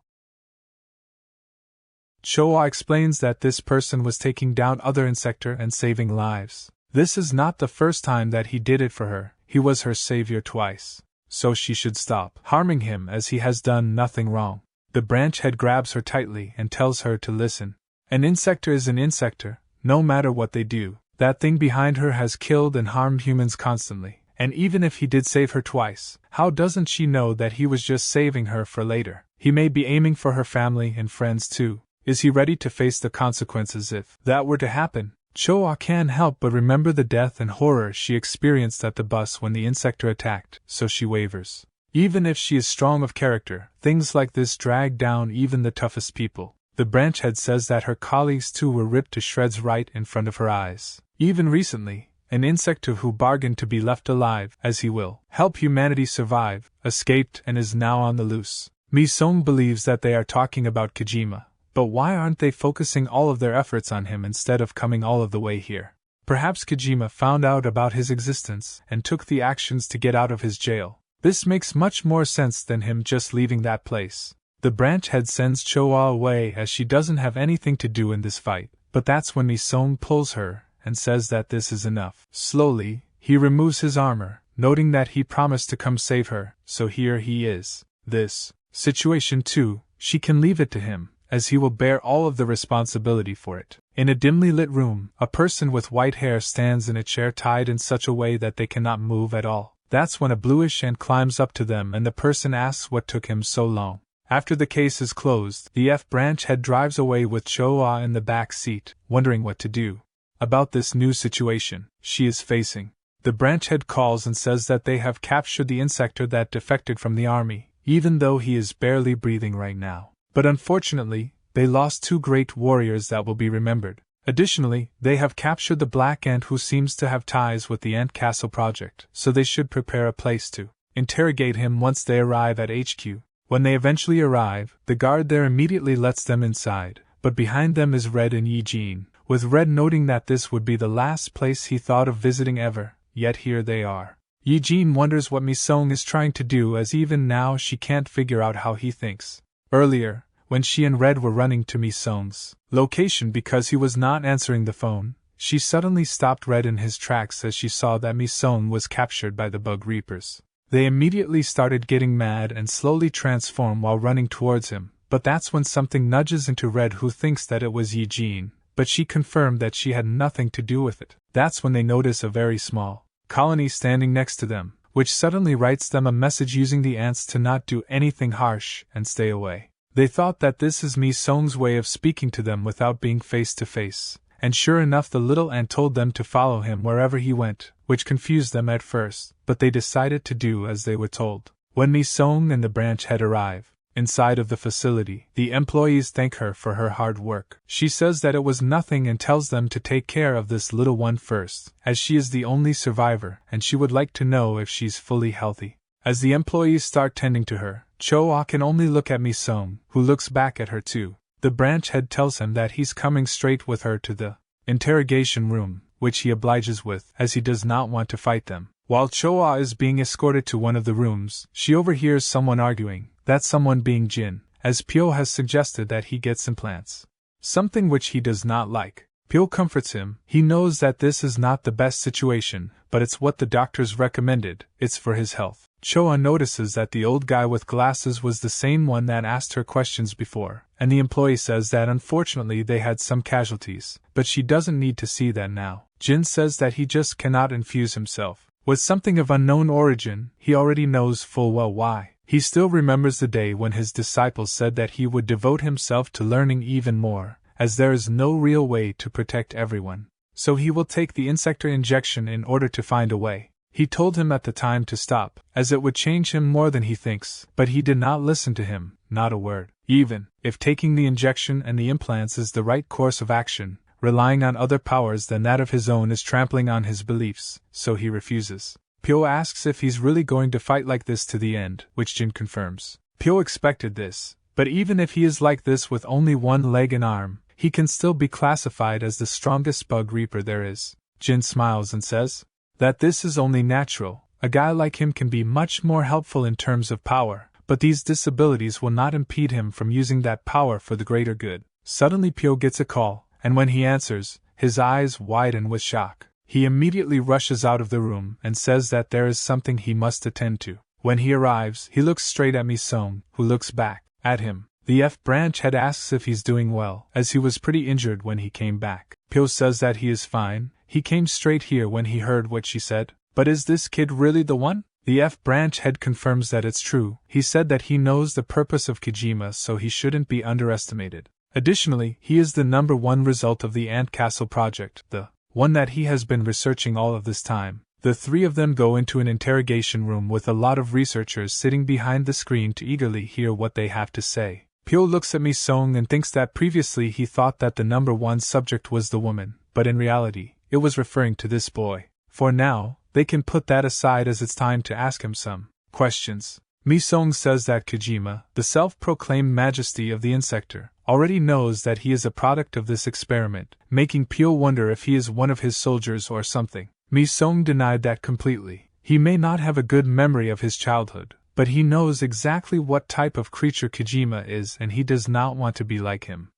S1: Cho-ah explains that this person was taking down other insector and saving lives. This is not the first time that he did it for her. He was her savior twice. So she should stop harming him, as he has done nothing wrong. The branch head grabs her tightly and tells her to listen. An insector is an insector, no matter what they do. That thing behind her has killed and harmed humans constantly. And even if he did save her twice, how doesn't she know that he was just saving her for later? He may be aiming for her family and friends too. Is he ready to face the consequences if that were to happen? Cho-ah can't help but remember the death and horror she experienced at the bus when the insector attacked, so she wavers. Even if she is strong of character, things like this drag down even the toughest people. The branch head says that her colleagues too were ripped to shreds right in front of her eyes. Even recently, an insector who bargained to be left alive, as he will help humanity survive, escaped and is now on the loose. Mi-sung believes that they are talking about Kojima. But why aren't they focusing all of their efforts on him instead of coming all of the way here? Perhaps Kojima found out about his existence and took the actions to get out of his jail. This makes much more sense than him just leaving that place. The branch head sends Cho-ah away as she doesn't have anything to do in this fight, but that's when Mi-sung pulls her and says that this is enough. Slowly, he removes his armor, noting that he promised to come save her, so here he is. This situation too, she can leave it to him, as he will bear all of the responsibility for it. In a dimly lit room, a person with white hair stands in a chair tied in such a way that they cannot move at all. That's when a bluish ant climbs up to them and the person asks what took him so long. After the case is closed, the F branch head drives away with Cho-ah in the back seat, wondering what to do about this new situation she is facing. The branch head calls and says that they have captured the insector that defected from the army, even though he is barely breathing right now. But unfortunately, they lost two great warriors that will be remembered. Additionally, they have captured the black ant who seems to have ties with the Ant Castle project, so they should prepare a place to interrogate him once they arrive at HQ. When they eventually arrive, the guard there immediately lets them inside, but behind them is Red and Yi-jin, with Red noting that this would be the last place he thought of visiting ever, yet here they are. Yi-jin wonders what Mi-sung is trying to do, as even now she can't figure out how he thinks. Earlier, when she and Red were running to Mi-sung's location because he was not answering the phone, she suddenly stopped Red in his tracks as she saw that Mi-sung was captured by the bug reapers. They immediately started getting mad and slowly transform while running towards him, but that's when something nudges into Red, who thinks that it was Yi-jin, but she confirmed that she had nothing to do with it. That's when they notice a very small colony standing next to them, which suddenly writes them a message using the ants to not do anything harsh and stay away. They thought that this is Mi-sung's way of speaking to them without being face to face, and sure enough the little ant told them to follow him wherever he went, which confused them at first, but they decided to do as they were told. When Mi-sung and the branch head arrive inside of the facility, the employees thank her for her hard work. She says that it was nothing and tells them to take care of this little one first, as she is the only survivor and she would like to know if she's fully healthy. As the employees start tending to her, Cho-ah can only look at Mi-sung, who looks back at her too. The branch head tells him that he's coming straight with her to the interrogation room, which he obliges with, as he does not want to fight them. While Choa is being escorted to one of the rooms, she overhears someone arguing, that someone being Jin, as Pyo has suggested that he gets implants. Something which he does not like. Pyo comforts him. He knows that this is not the best situation, but it's what the doctors recommended, it's for his health. Choa notices that the old guy with glasses was the same one that asked her questions before, and the employee says that unfortunately they had some casualties, but she doesn't need to see that now. Jin says that he just cannot infuse himself with something of unknown origin. He already knows full well why. He still remembers the day when his disciples said that he would devote himself to learning even more, as there is no real way to protect everyone. So he will take the insector injection in order to find a way. He told him at the time to stop, as it would change him more than he thinks, but he did not listen to him, not a word. Even if taking the injection and the implants is the right course of action, relying on other powers than that of his own is trampling on his beliefs, so he refuses. Pyo asks if he's really going to fight like this to the end, which Jin confirms. Pyo expected this, but even if he is like this with only one leg and arm, he can still be classified as the strongest bug reaper there is. Jin smiles and says that this is only natural. A guy like him can be much more helpful in terms of power, but these disabilities will not impede him from using that power for the greater good. Suddenly Pyo gets a call, and when he answers, his eyes widen with shock. He immediately rushes out of the room and says that there is something he must attend to. When he arrives, he looks straight at Mi-sung, who looks back at him. The F branch head asks if he's doing well, as he was pretty injured when he came back. Pyo says that he is fine. He came straight here when he heard what she said. But is this kid really the one? The F branch head confirms that it's true. He said that he knows the purpose of Kojima, so he shouldn't be underestimated. Additionally, he is the number one result of the Ant Castle project, the one that he has been researching all of this time. The three of them go into an interrogation room with a lot of researchers sitting behind the screen to eagerly hear what they have to say. Pyo looks at Mi-sung and thinks that previously he thought that the number one subject was the woman, but in reality, it was referring to this boy. For now, they can put that aside as it's time to ask him some questions. Mi-sung says that Kojima, the self-proclaimed majesty of the insector, already knows that he is a product of this experiment, making Pyo wonder if he is one of his soldiers or something. Mi-sung denied that completely. He may not have a good memory of his childhood, but he knows exactly what type of creature Kojima is, and he does not want to be like him.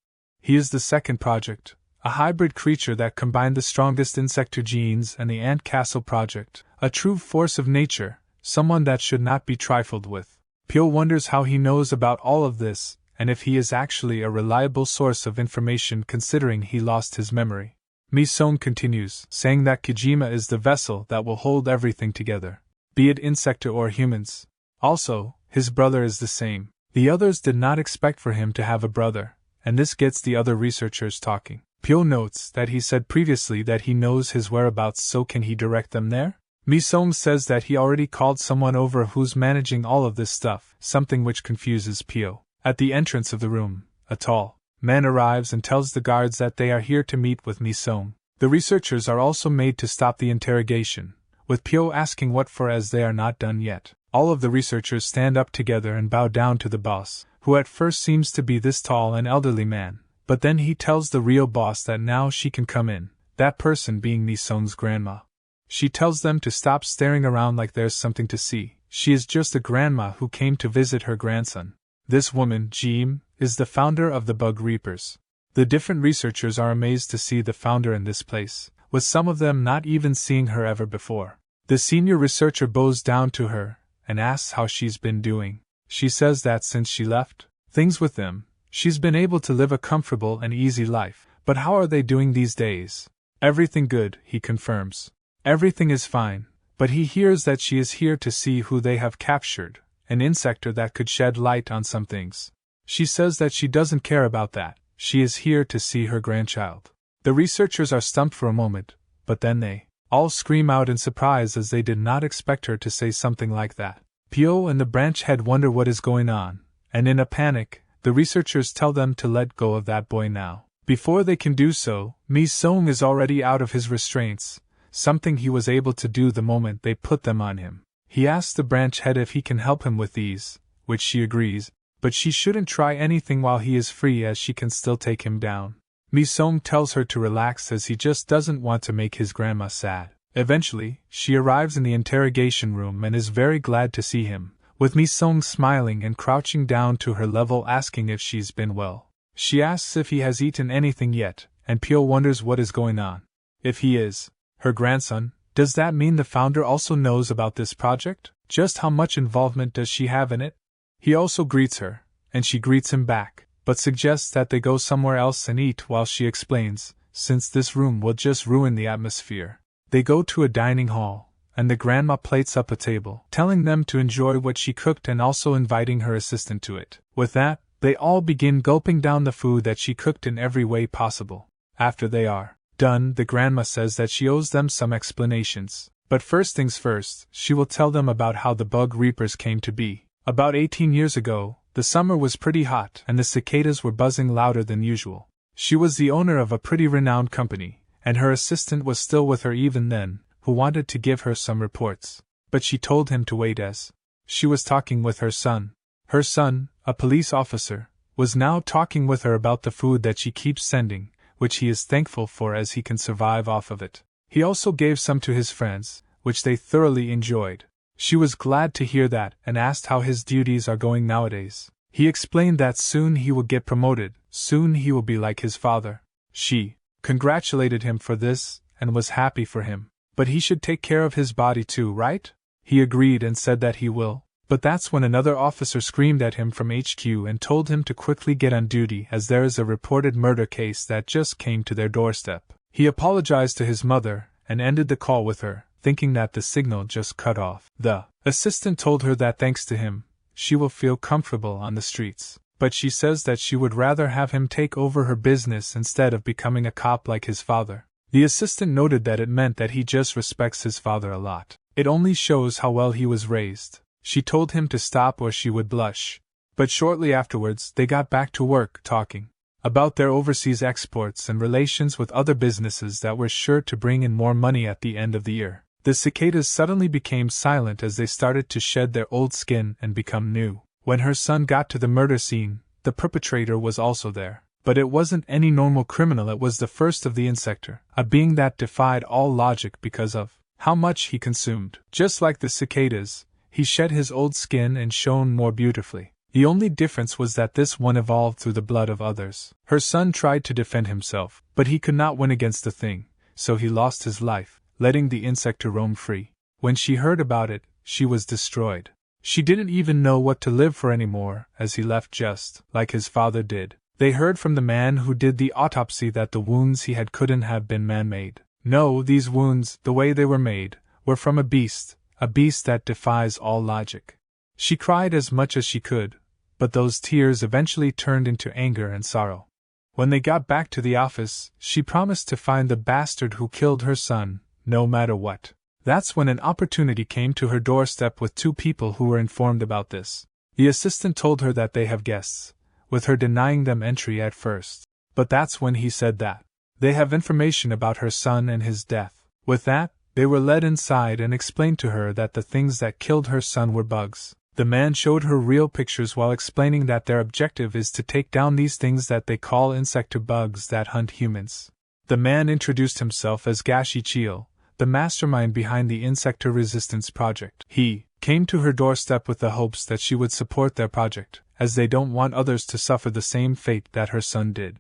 S1: He is the second project, a hybrid creature that combined the strongest insector genes and the Ant Castle project, a true force of nature, someone that should not be trifled with. Pyo wonders how he knows about all of this, and if he is actually a reliable source of information considering he lost his memory. Mi-sung continues, saying that Kojima is the vessel that will hold everything together, be it insector or humans. Also, his brother is the same. The others did not expect for him to have a brother, and this gets the other researchers talking. Pyo notes that he said previously that he knows his whereabouts, so can he direct them there? Mi-sung says that he already called someone over who's managing all of this stuff, something which confuses Pyo. At the entrance of the room, a tall man arrives and tells the guards that they are here to meet with Mi-sung. The researchers are also made to stop the interrogation, with Pyo asking what for as they are not done yet. All of the researchers stand up together and bow down to the boss, who at first seems to be this tall and elderly man, but then he tells the real boss that now she can come in, that person being Mi-sung's grandma. She tells them to stop staring around like there's something to see. She is just a grandma who came to visit her grandson. This woman, Jim, is the founder of the Bug Reapers. The different researchers are amazed to see the founder in this place, with some of them not even seeing her ever before. The senior researcher bows down to her and asks how she's been doing. She says that since she left things with them, she's been able to live a comfortable and easy life. But how are they doing these days? Everything good, he confirms. Everything is fine, but he hears that she is here to see who they have captured, an insector that could shed light on some things. She says that she doesn't care about that, she is here to see her grandchild. The researchers are stumped for a moment, but then they all scream out in surprise as they did not expect her to say something like that. Pyo and the branch head wonder what is going on, and in a panic, the researchers tell them to let go of that boy now. Before they can do so, Mi-sung is already out of his restraints, something he was able to do the moment they put them on him. He asks the branch head if he can help him with these, which she agrees, but she shouldn't try anything while he is free as she can still take him down. Mi-sung tells her to relax as he just doesn't want to make his grandma sad. Eventually, she arrives in the interrogation room and is very glad to see him, with Mi-sung smiling and crouching down to her level asking if she's been well. She asks if he has eaten anything yet, and Pyo wonders what is going on. If he is her grandson, does that mean the founder also knows about this project? Just how much involvement does she have in it? He also greets her, and she greets him back, but suggests that they go somewhere else and eat while she explains, since this room will just ruin the atmosphere. They go to a dining hall, and the grandma plates up a table, telling them to enjoy what she cooked and also inviting her assistant to it. With that, they all begin gulping down the food that she cooked in every way possible. After they are done, the grandma says that she owes them some explanations. But first things first, she will tell them about how the bug reapers came to be. About 18 years ago, the summer was pretty hot and the cicadas were buzzing louder than usual. She was the owner of a pretty renowned company, and her assistant was still with her even then, who wanted to give her some reports. But she told him to wait as she was talking with her son. Her son, a police officer, was now talking with her about the food that she keeps sending, which he is thankful for as he can survive off of it. He also gave some to his friends, which they thoroughly enjoyed. She was glad to hear that and asked how his duties are going nowadays. He explained that soon he will get promoted, soon he will be like his father. She congratulated him for this and was happy for him. But he should take care of his body too, right? He agreed and said that he will. But that's when another officer screamed at him from HQ and told him to quickly get on duty as there is a reported murder case that just came to their doorstep. He apologized to his mother and ended the call with her, thinking that the signal just cut off. The assistant told her that thanks to him, she will feel comfortable on the streets. But she says that she would rather have him take over her business instead of becoming a cop like his father. The assistant noted that it meant that he just respects his father a lot. It only shows how well he was raised. She told him to stop or she would blush. But shortly afterwards, they got back to work, talking about their overseas exports and relations with other businesses that were sure to bring in more money at the end of the year. The cicadas suddenly became silent as they started to shed their old skin and become new. When her son got to the murder scene, the perpetrator was also there. But it wasn't any normal criminal, it was the first of the insector, a being that defied all logic because of how much he consumed. Just like the cicadas, he shed his old skin and shone more beautifully. The only difference was that this one evolved through the blood of others. Her son tried to defend himself, but he could not win against the thing, so he lost his life, letting the insector roam free. When she heard about it, she was destroyed. She didn't even know what to live for anymore, as he left just like his father did. They heard from the man who did the autopsy that the wounds he had couldn't have been man-made. No, these wounds, the way they were made, were from a beast that defies all logic. She cried as much as she could, but those tears eventually turned into anger and sorrow. When they got back to the office, she promised to find the bastard who killed her son, no matter what. That's when an opportunity came to her doorstep with two people who were informed about this. The assistant told her that they have guests, with her denying them entry at first. But that's when he said that they have information about her son and his death. With that, they were led inside and explained to her that the things that killed her son were bugs. The man showed her real pictures while explaining that their objective is to take down these things that they call insector bugs that hunt humans. The man introduced himself as Gashi Chil, the mastermind behind the Insector Resistance Project. He came to her doorstep with the hopes that she would support their project, as they don't want others to suffer the same fate that her son did.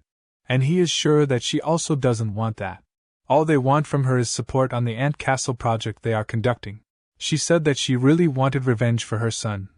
S1: And he is sure that she also doesn't want that. All they want from her is support on the Ant Castle project they are conducting. She said that she really wanted revenge for her son.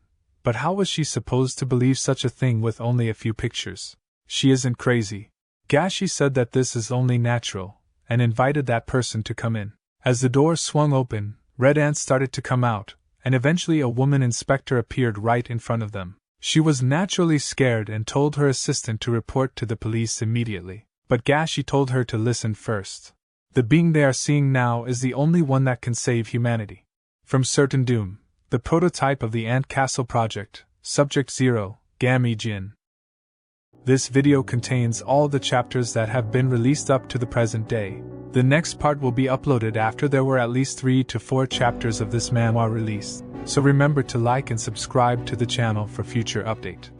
S1: But how was she supposed to believe such a thing with only a few pictures? She isn't crazy. Gashi said that this is only natural, and invited that person to come in. As the door swung open, red ants started to come out, and eventually a woman inspector appeared right in front of them. She was naturally scared and told her assistant to report to the police immediately. But Gashi told her to listen first. The being they are seeing now is the only one that can save humanity from certain doom. The prototype of the Ant Castle project, Subject 0, Gami Jin. This video contains all the chapters that have been released up to the present day. The next part will be uploaded after there were at least 3 to 4 chapters of this manhwa released. So remember to like and subscribe to the channel for future update.